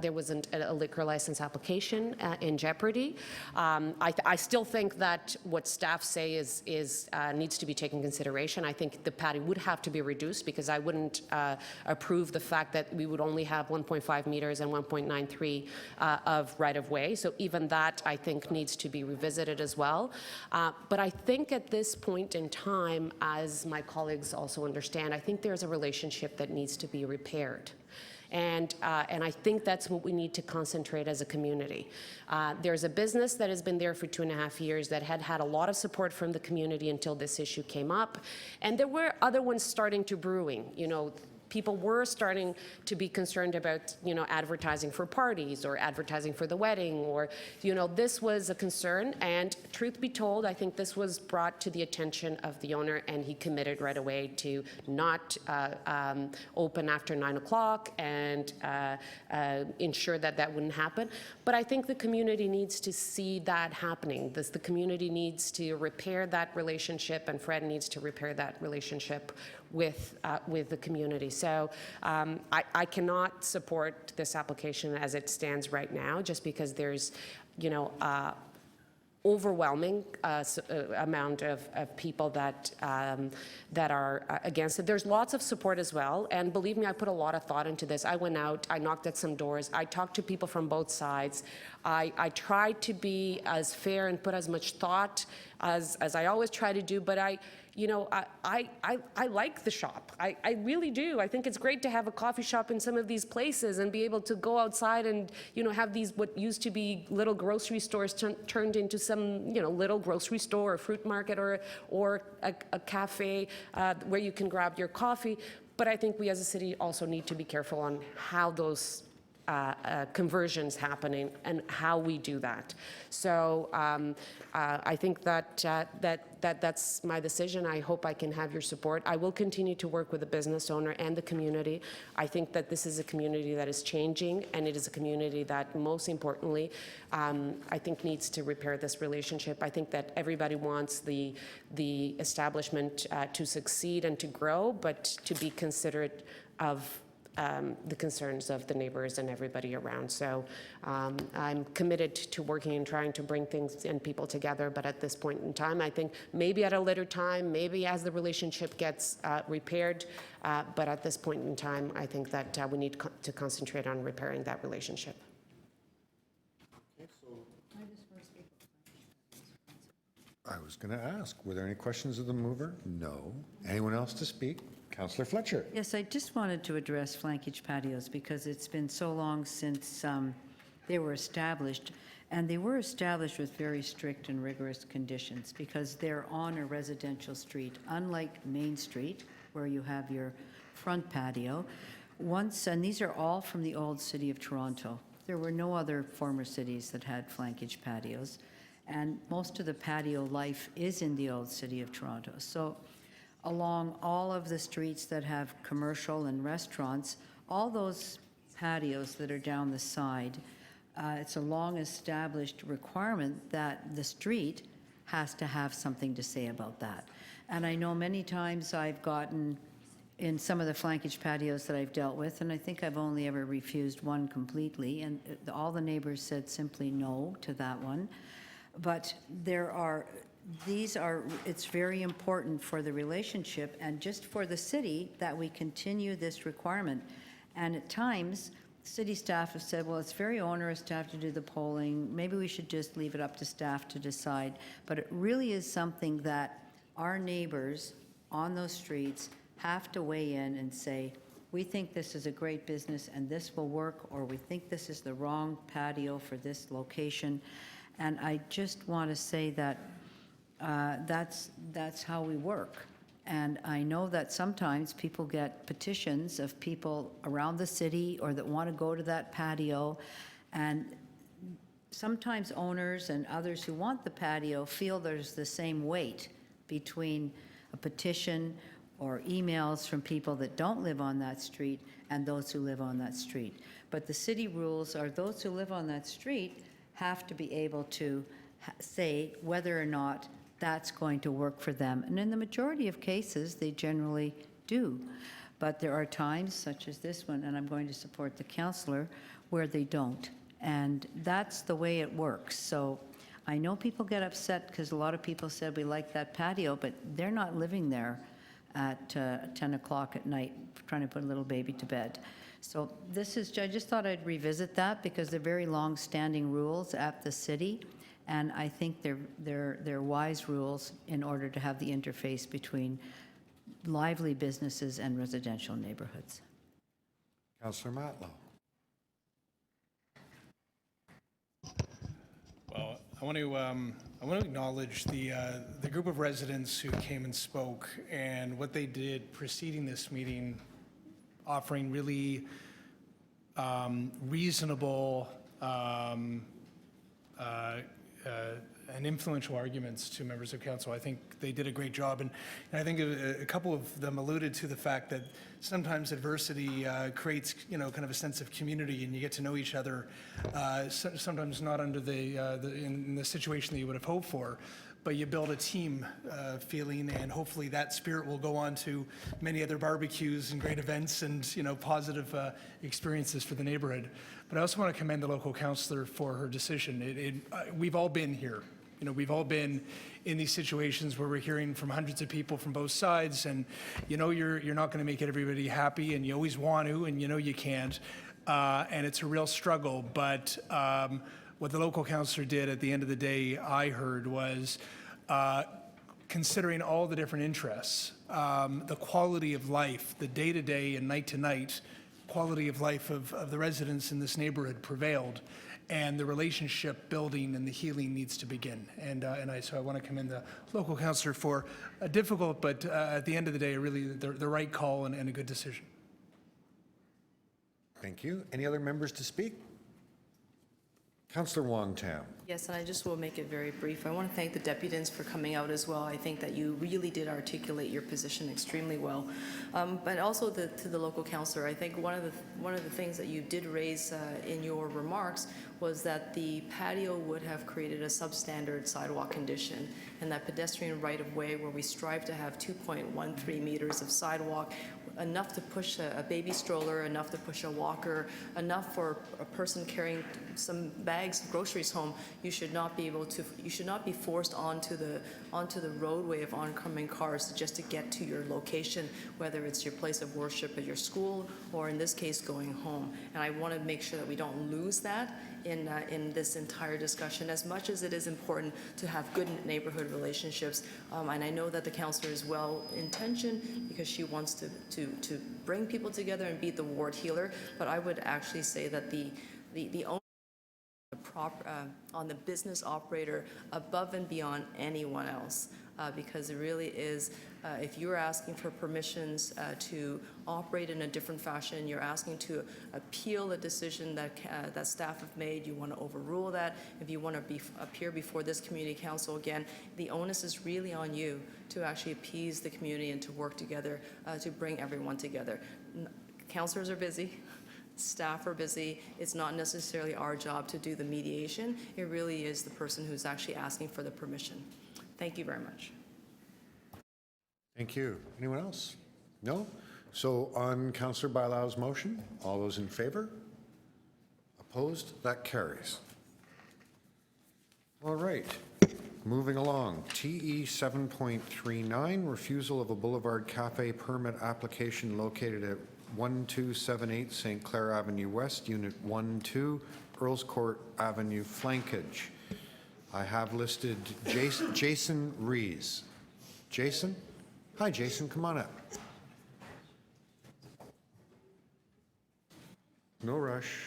S5: there wasn't a liquor license application in jeopardy. I still think that what staff say needs to be taken into consideration. I think the patio would have to be reduced, because I wouldn't approve the fact that we would only have 1.5 meters and 1.93 of right-of-way. So even that, I think, needs to be revisited as well. But I think at this point in time, as my colleagues also understand, I think there's a relationship that needs to be repaired. And I think that's what we need to concentrate as a community. There's a business that has been there for 2.5 years that had a lot of support from the community until this issue came up. And there were other ones starting to brewing. People were starting to be concerned about, advertising for parties or advertising for the wedding, or, this was a concern. And truth be told, I think this was brought to the attention of the owner, and he committed right away to not open after 9 o'clock and ensure that wouldn't happen. But I think the community needs to see that happening. The community needs to repair that relationship, and Fred needs to repair that relationship with the community. So I cannot support this application as it stands right now, just because there's, overwhelming amount of people that are against it. There's lots of support as well, and believe me, I put a lot of thought into this. I went out, I knocked at some doors, I talked to people from both sides. I tried to be as fair and put as much thought as I always try to do, but I like the shop. I really do. I think it's great to have a coffee shop in some of these places and be able to go outside and, have these what used to be little grocery stores turned into some, little grocery store or fruit market or a cafe where you can grab your coffee. But I think we as a city also need to be careful on how those conversions happening and how we do that. So I think that's my decision. I hope I can have your support. I will continue to work with the business owner and the community. I think that this is a community that is changing, and it is a community that, most importantly, I think needs to repair this relationship. I think that everybody wants the establishment to succeed and to grow, but to be considerate of the concerns of the neighbors and everybody around. So I'm committed to working and trying to bring things and people together, but at this point in time, I think maybe at a later time, maybe as the relationship gets repaired, but at this point in time, I think that we need to concentrate on repairing that relationship.
S1: I was going to ask, were there any questions of the mover? No. Anyone else to speak? Councillor Fletcher.
S6: Yes, I just wanted to address flankage patios because it's been so long since they were established. And they were established with very strict and rigorous conditions because they're on a residential street, unlike Main Street, where you have your front patio. And these are all from the old city of Toronto. There were no other former cities that had flankage patios. And most of the patio life is in the old city of Toronto. So along all of the streets that have commercial and restaurants, all those patios that are down the side, it's a long-established requirement that the street has to have something to say about that. And I know many times I've gotten in some of the flankage patios that I've dealt with, and I think I've only ever refused one completely, and all the neighbors said simply no to that one. But it's very important for the relationship and just for the city that we continue this requirement. And at times, city staff have said, well, it's very onerous to have to do the polling. Maybe we should just leave it up to staff to decide. But it really is something that our neighbors on those streets have to weigh in and say, we think this is a great business and this will work, or we think this is the wrong patio for this location. And I just want to say that that's how we work. And I know that sometimes people get petitions of people around the city or that want to go to that patio. And sometimes owners and others who want the patio feel there's the same weight between a petition or emails from people that don't live on that street and those who live on that street. But the city rules are those who live on that street have to be able to say whether or not that's going to work for them. And in the majority of cases, they generally do. But there are times, such as this one, and I'm going to support the councillor, where they don't. And that's the way it works. So I know people get upset because a lot of people said we like that patio, but they're not living there at 10 o'clock at night trying to put a little baby to bed. So I just thought I'd revisit that because they're very long-standing rules at the city. And I think they're wise rules in order to have the interface between lively businesses and residential neighborhoods.
S1: Councillor Matlow.
S3: Well, I want to acknowledge the group of residents who came and spoke and what they did preceding this meeting, offering really reasonable and influential arguments to members of council. I think they did a great job, and I think a couple of them alluded to the fact that sometimes adversity creates, kind of a sense of community, and you get to know each other. Sometimes not under in the situation that you would have hoped for, but you build a team feeling, and hopefully that spirit will go on to many other barbecues and great events and positive experiences for the neighborhood. But I also want to commend the local councillor for her decision. We've all been here. We've all been in these situations where we're hearing from hundreds of people from both sides, and you're not going to make everybody happy, and you always want to, and you can't, and it's a real struggle. But what the local councillor did at the end of the day, I heard, was considering all the different interests, the quality of life, the day-to-day and night-to-night quality of life of the residents in this neighborhood prevailed, and the relationship building and the healing needs to begin. So I want to commend the local councillor for a difficult, but at the end of the day, really the right call and a good decision.
S1: Thank you. Any other members to speak? Councillor Wong Tam.
S2: Yes, and I just will make it very brief. I want to thank the deputants for coming out as well. I think that you really did articulate your position extremely well. But also to the local councillor, I think one of the things that you did raise in your remarks was that the patio would have created a substandard sidewalk condition, and that pedestrian right-of-way where we strive to have 2.13 meters of sidewalk enough to push a baby stroller, enough to push a walker, enough for a person carrying some bags of groceries home, you should not be forced onto the roadway of oncoming cars just to get to your location, whether it's your place of worship at your school or in this case going home. And I want to make sure that we don't lose that in this entire discussion, as much as it is important to have good neighborhood relationships. And I know that the councillor is well-intentioned because she wants to bring people together and be the ward healer. But I would actually say that the onus on the business operator above and beyond anyone else, because it really is, if you're asking for permissions to operate in a different fashion, you're asking to appeal a decision that staff have made, you want to overrule that, if you want to appear before this community council again, the onus is really on you to actually appease the community and to work together to bring everyone together. Councillors are busy. Staff are busy. It's not necessarily our job to do the mediation. It really is the person who's actually asking for the permission. Thank you very much.
S1: Thank you. Anyone else? No? So on Councillor Bailau's motion, all those in favor? Opposed? That carries. All right. Moving along. TE 7.39, refusal of a Boulevard Cafe permit application located at 1278 St. Clair Avenue West, Unit 1-2, Earls Court Avenue flankage. I have listed Jason Rees. Jason? Hi, Jason. Come on up. No rush.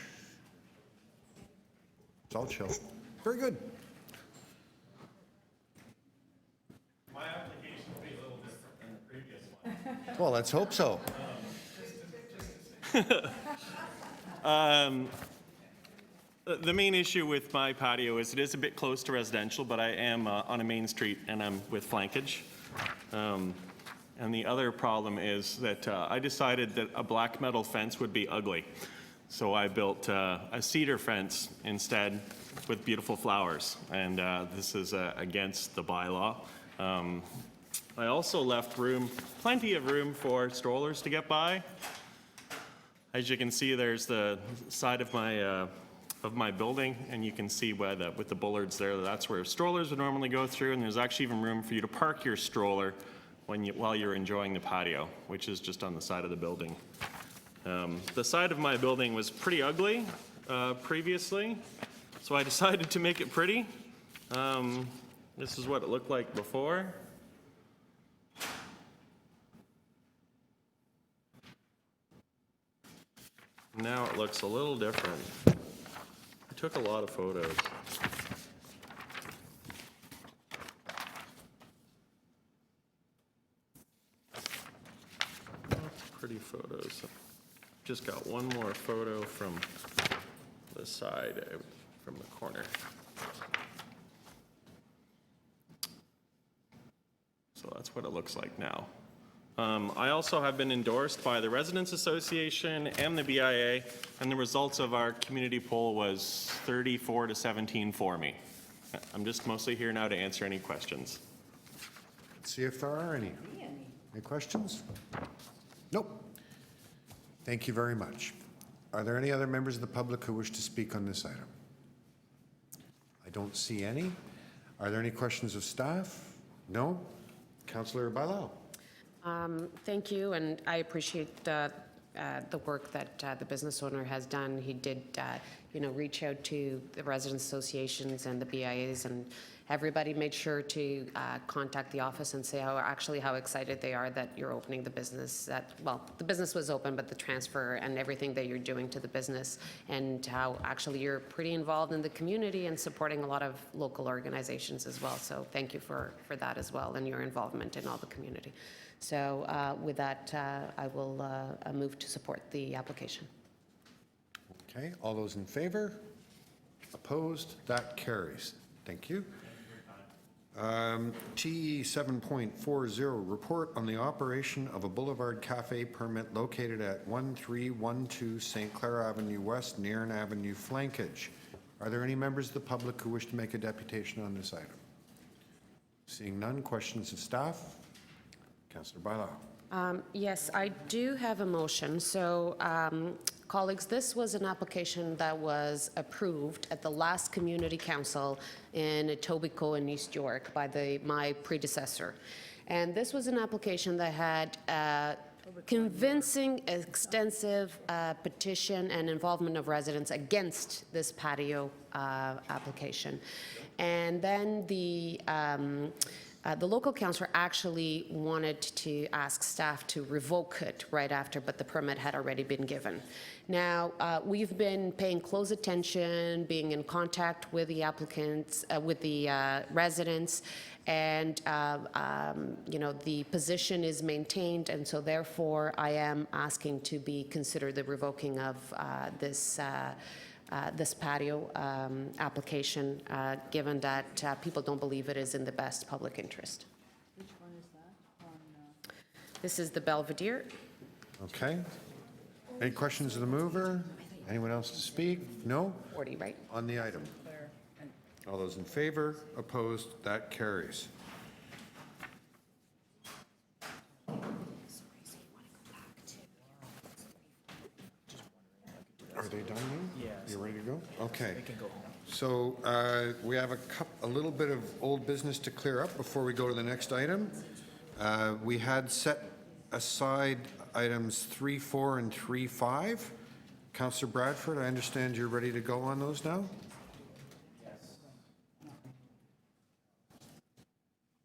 S1: It's all chill. Very good.
S21: My application will be a little different than the previous one.
S1: Well, let's hope so.
S21: The main issue with my patio is it is a bit close to residential, but I am on a main street and I'm with flankage. And the other problem is that I decided that a black metal fence would be ugly. So I built a cedar fence instead with beautiful flowers. And this is against the bylaw. I also left plenty of room for strollers to get by. As you can see, there's the side of my building, and you can see where with the bullards there, that's where strollers would normally go through, and there's actually even room for you to park your stroller while you're enjoying the patio, which is just on the side of the building. The side of my building was pretty ugly previously, so I decided to make it pretty. This is what it looked like before. Now it looks a little different. I took a lot of photos. Lots of pretty photos. Just got one more photo from the side, from the corner. So that's what it looks like now. I also have been endorsed by the Residents Association and the BIA, and the results of our community poll was 34 to 17 for me. I'm just mostly here now to answer any questions.
S1: Let's see if there are any. Any questions? Nope. Thank you very much. Are there any other members of the public who wish to speak on this item? I don't see any. Are there any questions of staff? No? Councillor Bailau.
S5: Thank you, and I appreciate the work that the business owner has done. He did, reach out to the residents associations and the BIAs, and everybody made sure to contact the office and say how excited they are that you're opening the business. The business was open, but the transfer and everything that you're doing to the business, and how actually you're pretty involved in the community and supporting a lot of local organizations as well. So thank you for that as well, and your involvement in all the community. So with that, I will move to support the application.
S1: Okay, all those in favor? Opposed? That carries. Thank you. TE 7.40, report on the operation of a Boulevard Cafe permit located at 1312 St. Clair Avenue West, Nair Avenue flankage. Are there any members of the public who wish to make a deputation on this item? Seeing none, questions of staff? Councillor Bailau.
S5: Yes, I do have a motion. So, colleagues, this was an application that was approved at the last community council in Etobicoke in East York by my predecessor. And this was an application that had convincing, extensive petition and involvement of residents against this patio application. And then the local councillor actually wanted to ask staff to revoke it right after, but the permit had already been given. Now, we've been paying close attention, being in contact with the applicants, with the residents, and the position is maintained, and so therefore I am asking to be considered the revoking of this patio application, given that people don't believe it is in the best public interest.
S6: Which one is that?
S5: This is the Belvedere.
S1: Okay. Any questions of the mover? Anyone else to speak? No?
S5: 40, right?
S1: On the item. All those in favor? Opposed? That carries. Are they done now?
S20: Yeah.
S1: You ready to go? Okay.
S20: They can go home.
S1: So we have a little bit of old business to clear up before we go to the next item. We had set aside items 3.4 and 3.5. Councillor Bradford, I understand you're ready to go on those now?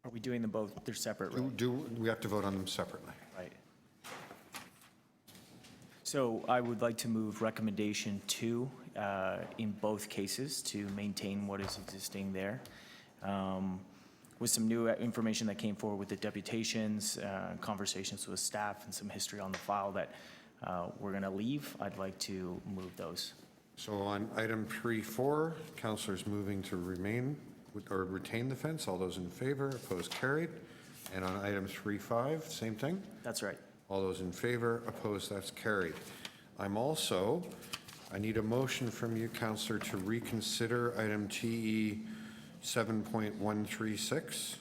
S20: Are we doing them both? They're separate, right?
S1: We have to vote on them separately.
S20: Right. So I would like to move recommendation 2 in both cases to maintain what is existing there. With some new information that came forward with the deputations, conversations with staff, and some history on the file that we're going to leave, I'd like to move those.
S1: So on item 3.4, councillors moving to remain or retain the fence. All those in favor, opposed, carried. And on item 3.5, same thing?
S20: That's right.
S1: All those in favor, opposed, that's carried. I need a motion from you, councillor, to reconsider item TE 7.136.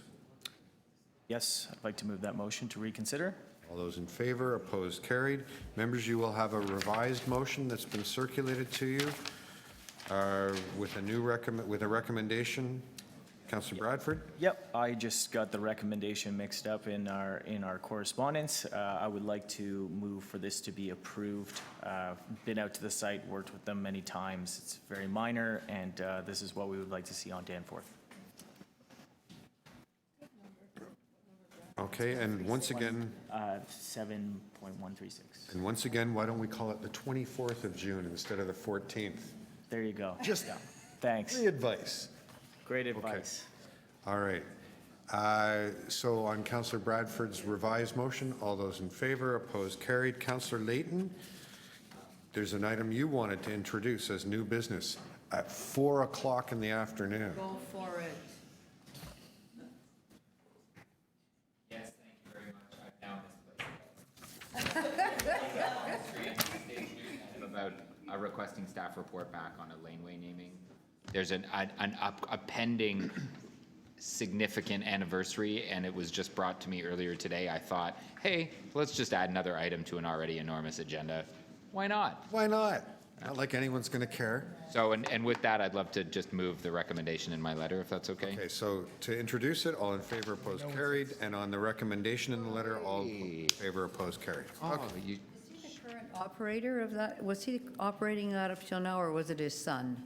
S20: Yes, I'd like to move that motion to reconsider.
S1: All those in favor, opposed, carried. Members, you will have a revised motion that's been circulated to you with a recommendation. Councillor Bradford?
S20: Yep, I just got the recommendation mixed up in our correspondence. I would like to move for this to be approved. Been out to the site, worked with them many times. It's very minor, and this is what we would like to see on Danforth.
S1: Okay, and once again,
S20: 7.136.
S1: and once again, why don't we call it the 24th of June instead of the 14th?
S20: There you go.
S1: Just
S20: thanks.
S1: free advice.
S20: Great advice.
S1: Okay. All right. So on Councillor Bradford's revised motion, all those in favor, opposed, carried. Councillor Layton, there's an item you wanted to introduce as new business at 4 o'clock in the afternoon.
S6: Go for it.
S12: Yes, thank you very much. I've now misplaced it. About requesting staff report back on a laneway naming. There's a pending significant anniversary, and it was just brought to me earlier today. I thought, hey, let's just add another item to an already enormous agenda. Why not?
S1: Why not? Not like anyone's going to care.
S12: So, and with that, I'd love to just move the recommendation in my letter, if that's okay.
S1: Okay, so to introduce it, all in favor, opposed, carried. And on the recommendation in the letter, all in favor, opposed, carried.
S12: Oh,
S1: Okay.
S12: you,
S6: Is he the current operator of that? Was he operating that up till now, or was it his son?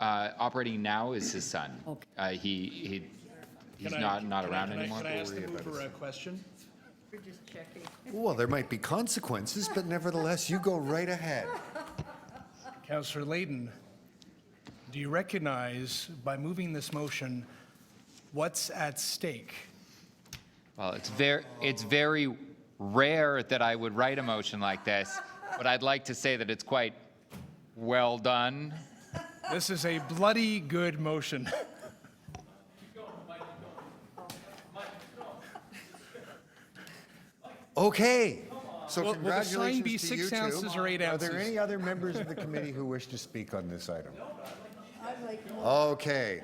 S12: operating now is his son.
S6: Okay.
S12: He's not around anymore.
S3: Can I ask the mover a question?
S6: We're just checking.
S1: Well, there might be consequences, but nevertheless, you go right ahead.
S3: Councillor Layton, do you recognize, by moving this motion, what's at stake?
S12: Well, it's very rare that I would write a motion like this, but I'd like to say that it's quite well done.
S3: This is a bloody good motion.
S1: Okay. So
S3: Will the sign be
S1: congratulations to you
S3: 6 ounces
S1: two.
S3: or 8
S1: Are
S3: ounces?
S1: there any other members of the committee who wish to speak on this item? Okay.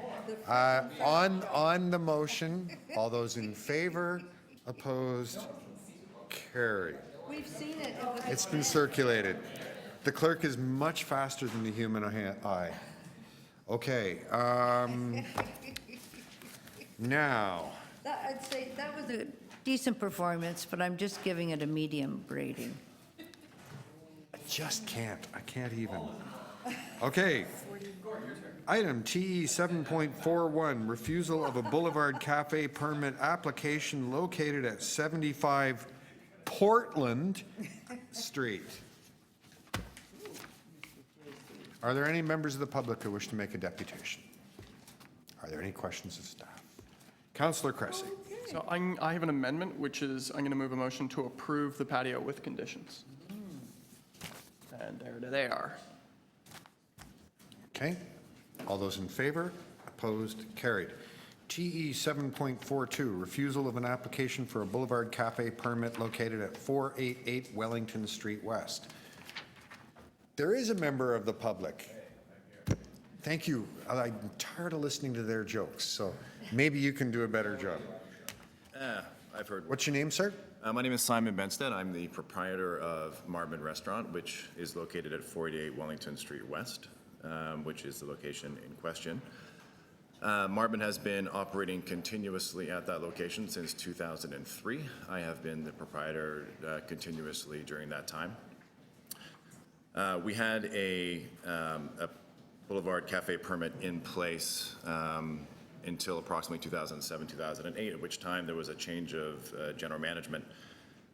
S1: On the motion, all those in favor, opposed, carried.
S6: We've seen it.
S1: It's been circulated. The clerk is much faster than the human eye. Okay, now,
S6: I'd say that was a decent performance, but I'm just giving it a medium rating.
S1: I can't even. Okay. Item TE 7.41, refusal of a Boulevard Cafe permit application located at 75 Portland Street. Are there any members of the public who wish to make a deputation? Are there any questions of staff? Councillor Cressy.
S9: So I have an amendment, which is I'm going to move a motion to approve the patio with conditions. And there they are.
S1: Okay. All those in favor? Opposed? Carried. TE 7.42, refusal of an application for a Boulevard Cafe permit located at 488 Wellington Street West. There is a member of the public. Thank you. I'm tired of listening to their jokes, so maybe you can do a better job.
S22: I've heard.
S1: What's your name, sir?
S22: My name is Simon Benstead. I'm the proprietor of Marvin Restaurant, which is located at 488 Wellington Street West, which is the location in question. Marvin has been operating continuously at that location since 2003. I have been the proprietor continuously during that time. We had a Boulevard Cafe permit in place until approximately 2007, 2008, at which time there was a change of general management.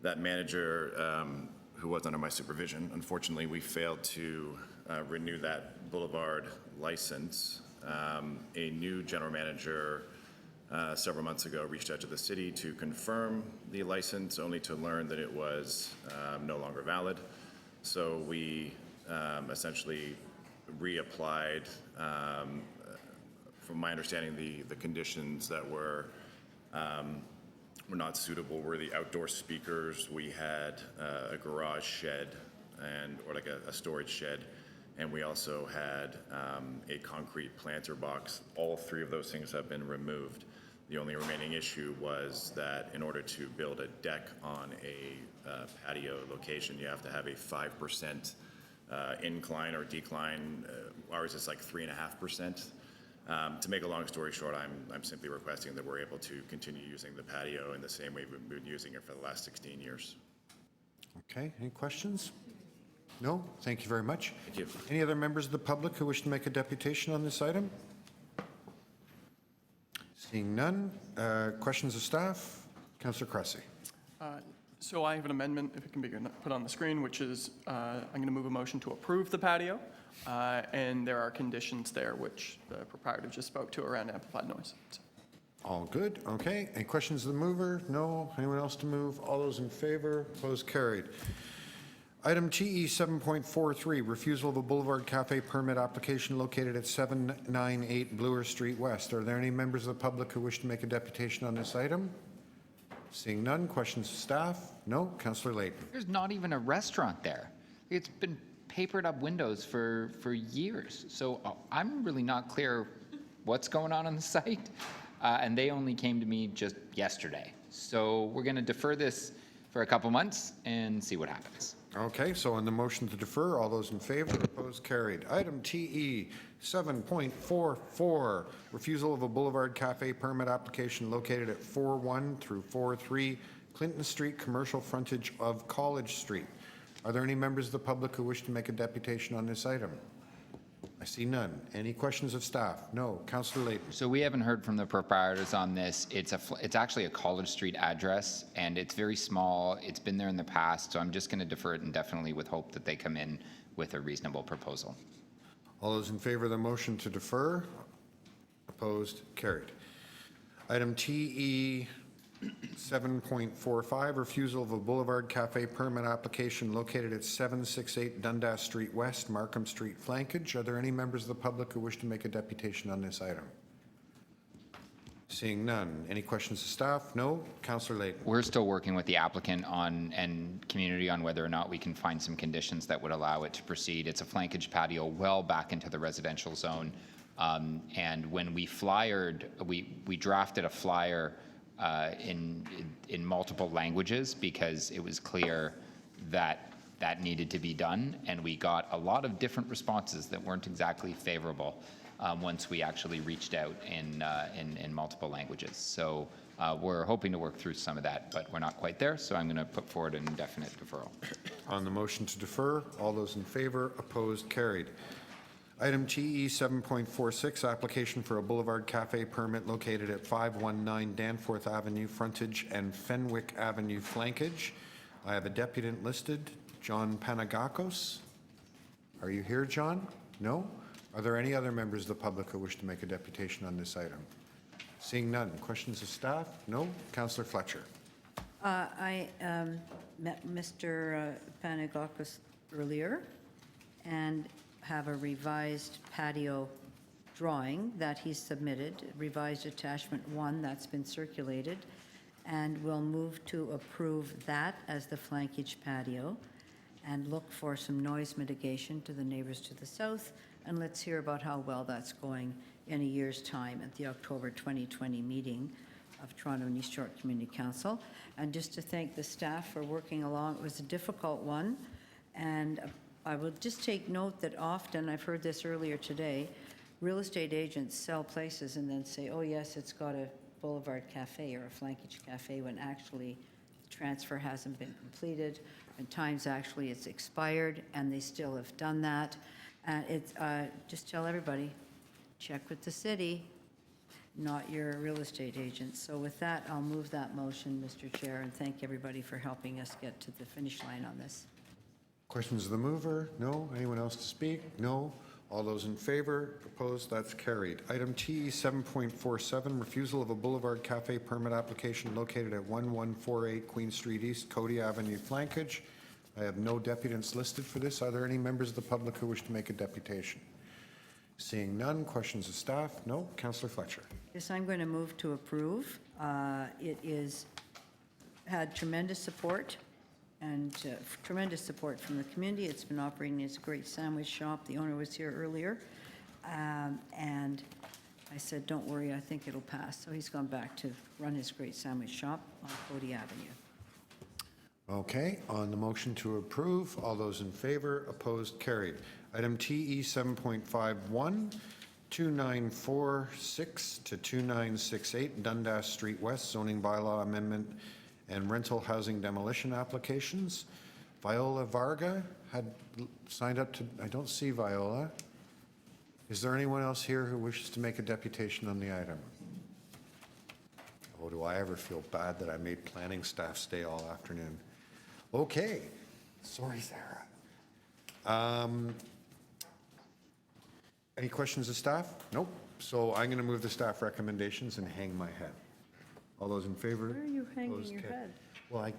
S22: That manager, who was under my supervision, unfortunately, we failed to renew that Boulevard license. A new general manager several months ago reached out to the city to confirm the license, only to learn that it was no longer valid. So we essentially reapplied. From my understanding, the conditions that were not suitable were the outdoor speakers. We had a garage shed or like a storage shed, and we also had a concrete planter box. All three of those things have been removed. The only remaining issue was that in order to build a deck on a patio location, you have to have a 5% incline or decline. Ours is like 3.5%. To make a long story short, I'm simply requesting that we're able to continue using the patio in the same way we've been using it for the last 16 years.
S1: Okay, any questions? No? Thank you very much.
S22: Thank you.
S1: Any other members of the public who wish to make a deputation on this item? Seeing none. Questions of staff? Councillor Cressy.
S9: So I have an amendment, if it can be put on the screen, which is I'm going to move a motion to approve the patio. And there are conditions there which the proprietor just spoke to around amplified noise. So.
S1: All good. Okay. Any questions of the mover? No. Anyone else to move? All those in favor? Opposed? Carried. Item TE 7.43, refusal of a Boulevard Cafe permit application located at 798 Bloor Street West. Are there any members of the public who wish to make a deputation on this item? Seeing none. Questions of staff? No. Councillor Layton.
S12: There's not even a restaurant there. It's been papered up windows for years. So I'm really not clear what's going on the site. And they only came to me just yesterday. So we're going to defer this for a couple months and see what happens.
S1: Okay, so on the motion to defer, all those in favor, opposed, carried. Item TE 7.44, refusal of a Boulevard Cafe permit application located at 4-1 through 4-3 Clinton Street, commercial frontage of College Street. Are there any members of the public who wish to make a deputation on this item? I see none. Any questions of staff? No. Councillor Layton.
S12: So we haven't heard from the proprietors on this. It's actually a College Street address, and it's very small. It's been there in the past, so I'm just going to defer it indefinitely with hope that they come in with a reasonable proposal.
S1: All those in favor of the motion to defer? Opposed? Carried. Item TE 7.45, refusal of a Boulevard Cafe permit application located at 768 Dundas Street West, Markham Street flankage. Are there any members of the public who wish to make a deputation on this item? Seeing none. Any questions to staff? No. Councillor Layton.
S12: We're still working with the applicant and community on whether or not we can find some conditions that would allow it to proceed. It's a flankage patio well back into the residential zone. And when we flyered, we drafted a flyer in multiple languages because it was clear that that needed to be done, and we got a lot of different responses that weren't exactly favorable once we actually reached out in multiple languages. So we're hoping to work through some of that, but we're not quite there, so I'm going to put forward an indefinite deferral.
S1: On the motion to defer, all those in favor, opposed, carried. Item TE 7.46, application for a Boulevard Cafe permit located at 519 Danforth Avenue, Frontage, and Fenwick Avenue, flankage. I have a deputant listed, John Panagakos. Are you here, John? No? Are there any other members of the public who wish to make a deputation on this item? Seeing none. Questions of staff? No? Councillor Fletcher.
S6: I met Mr. Panagakos earlier and have a revised patio drawing that he submitted, revised attachment 1 that's been circulated, and we'll move to approve that as the flankage patio and look for some noise mitigation to the neighbors to the south, and let's hear about how well that's going in a year's time at the October 2020 meeting of Toronto and East York Community Council. And just to thank the staff for working along. It was a difficult one, and I will just take note that often, I've heard this earlier today, real estate agents sell places and then say, oh yes, it's got a Boulevard Cafe or a flankage cafe, when actually the transfer hasn't been completed, and times actually it's expired and they still have done that. And it's, just tell everybody, check with the city, not your real estate agent. So with that, I'll move that motion, Mr. Chair, and thank everybody for helping us get to the finish line on this.
S1: Questions of the mover? No? Anyone else to speak? No? All those in favor? Opposed? That's carried. Item T 7.47, refusal of a Boulevard Cafe permit application located at 1148 Queen Street East, Cody Avenue, flankage. I have no deputants listed for this. Are there any members of the public who wish to make a deputation? Seeing none. Questions of staff? No? Councillor Fletcher.
S6: Yes, I'm going to move to approve. It is had tremendous support and tremendous support from the community. It's been operating as a great sandwich shop. The owner was here earlier, and I said, don't worry, I think it'll pass. So he's gone back to run his great sandwich shop on Cody Avenue.
S1: Okay, on the motion to approve, all those in favor, opposed, carried. Item TE 7.51, 2946 to 2968 Dundas Street West zoning bylaw amendment and rental housing demolition applications. Viola Varga had signed up to, I don't see Viola. Is there anyone else here who wishes to make a deputation on the item? Oh, do I ever feel bad that I made planning staff stay all afternoon? Okay, sorry, Sarah. Any questions of staff? Nope. So I'm going to move the staff recommendations and hang my head. All those in favor?
S6: Where are you hanging
S1: Opposed?
S6: your head?
S1: Well, I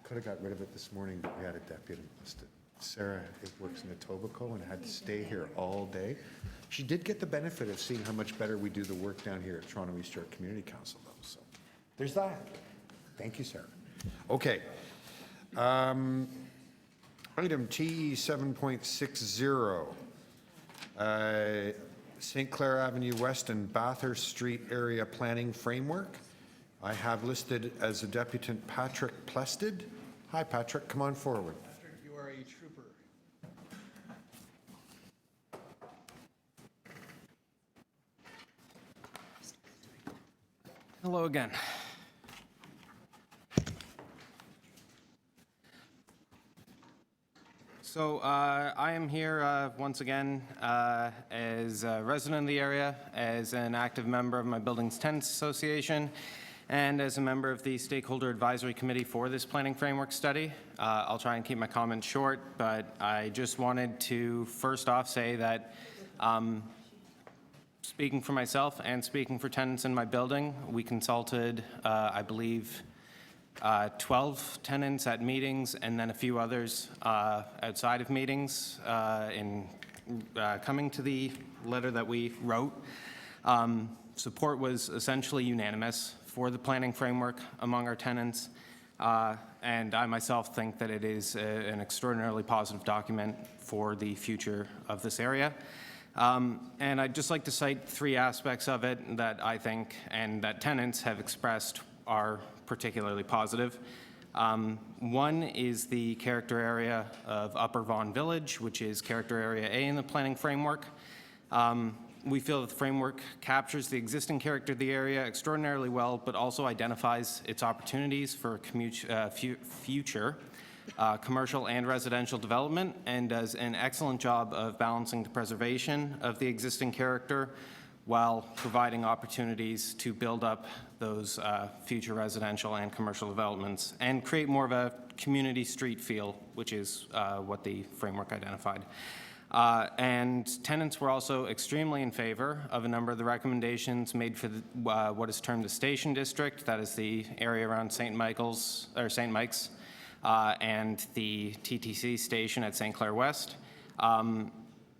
S1: could have got rid of it this morning, but we had a deputy listed. Sarah works in Etobicoke and had to stay here all day. She did get the benefit of seeing how much better we do the work down here at Toronto East York Community Council, though. So there's that. Thank you, Sarah. Okay. Item TE 7.60. St. Clair Avenue West and Bathurst Street Area Planning Framework. I have listed as a deputant Patrick Plested. Hi, Patrick, come on forward.
S3: Patrick, you are a trooper.
S11: Hello again. So I am here once again as a resident of the area, as an active member of my Buildings Tenants Association, and as a member of the Stakeholder Advisory Committee for this planning framework study. I'll try and keep my comments short, but I just wanted to first off say that speaking for myself and speaking for tenants in my building, we consulted, I believe, 12 tenants at meetings and then a few others outside of meetings in coming to the letter that we wrote. Support was essentially unanimous for the planning framework among our tenants, and I myself think that it is an extraordinarily positive document for the future of this area. And I'd just like to cite three aspects of it that I think and that tenants have expressed
S7: are particularly positive. One is the character area of Upper Vaughan Village, which is character area A in the planning framework. We feel that the framework captures the existing character of the area extraordinarily well, but also identifies its opportunities for future commercial and residential development, and does an excellent job of balancing the preservation of the existing character while providing opportunities to build up those future residential and commercial developments and create more of a community street feel, which is what the framework identified. And tenants were also extremely in favor of a number of the recommendations made for the, what is termed the Station District. That is the area around St. Mike's, and the TTC station at St. Clair West.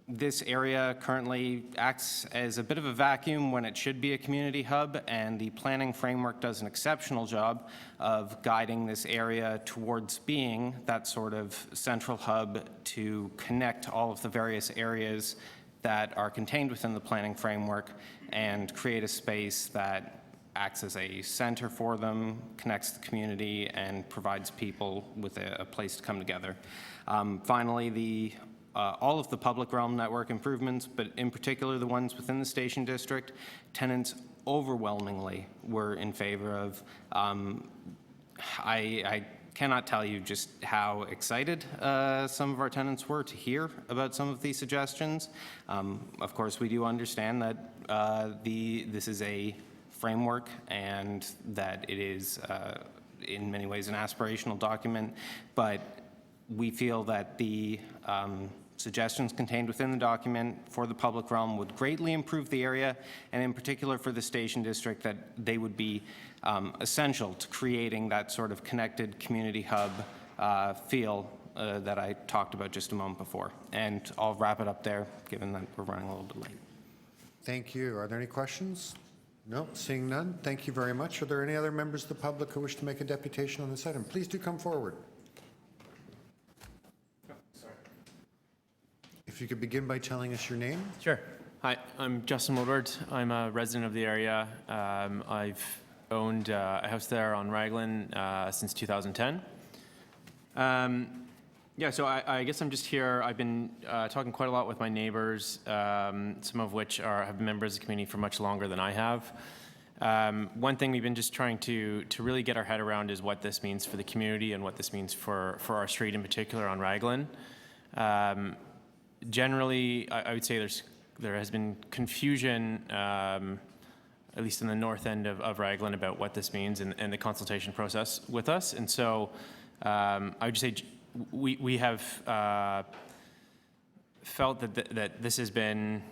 S7: This area currently acts as a bit of a vacuum when it should be a community hub, and the planning framework does an exceptional job of guiding this area towards being that sort of central hub to connect all of the various areas that are contained within the planning framework and create a space that acts as a center for them, connects the community, and provides people with a place to come together. Finally, all of the public realm network improvements, but in particular the ones within the Station District, tenants overwhelmingly were in favor of. I cannot tell you just how excited some of our tenants were to hear about some of these suggestions. Of course, we do understand that this is a framework and that it is in many ways an aspirational document, but we feel that the suggestions contained within the document for the public realm would greatly improve the area, and in particular for the Station District, that they would be essential to creating that sort of connected community hub feel that I talked about just a moment before. And I'll wrap it up there, given that we're running a little bit late.
S1: Thank you. Are there any questions? No, seeing none. Thank you very much. Are there any other members of the public who wish to make a deputation on this item? Please do come forward. If you could begin by telling us your name.
S8: Sure. Hi, I'm Justin Woodward. I'm a resident of the area. I've owned a house there on Raglan since 2010. Yeah, so I guess I'm just here. I've been talking quite a lot with my neighbors, some of which have been members of the community for much longer than I have. One thing we've been just trying to really get our head around is what this means for the community and what this means for our street in particular on Raglan. Generally, I would say there has been confusion, at least in the north end of Raglan, about what this means and the consultation process with us. And so I would just say we have felt that this has been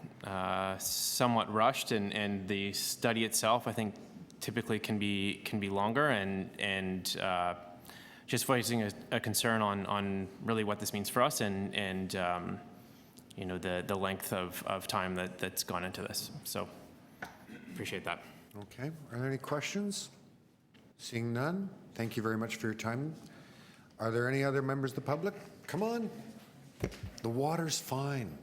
S8: somewhat rushed, and the study itself, I think, typically can be longer, and just voicing a concern on really what this means for us and you know, the length of time that's gone into this. So appreciate that.
S1: Okay. Are there any questions? Seeing none, thank you very much for your time. Are there any other members of the public? Come on. The water's fine.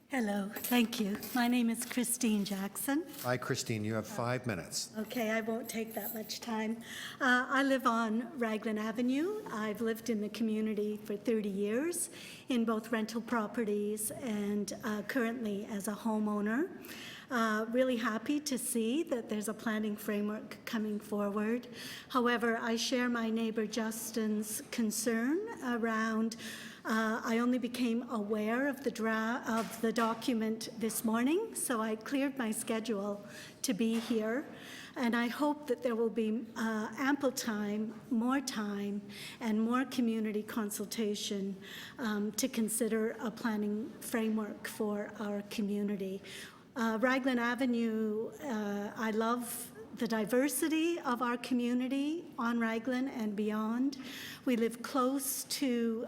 S23: Hello, thank you. My name is Christine Jackson.
S1: Hi, Christine. You have 5 minutes.
S23: Okay, I won't take that much time. I live on Raglan Avenue. I've lived in the community for 30 years in both rental properties and currently as a homeowner. Really happy to see that there's a planning framework coming forward. However, I share my neighbor Justin's concern around I only became aware of the document this morning, so I cleared my schedule to be here. And I hope that there will be ample time, and more community consultation to consider a planning framework for our community. Raglan Avenue, I love the diversity of our community on Raglan and beyond. We live close to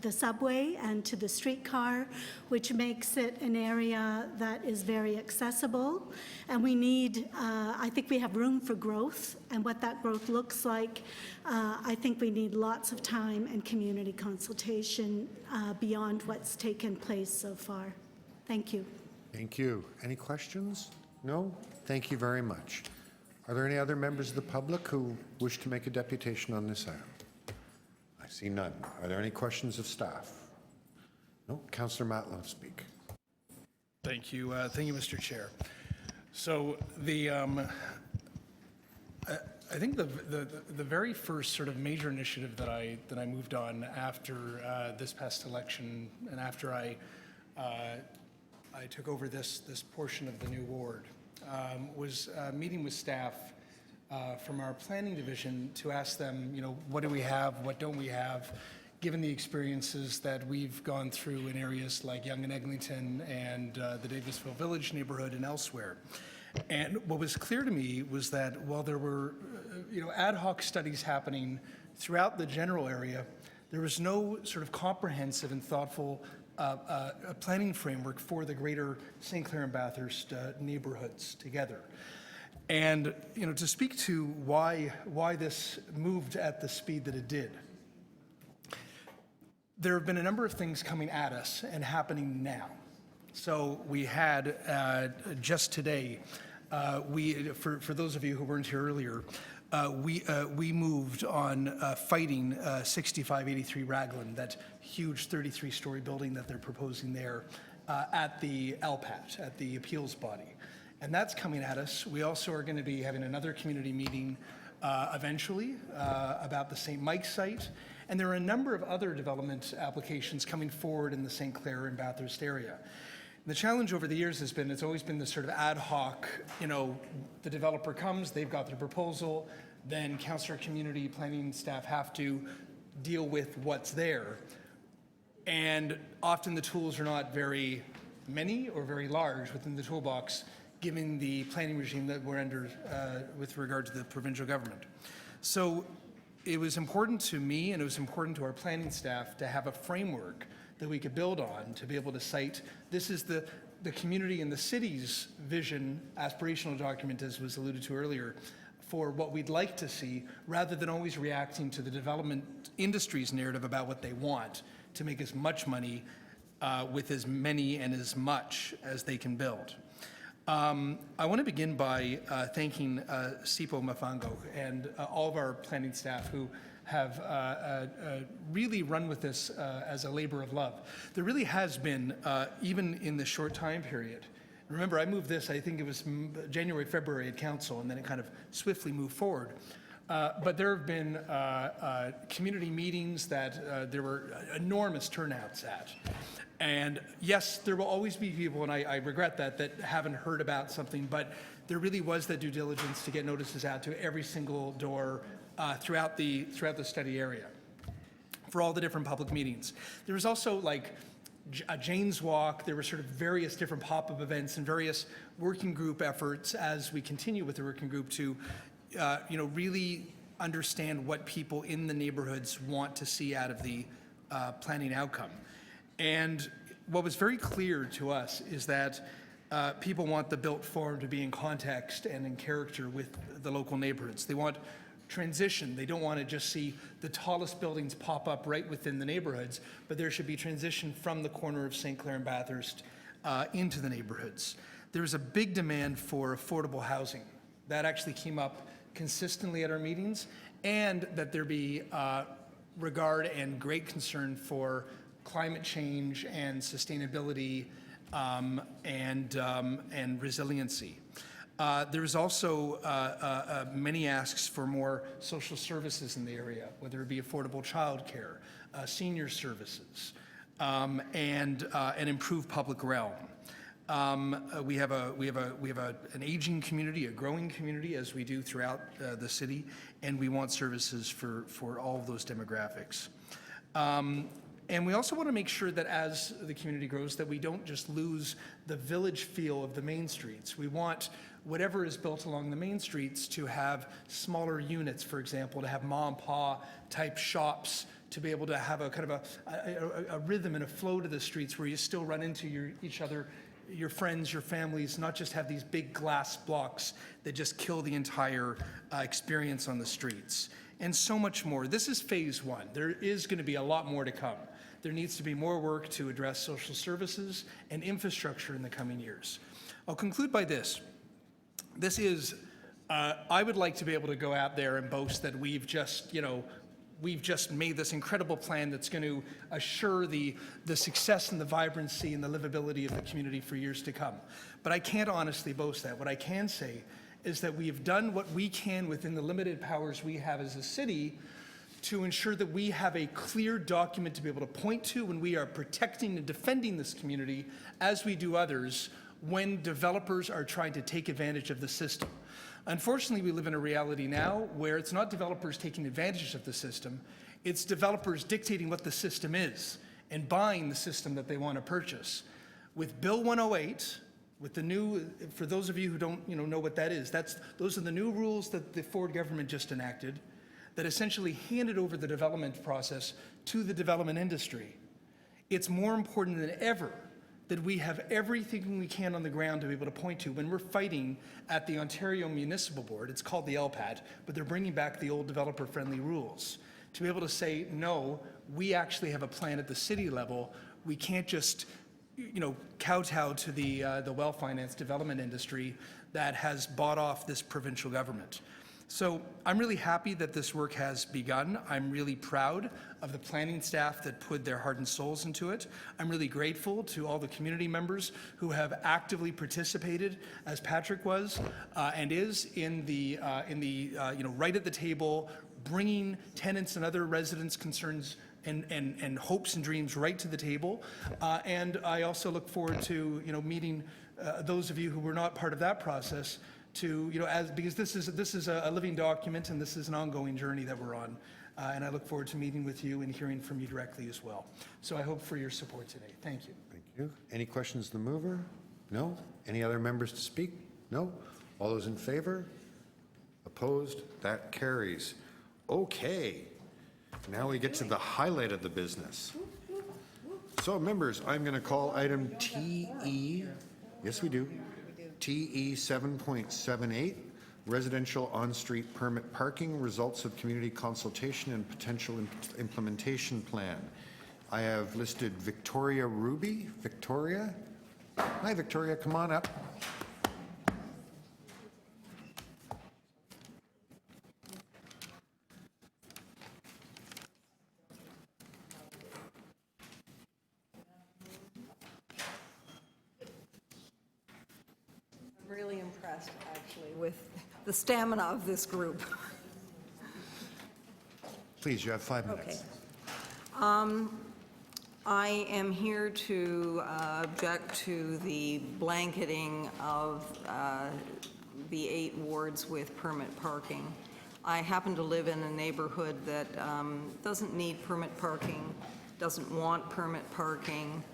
S23: the subway and to the streetcar, which makes it an area that is very accessible. And we need, I think we have room for growth, and what that growth looks like, I think we need lots of time and community consultation beyond what's taken place so far. Thank you.
S1: Thank you. Any questions? No? Thank you very much. Are there any other members of the public who wish to make a deputation on this item? I see none. Are there any questions of staff? No. Councillor Matlow, speak.
S3: Thank you, Mr. Chair. So I think the very first sort of major initiative that I moved on after this past election and after I took over this portion of the new ward was meeting with staff from our planning division to ask them, you know, what do we have, what don't we have, given the experiences that we've gone through in areas like Yonge and Eglinton and the Davisville Village neighborhood and elsewhere. And what was clear to me was that while there were ad hoc studies happening throughout the general area, there was no sort of comprehensive and thoughtful planning framework for the greater St. Clair and Bathurst neighborhoods together. And to speak to why this moved at the speed that it did, there have been a number of things coming at us and happening now. So we had just today, for those of you who weren't here earlier, we moved on fighting 6583 Raglan, that huge 33-story building that they're proposing there at the LPAT, at the appeals body. And that's coming at us. We also are going to be having another community meeting eventually about the St. Mike's site. And there are a number of other development applications coming forward in the St. Clair and Bathurst area. The challenge over the years has been, it's always been this sort of ad hoc, the developer comes, they've got their proposal, then councillor, community, planning staff have to deal with what's there. And often the tools are not very many or very large within the toolbox, given the planning regime that we're under with regard to the provincial government. So it was important to me and it was important to our planning staff to have a framework that we could build on to be able to cite, this is the community and the city's vision, aspirational document, as was alluded to earlier, for what we'd like to see, rather than always reacting to the development industry's narrative about what they want to make as much money with as many and as much as they can build. I want to begin by thanking Sipo Mafango and all of our planning staff who have really run with this as a labor of love. There really has been, even in the short time period, remember I moved this, I think it was January, February at council, and then it kind of swiftly moved forward. But there have been community meetings that there were enormous turnouts at. And yes, there will always be people, and I regret that haven't heard about something, but there really was that due diligence to get notices out to every single door throughout the study area for all the different public meetings. There was also like a Jane's Walk. There were sort of various different pop-up events and various working group efforts as we continue with the working group to really understand what people in the neighborhoods want to see out of the planning outcome. And what was very clear to us is that people want the built form to be in context and in character with the local neighborhoods. They want transition. They don't want to just see the tallest buildings pop up right within the neighborhoods, but there should be transition from the corner of St. Clair and Bathurst into the neighborhoods. There's a big demand for affordable housing. That actually came up consistently at our meetings, and that there be regard and great concern for climate change and sustainability and resiliency. There's also many asks for more social services in the area, whether it be affordable childcare, senior services, and improved public realm. We have an aging community, a growing community, as we do throughout the city, and we want services for all of those demographics. And we also want to make sure that as the community grows, that we don't just lose the village feel of the main streets. We want whatever is built along the main streets to have smaller units, for example, to have mom and pa type shops, to be able to have a kind of a rhythm and a flow to the streets where you still run into each other, your friends, your families, not just have these big glass blocks that just kill the entire experience on the streets. And so much more. This is phase one. There is going to be a lot more to come. There needs to be more work to address social services and infrastructure in the coming years. I'll conclude by this. This is I would like to be able to go out there and boast that we've just made this incredible plan that's going to assure the success and the vibrancy and the livability of the community for years to come. But I can't honestly boast that. What I can say is that we have done what we can within the limited powers we have as a city to ensure that we have a clear document to be able to point to when we are protecting and defending this community, as we do others, when developers are trying to take advantage of the system. Unfortunately, we live in a reality now where it's not developers taking advantage of the system, it's developers dictating what the system is and buying the system that they want to purchase. With Bill 108, with the new, for those of you who don't know what that is, those are the new rules that the Ford government just enacted that essentially handed over the development process to the development industry. It's more important than ever that we have everything we can on the ground to be able to point to when we're fighting at the Ontario Municipal Board. It's called the LPAT, but they're bringing back the old developer-friendly rules to be able to say, no, we actually have a plan at the city level. We can't just kowtow to the well-financed development industry that has bought off this provincial government. So I'm really happy that this work has begun. I'm really proud of the planning staff that put their heart and souls into it. I'm really grateful to all the community members who have actively participated, as Patrick was and is, in the right at the table, bringing tenants and other residents' concerns and hopes and dreams right to the table. And I also look forward to meeting those of you who were not part of that process, because this is a living document and this is an ongoing journey that we're on. And I look forward to meeting with you and hearing from you directly as well. So I hope for your support today. Thank you.
S1: Thank you. Any questions to the mover? No? Any other members to speak? No? All those in favor? Opposed? That carries. Okay. Now we get to the highlight of the business. So members, I'm going to call item TE. Yes, we do. TE 7.78, residential on-street permit parking, results of community consultation and potential implementation plan. I have listed Victoria Ruby. Victoria? Hi, Victoria, come on up.
S4: Really impressed, actually, with the stamina of this group.
S1: Please, you have 5 minutes.
S4: Okay. I am here to object to the blanketing of the 8 wards with permit parking. I happen to live in a neighborhood that doesn't need permit parking, doesn't want permit parking,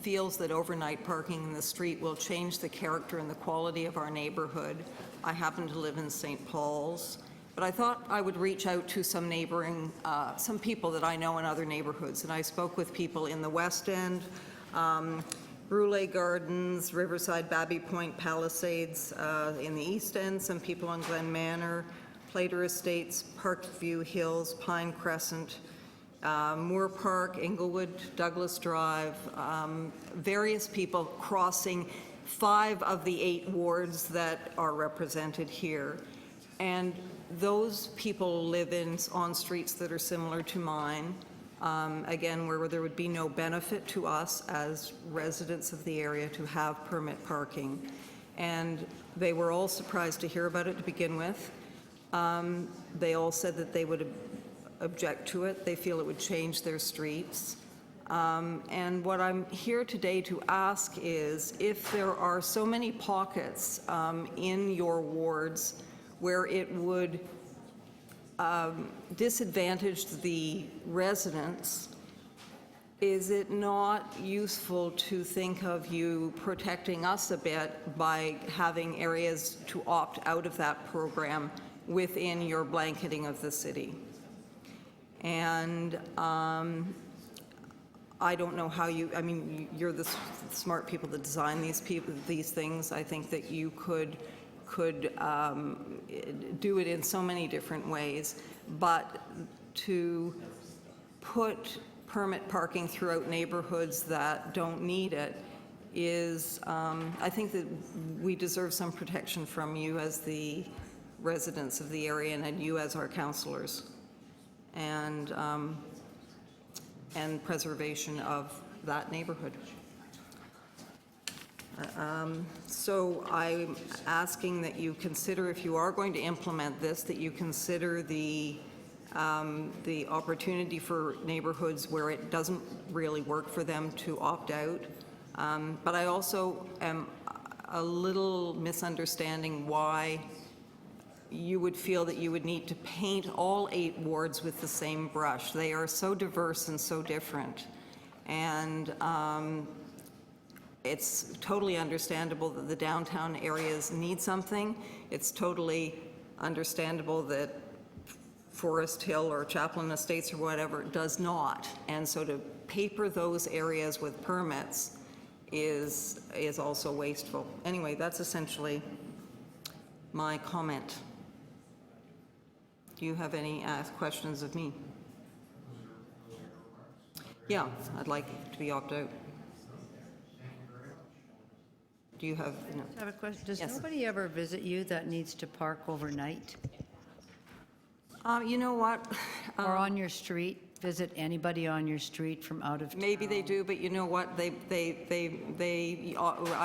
S4: feels that overnight parking in the street will change the character and the quality of our neighborhood. I happen to live in St. Paul's, but I thought I would reach out to some neighboring, some people that I know in other neighborhoods. And I spoke with people in the West End, Brule Gardens, Riverside, Babby Point, Palisades, in the East End, some people on Glen Manor, Plater Estates, Parkview Hills, Pine Crescent, Moore Park, Inglewood, Douglas Drive, various people crossing 5 of the 8 wards that are represented here. And those people live on streets that are similar to mine, again, where there would be no benefit to us as residents of the area to have permit parking. And they were all surprised to hear about it to begin with. They all said that they would object to it. They feel it would change their streets. And what I'm here today to ask is, if there are so many pockets in your wards where it would disadvantage the residents, is it not useful to think of you protecting us a bit by having areas to opt out of that program within your blanketing of the city? And I don't know how you, I mean, you're the smart people that design these things. I think that you could do it in so many different ways, but to put permit parking throughout neighborhoods that don't need it is, I think that we deserve some protection from you as the residents of the area and you as our councillors, and preservation of that neighborhood. So I'm asking that you consider, if you are going to implement this, that you consider the opportunity for neighborhoods where it doesn't really work for them to opt out. But I also am a little misunderstanding why you would feel that you would need to paint all 8 wards with the same brush. They are so diverse and so different. And it's totally understandable that the downtown areas need something. It's totally understandable that Forest Hill or Chaplain Estates or whatever does not. And so to paper those areas with permits is also wasteful. Anyway, that's essentially my comment. Do you have any questions of me? Yeah, I'd like it to be opt-out. Do you have? No.
S6: I have a question. Does
S4: Yes.
S6: nobody ever visit you that needs to park overnight?
S4: You know what?
S6: Or on your street? Visit anybody on your street from out of town?
S4: Maybe they do, but you know what? I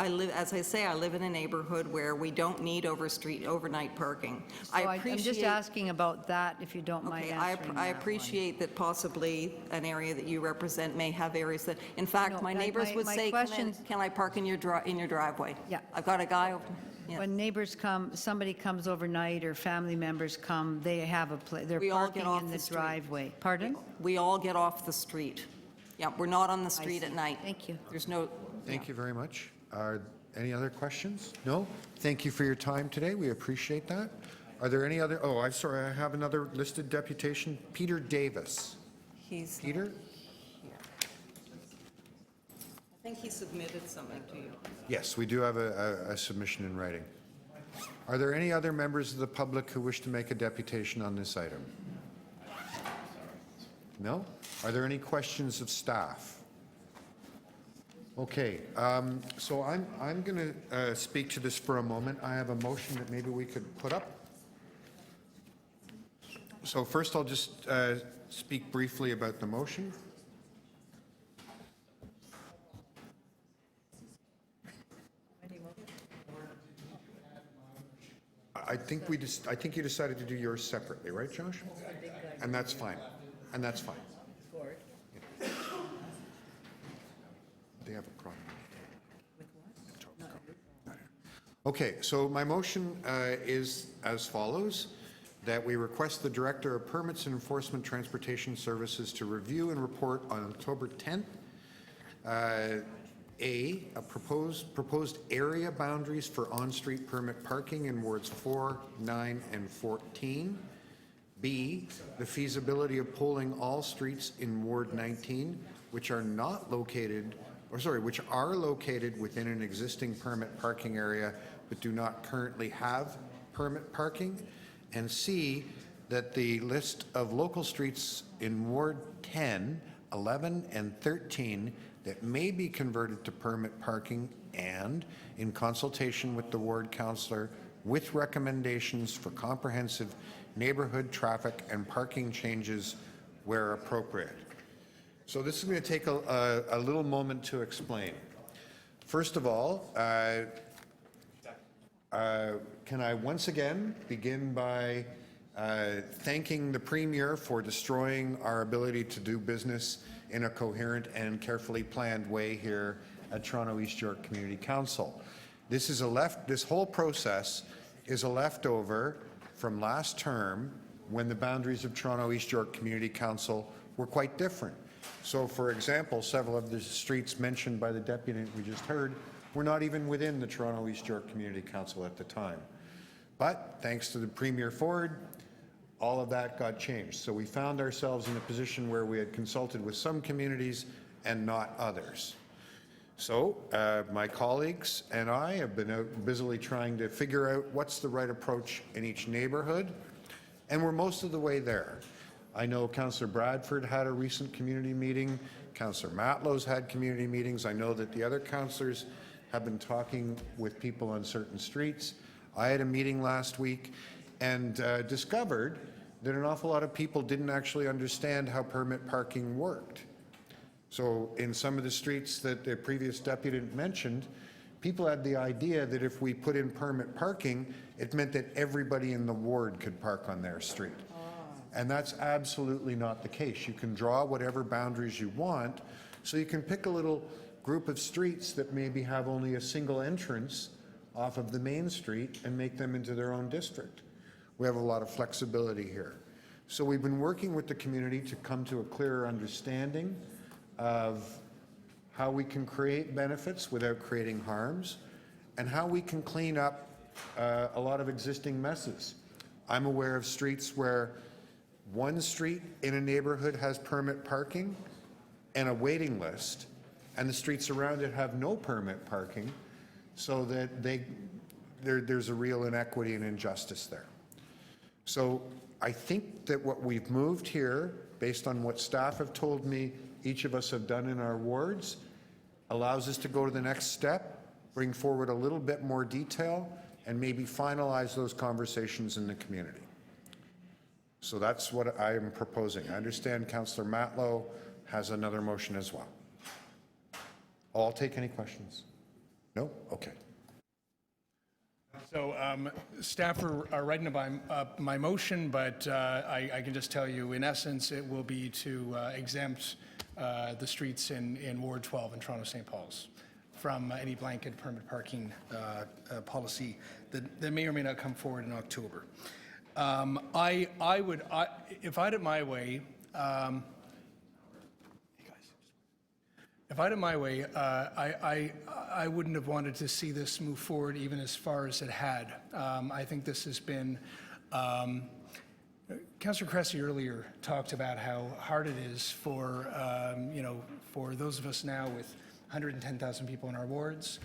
S4: live, as I say, I live in a neighborhood where we don't need overnight parking.
S6: So I'm just asking about that, if you don't mind
S4: Okay,
S6: answering
S4: I
S6: that
S4: appreciate that possibly an area that you represent may have areas that, in fact,
S6: No,
S4: my
S6: my-
S4: neighbors would
S6: my
S4: say,
S6: questions-
S4: can I park in your driveway?
S6: Yeah.
S4: I've got a guy over. Yeah.
S6: When neighbors come, somebody comes overnight or family members come, they have a place, they're
S4: We all get
S6: parking
S4: off
S6: in
S4: the
S6: the
S4: street.
S6: driveway. Pardon?
S4: We all get off the street. Yeah, we're not on the street at night.
S6: Thank you.
S4: There's no.
S1: Thank you very much. Are any other questions? No? Thank you for your time today. We appreciate that. Are there any other, oh, I'm sorry, I have another listed deputation. Peter Davis.
S4: He's.
S1: Peter?
S4: I think he submitted something to you.
S1: Yes, we do have a submission in writing. Are there any other members of the public who wish to make a deputation on this item? No? Are there any questions of staff? Okay, so I'm going to speak to this for a moment. I have a motion that maybe we could put up. So first I'll just speak briefly about the motion. I think you decided to do yours separately, right, Josh? And that's fine. And that's fine. Yeah. They have a problem. Okay, so my motion is as follows, that we request the Director of Permits and Enforcement Transportation Services to review and report on October 10th, A, proposed area boundaries for on-street permit parking in wards 4, 9, and 14. B, the feasibility of polling all streets in Ward 19, which are located within an existing permit parking area, but do not currently have permit parking. And C, that the list of local streets in Ward 10, 11, and 13 that may be converted to permit parking, and in consultation with the ward councillor, with recommendations for comprehensive neighborhood traffic and parking changes where appropriate. So this is going to take a little moment to explain. First of all, can I once again begin by thanking the Premier for destroying our ability to do business in a coherent and carefully planned way here at Toronto East York Community Council. This whole process is a leftover from last term when the boundaries of Toronto East York Community Council were quite different. So, for example, several of the streets mentioned by the deputy we just heard were not even within the Toronto East York Community Council at the time. But thanks to the Premier Ford, all of that got changed. So we found ourselves in a position where we had consulted with some communities and not others. So my colleagues and I have been out busily trying to figure out what's the right approach in each neighborhood, and we're most of the way there. I know Councillor Bradford had a recent community meeting. Councillor Matlow's had community meetings. I know that the other councillors have been talking with people on certain streets. I had a meeting last week and discovered that an awful lot of people didn't actually understand how permit parking worked. So in some of the streets that the previous deputy mentioned, people had the idea that if we put in permit parking, it meant that everybody in the ward could park on their street. And that's absolutely not the case. You can draw whatever boundaries you want, so you can pick a little group of streets that maybe have only a single entrance off of the main street and make them into their own district. We have a lot of flexibility here. So we've been working with the community to come to a clearer understanding of how we can create benefits without creating harms, and how we can clean up a lot of existing messes. I'm aware of streets where one street in a neighborhood has permit parking and a waiting list, and the streets around it have no permit parking, so that there's a real inequity and injustice there. So I think that what we've moved here, based on what staff have told me each of us have done in our wards, allows us to go to the next step, bring forward a little bit more detail, and maybe finalize those conversations in the community. So that's what I am proposing. I understand Councillor Matlow has another motion as well. I'll take any questions. No? Okay.
S3: So staff are writing up my motion, but I can just tell you, in essence, it will be to exempt the streets in Ward 12 in Toronto St. Paul's from any blanket permit parking policy that may or may not come forward in October. If I had it my way, I wouldn't have wanted to see this move forward even as far as it had. I think this has been, Councillor Cressy earlier talked about how hard it is for, for those of us now with 110,000 people in our wards,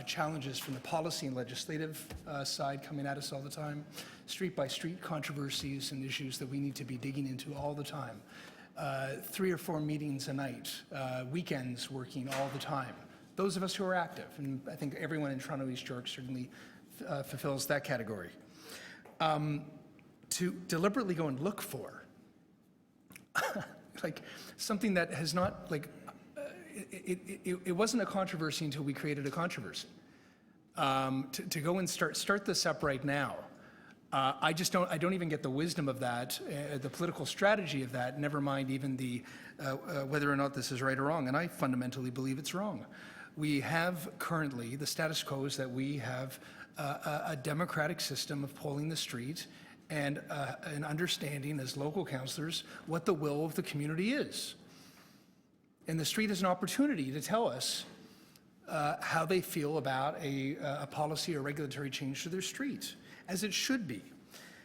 S3: challenges from the policy and legislative side coming at us all the time, street-by-street controversies and issues that we need to be digging into all the time. 3 or 4 meetings a night, weekends working all the time. Those of us who are active, and I think everyone in Toronto East York certainly fulfills that category. To deliberately go and look for, like something that has not, like, it wasn't a controversy until we created a controversy. To go and start this up right now, I don't even get the wisdom of that, the political strategy of that, never mind even the whether or not this is right or wrong, and I fundamentally believe it's wrong. We have currently, the status quo is that we have a democratic system of polling the street and an understanding as local councillors what the will of the community is. And the street is an opportunity to tell us how they feel about a policy or regulatory change to their street, as it should be.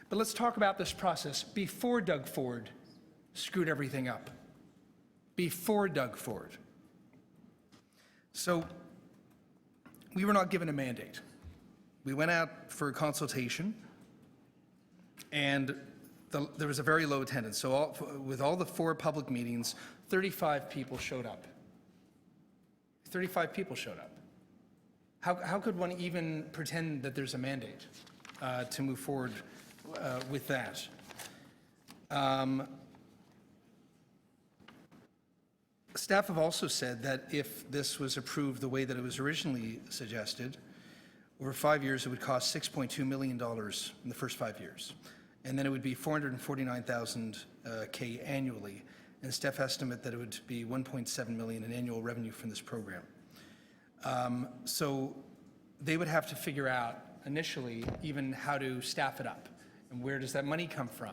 S3: But let's talk about this process before Doug Ford screwed everything up. Before Doug Ford. So we were not given a mandate. We went out for a consultation, and there was a very low attendance. So with all the 4 public meetings, 35 people showed up. 35 people showed up. How could one even pretend that there's a mandate to move forward with that? Staff have also said that if this was approved the way that it was originally suggested, over 5 years it would cost $6.2 million in the first 5 years. And then it would be $449,000 annually. And staff estimate that it would be $1.7 million in annual revenue from this program. So they would have to figure out initially even how to staff it up and where does that money come from.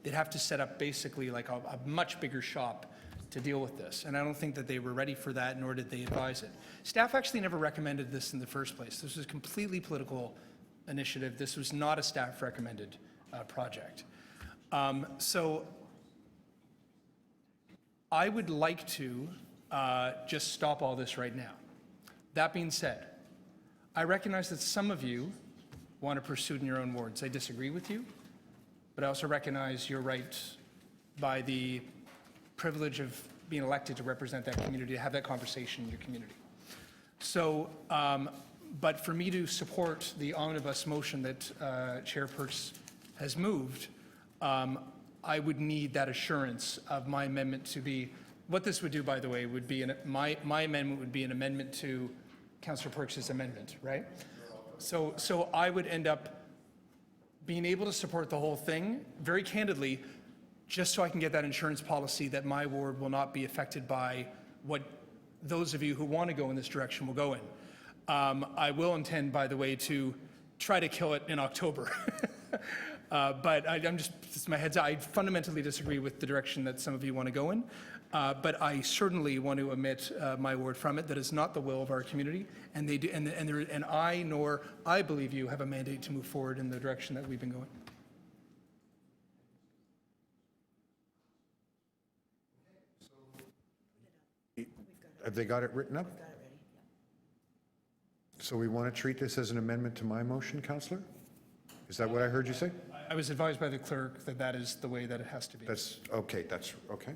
S3: They'd have to set up basically like a much bigger shop to deal with this. And I don't think that they were ready for that, nor did they advise it. Staff actually never recommended this in the first place. This was a completely political initiative. This was not a staff recommended project. So I would like to just stop all this right now. That being said, I recognize that some of you want to pursue it in your own wards. I disagree with you. but I also recognize your right by the privilege of being elected to represent that community, to have that conversation in your community. So, but for me to support the omnibus motion that Chair Perks has moved, I would need that assurance of my amendment to be, what this would do, by the way, would be, my amendment would be an amendment to Councillor Perks' amendment, right? So I would end up being able to support the whole thing, very candidly, just so I can get that insurance policy that my ward will not be affected by what those of you who want to go in this direction will go in. I will intend, by the way, to try to kill it in October. But I'm just, my head's, I fundamentally disagree with the direction that some of you want to go in. But I certainly want to omit my word from it. That is not the will of our community, and they do, and I nor I believe you have a mandate to move forward in the direction that we've been going.
S1: Have they got it written up? So we want to treat this as an amendment to my motion, Councillor? Is that what I heard you say?
S3: I was advised by the clerk that that is the way that it has to be.
S1: That's okay. That's okay.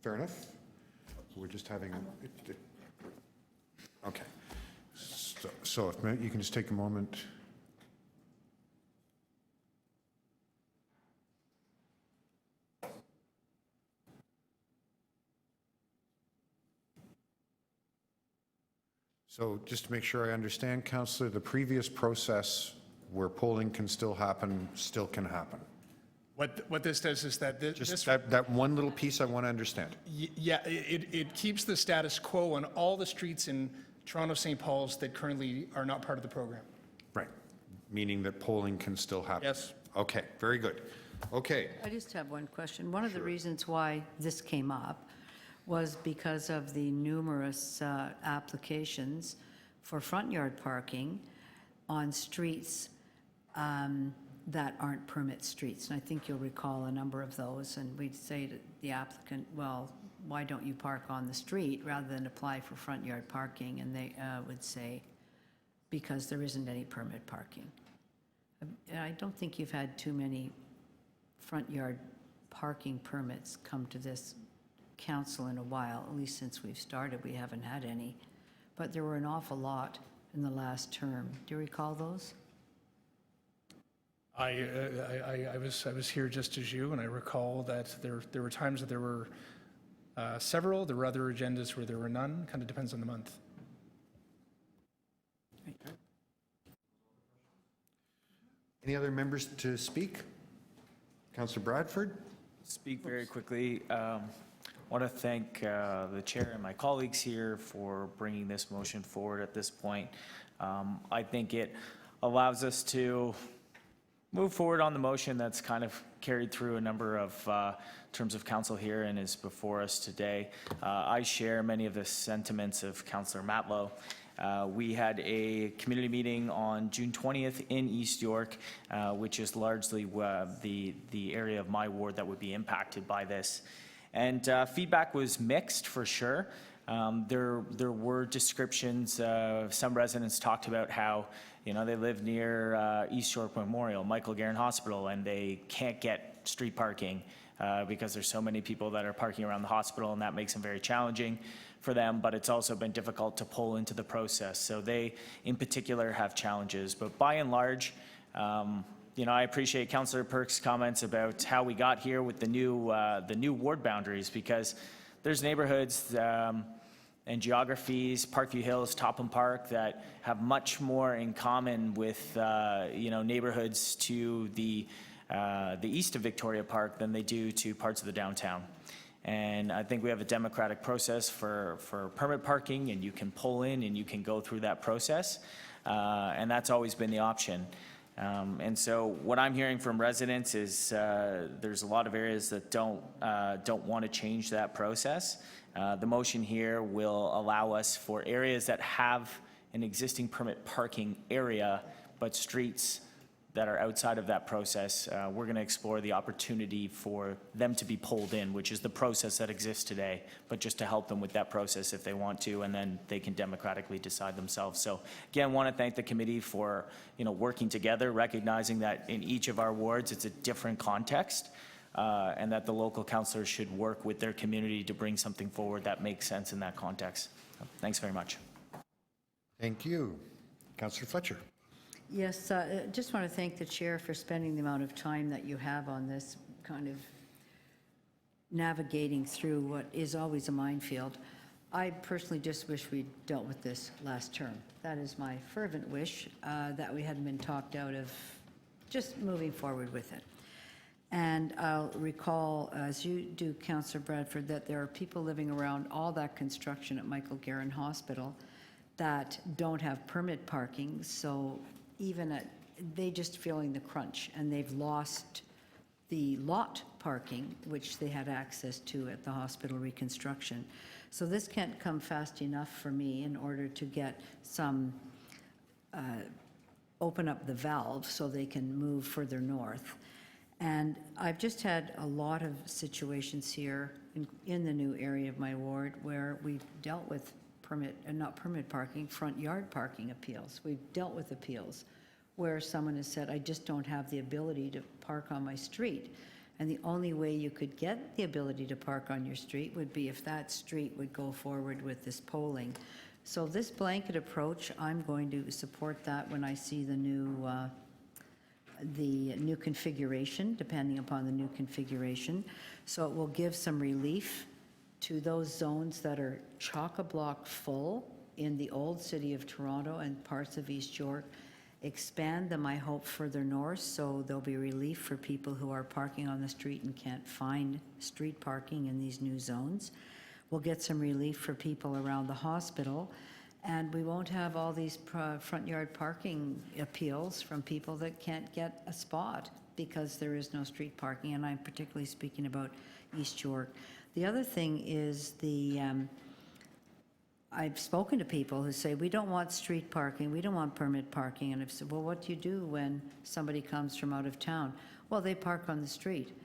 S1: Fair enough. We're just having okay. So if you can just take a moment. So just to make sure I understand, Councillor, the previous process where polling can still happen can happen.
S3: What this does is that
S1: Just that one little piece I want to understand.
S3: Yeah, it keeps the status quo on all the streets in Toronto, St. Paul's that currently are not part of the program.
S1: Right, meaning that polling can still happen.
S3: Yes.
S1: Okay, very good. Okay.
S6: I just have one question. One of the reasons why this came up was because of the numerous applications for front yard parking on streets that aren't permit streets. And I think you'll recall a number of those. And we'd say to the applicant, well, why don't you park on the street rather than apply for front yard parking? And they would say, because there isn't any permit parking. And I don't think you've had too many front yard parking permits come to this council in a while. At least since we've started, we haven't had any. But there were an awful lot in the last term. Do you recall those?
S3: I was here just as you, and I recall that there were times that there were several. There were other agendas where there were none. Kind of depends on the month.
S1: Any other members to speak? Councillor Bradford?
S20: Speak very quickly. I want to thank the chair and my colleagues here for bringing this motion forward at this point. I think it allows us to move forward on the motion that's kind of carried through a number of terms of council here and is before us today. I share many of the sentiments of Councillor Matlow. We had a community meeting on June 20th in East York, which is largely the area of my ward that would be impacted by this. And feedback was mixed for sure. There were descriptions. Some residents talked about how, they live near East York Memorial, Michael Garron Hospital, and they can't get street parking because there's so many people that are parking around the hospital, and that makes them very challenging for them, but it's also been difficult to pull into the process. So they, in particular, have challenges. But by and large, I appreciate Councillor Perks' comments about how we got here with the new ward boundaries, because there's neighborhoods and geographies, Parkview Hills, Topham Park, that have much more in common with neighborhoods to the east of Victoria Park than they do to parts of the downtown. And I think we have a democratic process for permit parking, and you can pull in and you can go through that process, and that's always been the option. And so what I'm hearing from residents is there's a lot of areas that don't want to change that process. The motion here will allow us for areas that have an existing permit parking area, but streets that are outside of that process, we're going to explore the opportunity for them to be pulled in, which is the process that exists today, but just to help them with that process if they want to, and then they can democratically decide themselves. So again, want to thank the committee for, working together, recognizing that in each of our wards, it's a different context, and that the local councillors should work with their community to bring something forward that makes sense in that context. So, thanks very much.
S1: Thank you. Councillor Fletcher.
S6: Yes, just want to thank the chair for spending the amount of time that you have on this kind of navigating through what is always a minefield. I personally just wish we'd dealt with this last term. That is my fervent wish, that we hadn't been talked out of just moving forward with it. And I'll recall, as you do, Councillor Bradford, that there are people living around all that construction at Michael Garron Hospital that don't have permit parking, so even they just feeling the crunch, and they've lost the lot parking, which they had access to at the hospital reconstruction. So this can't come fast enough for me in order to get some, open up the valve so they can move further north. And I've just had a lot of situations here in the new area of my ward where we've dealt with not permit parking, front yard parking appeals. We've dealt with appeals where someone has said, I just don't have the ability to park on my street. And the only way you could get the ability to park on your street would be if that street would go forward with this polling. So this blanket approach, I'm going to support that when I see the new configuration, depending upon the new configuration. So it will give some relief to those zones that are chock-a-block full in the old city of Toronto and parts of East York. Expand them, I hope, further north, so there'll be relief for people who are parking on the street and can't find street parking in these new zones. We'll get some relief for people around the hospital, and we won't have all these front yard parking appeals from people that can't get a spot because there is no street parking, and I'm particularly speaking about East York. The other thing is I've spoken to people who say, we don't want street parking, we don't want permit parking, and I've said, well, what do you do when somebody comes from out of town? Well, they park on the street.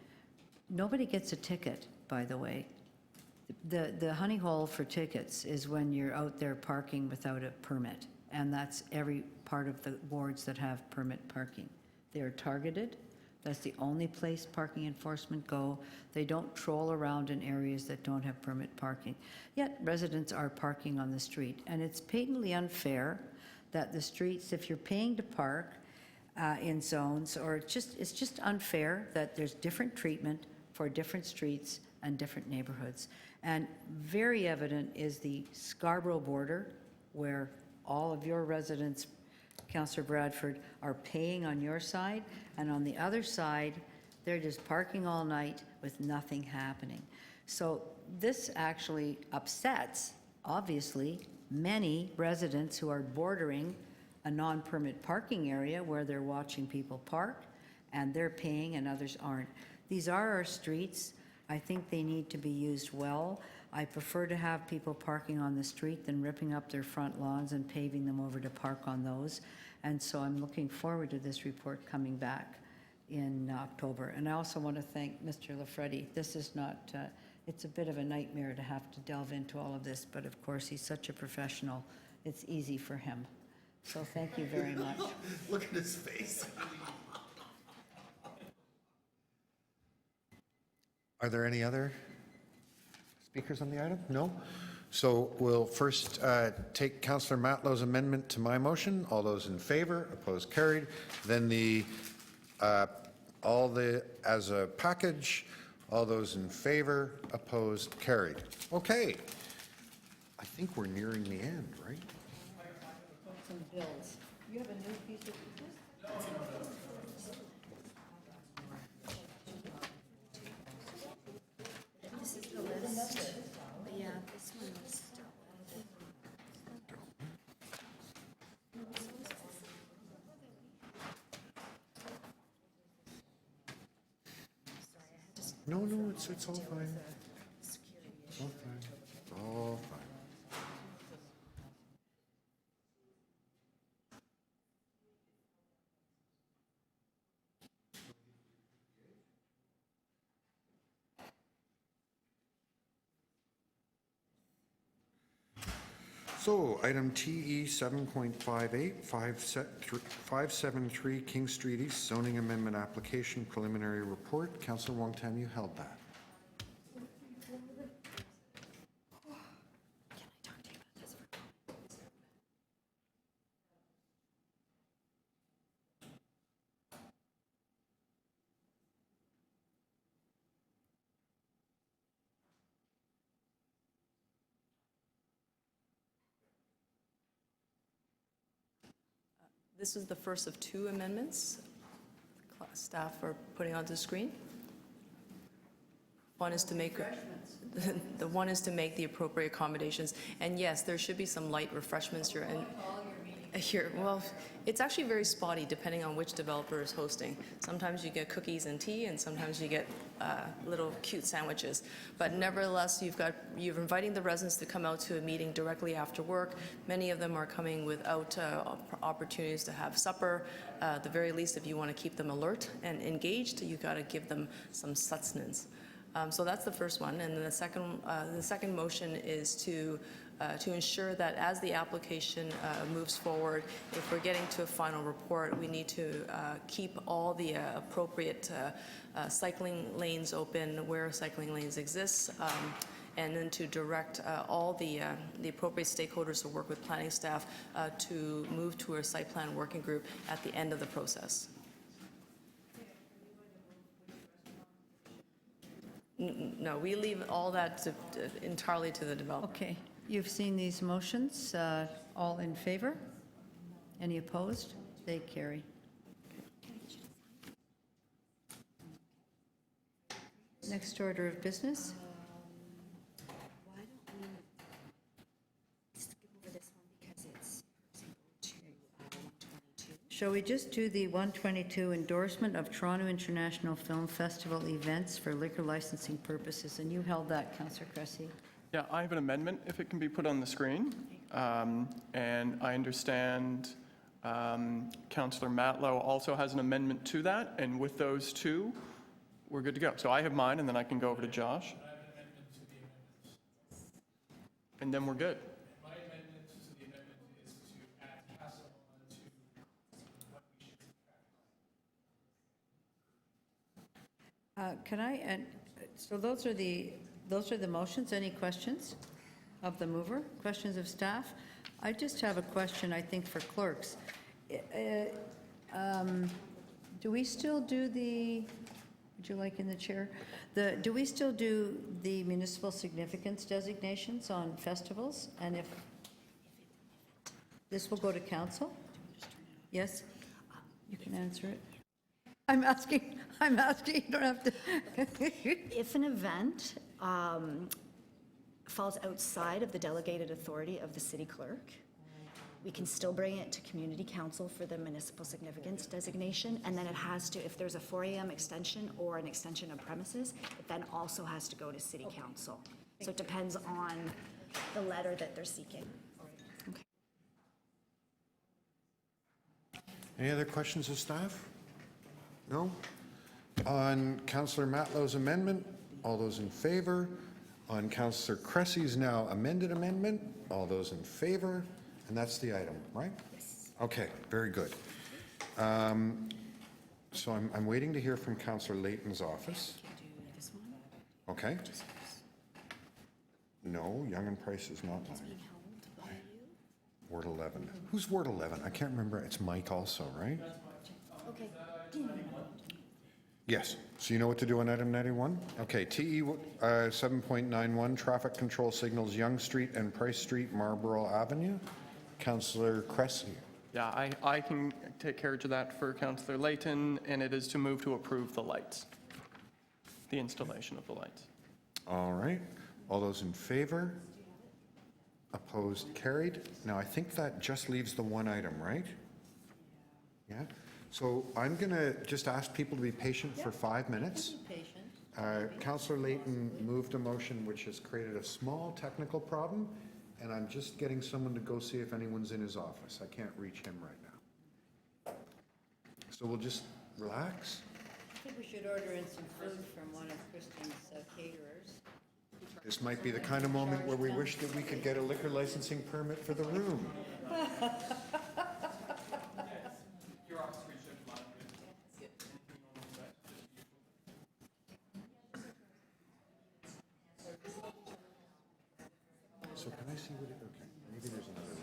S6: Nobody gets a ticket, by the way. The honey hole for tickets is when you're out there parking without a permit, and that's every part of the wards that have permit parking. They are targeted. That's the only place parking enforcement go. They don't troll around in areas that don't have permit parking. Yet residents are parking on the street, and it's patently unfair that the streets, if you're paying to park in zones, or it's just unfair that there's different treatment for different streets and different neighborhoods. And very evident is the Scarborough border, where all of your residents, Councillor Bradford, are paying on your side, and on the other side, they're just parking all night with nothing happening. So this actually upsets, obviously, many residents who are bordering a non-permit parking area where they're watching people park, and they're paying and others aren't. These are our streets. I think they need to be used well. I prefer to have people parking on the street than ripping up their front lawns and paving them over to park on those. And so I'm looking forward to this report coming back in October. And I also want to thank Mr. Lafredi. This is not, it's a bit of a nightmare to have to delve into all of this, but of course he's such a professional, it's easy for him. So thank you very much.
S1: Look at his face. Are there any other speakers on the item? No? So we'll first take Councillor Matlow's amendment to my motion. All those in favor, opposed, carried. Then as a package, all those in favor, opposed, carried. Okay. I think we're nearing the end, right?
S6: Some bills. You have a new piece of
S2: This is the list. Yeah, this one was still.
S1: No, it's all fine. It's all fine. It's all fine. So, item TE 7.58, 573 King Street East zoning amendment application preliminary report. Councillor Wong Tam, you held that.
S2: This is the first of two amendments staff are putting onto the screen. One is to make the one is to make the appropriate accommodations. And yes, there should be some light refreshments here. And here, well, it's actually very spotty depending on which developer is hosting. Sometimes you get cookies and tea, and sometimes you get little cute sandwiches. But nevertheless, you're inviting the residents to come out to a meeting directly after work. Many of them are coming without opportunities to have supper. At the very least, if you want to keep them alert and engaged, you got to give them some sustenance. So that's the first one, and then the second motion is to ensure that as the application moves forward, if we're getting to a final report, we need to keep all the appropriate cycling lanes open where cycling lanes exist, and then to direct all the appropriate stakeholders to work with planning staff to move to a site plan working group at the end of the process. No, we leave all that entirely to the developer.
S6: Okay, you've seen these motions. All in favor? Any opposed? They carry. Next order of business.
S10: Why don't we skip over this one because it's to 122?
S6: Shall we just do the 122 endorsement of Toronto International Film Festival events for liquor licensing purposes? And you held that, Councillor Cressy.
S9: Yeah, I have an amendment, if it can be put on the screen. And I understand Councillor Matlow also has an amendment to that, and with those two, we're good to go. So I have mine, and then I can go over to Josh. And then we're good.
S3: My amendment to the amendment is to add Castle to what we should.
S6: Can I, and so those are the motions. Any questions of the mover? Questions of staff? I just have a question, I think, for clerks. Do we still do the, would you like in the chair? Do we still do the municipal significance designations on festivals? And if this will go to council? Yes? You can answer it. I'm asking, you don't have to.
S10: If an event falls outside of the delegated authority of the city clerk, we can still bring it to community council for the municipal significance designation, and then it has to, if there's a 4 a.m. extension or an extension of premises, it then also has to go to city council. So it depends on the letter that they're seeking. Okay.
S1: Any other questions of staff? No? On Councillor Matlow's amendment, all those in favor? On Councillor Cressy's now amended amendment, all those in favor? And that's the item, right? Yes. Okay, very good. So I'm waiting to hear from Councillor Layton's office. Okay. No, Yonge and Price is not mine. Ward 11. Who's Ward 11? I can't remember. It's Mike also, right?
S10: Okay.
S1: Yes. So you know what to do on item 91? Okay. TE 7.91, traffic control signals Yonge Street and Price Street, Marlborough Avenue. Councillor Cressy.
S9: Yeah, I can take carriage of that for Councillor Layton, and it is to move to approve the lights, the installation of the lights.
S1: All right. All those in favor? Opposed? Carried. Now, I think that just leaves the one item, right? Yeah. So I'm going to just ask people to be patient for 5 minutes. Councillor Layton moved a motion which has created a small technical problem, and I'm just getting someone to go see if anyone's in his office. I can't reach him right now. So we'll just relax.
S6: I think we should order in some food from one of Kristen's caterers.
S1: This might be the kind of moment where we wish that we could get a liquor licensing permit for the room. So can I see what it, okay, maybe there's another way.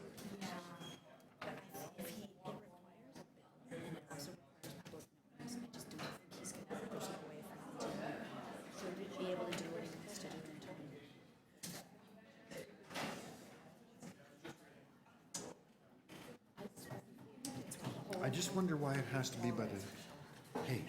S1: I just wonder why it has to be by the, hey.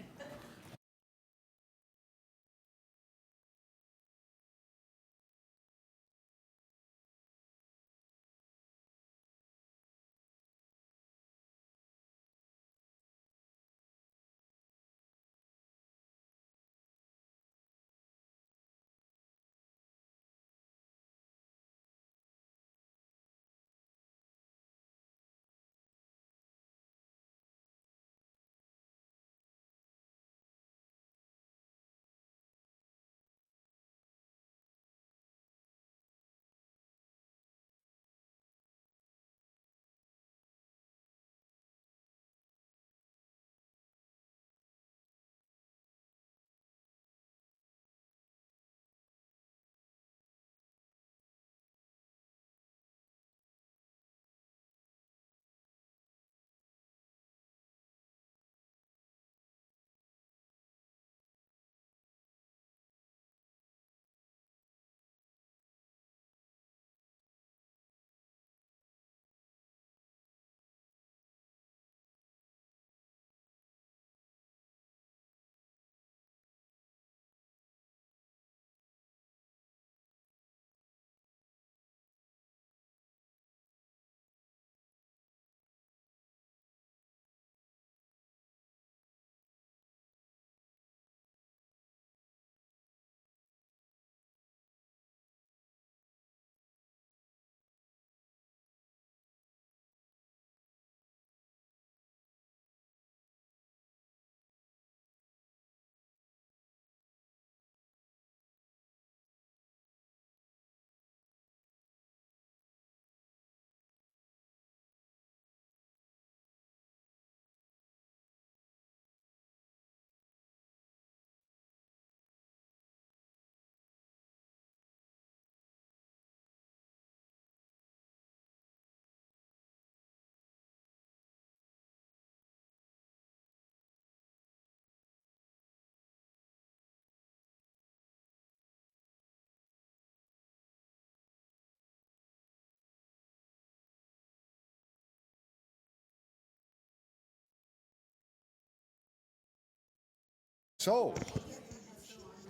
S1: So,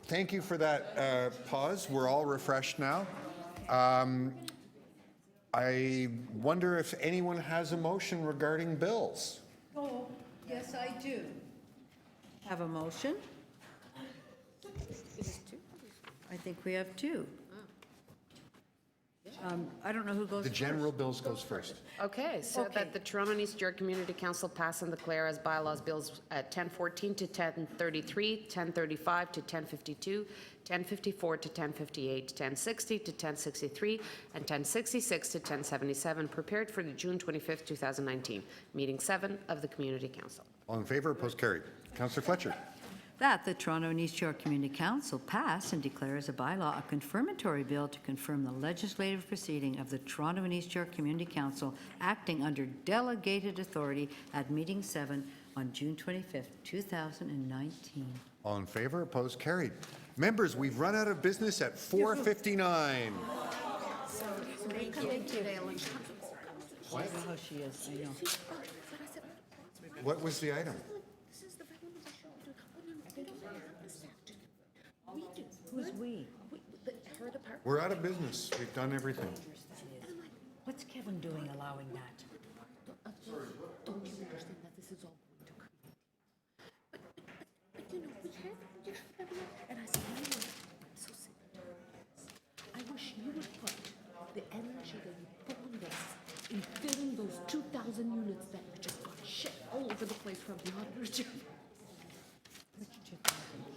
S1: thank you for that pause. We're all refreshed now. I wonder if anyone has a motion regarding bills.
S6: Oh, yes, I do. Have a motion? I think we have two. I don't know who goes
S1: The
S6: first.
S1: general bills goes first.
S5: Okay, so
S6: Okay.
S5: that the Toronto and East York Community Council pass and declare as bylaws bills at 1014 to 1033, 1035 to 1052, 1054 to 1058, 1060 to 1063, and 1066 to 1077, prepared for the June 25th, 2019, meeting 7 of the Community Council.
S1: All in favor, opposed, carried. Councillor Fletcher.
S6: That the Toronto and East York Community Council pass and declare as a bylaw a confirmatory bill to confirm the legislative proceeding of the Toronto and East York Community Council acting under delegated authority at meeting 7 on June 25th, 2019.
S1: All in favor, opposed, carried. Members, we've run out of business at 4:59.
S6: Thank you. I know how she is, I know.
S1: What was the item?
S6: Who's we?
S1: We're out of business. We've done everything.
S6: What's Kevin doing allowing that?
S13: Don't you understand that this is all going to create? But you know, we have everyone, and I said, you know, I'm so sick of doing this. I wish you would put the energy that you put on this in filling those 2,000 units that just got shit all over the place from the auditor's job.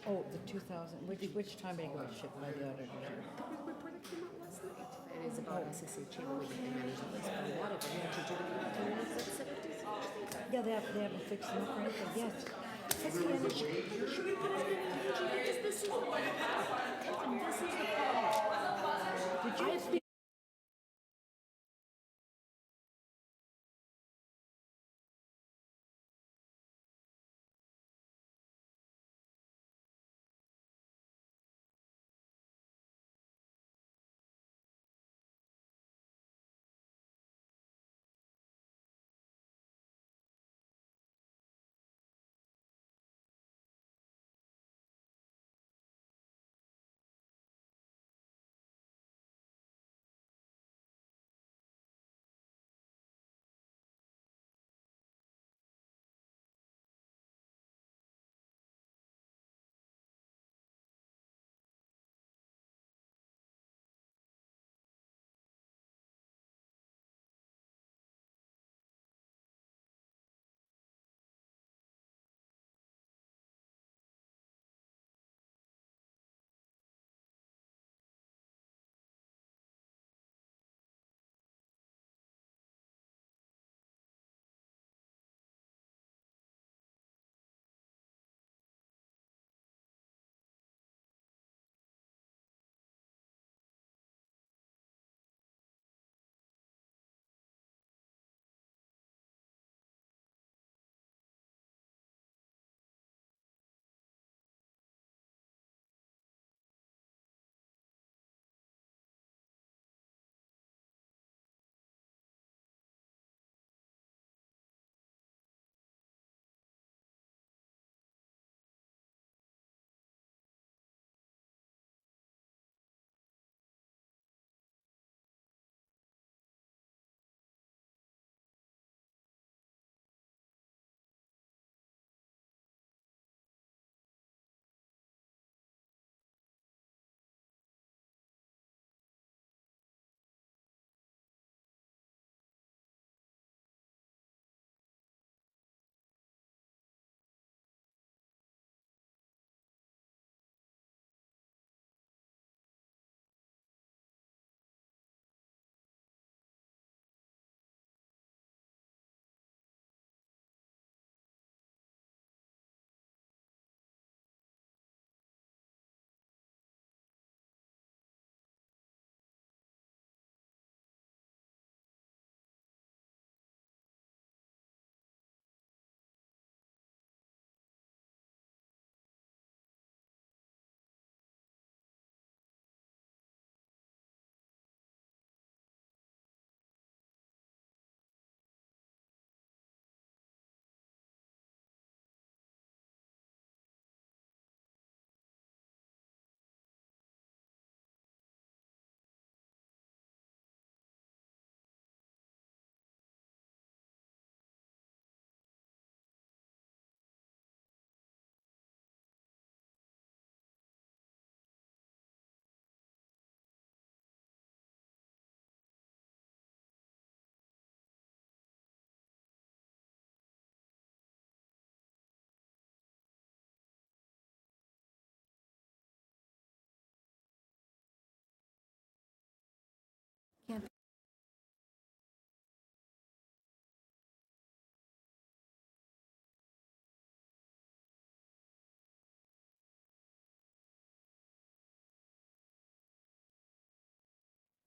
S6: Oh, the 2000, which time did it go to ship by the auditor?
S13: The report that came out last night. It is about SSH and we can manage all this. But what if we have to do it in 2 minutes? That's 70.
S6: Yeah, they haven't fixed them up or anything, yes.
S13: Should we put it in because this is the problem. This is the problem.
S6: Did you?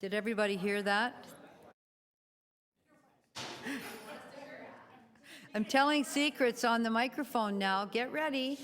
S6: Did everybody hear that? I'm telling secrets on the microphone now. Get ready.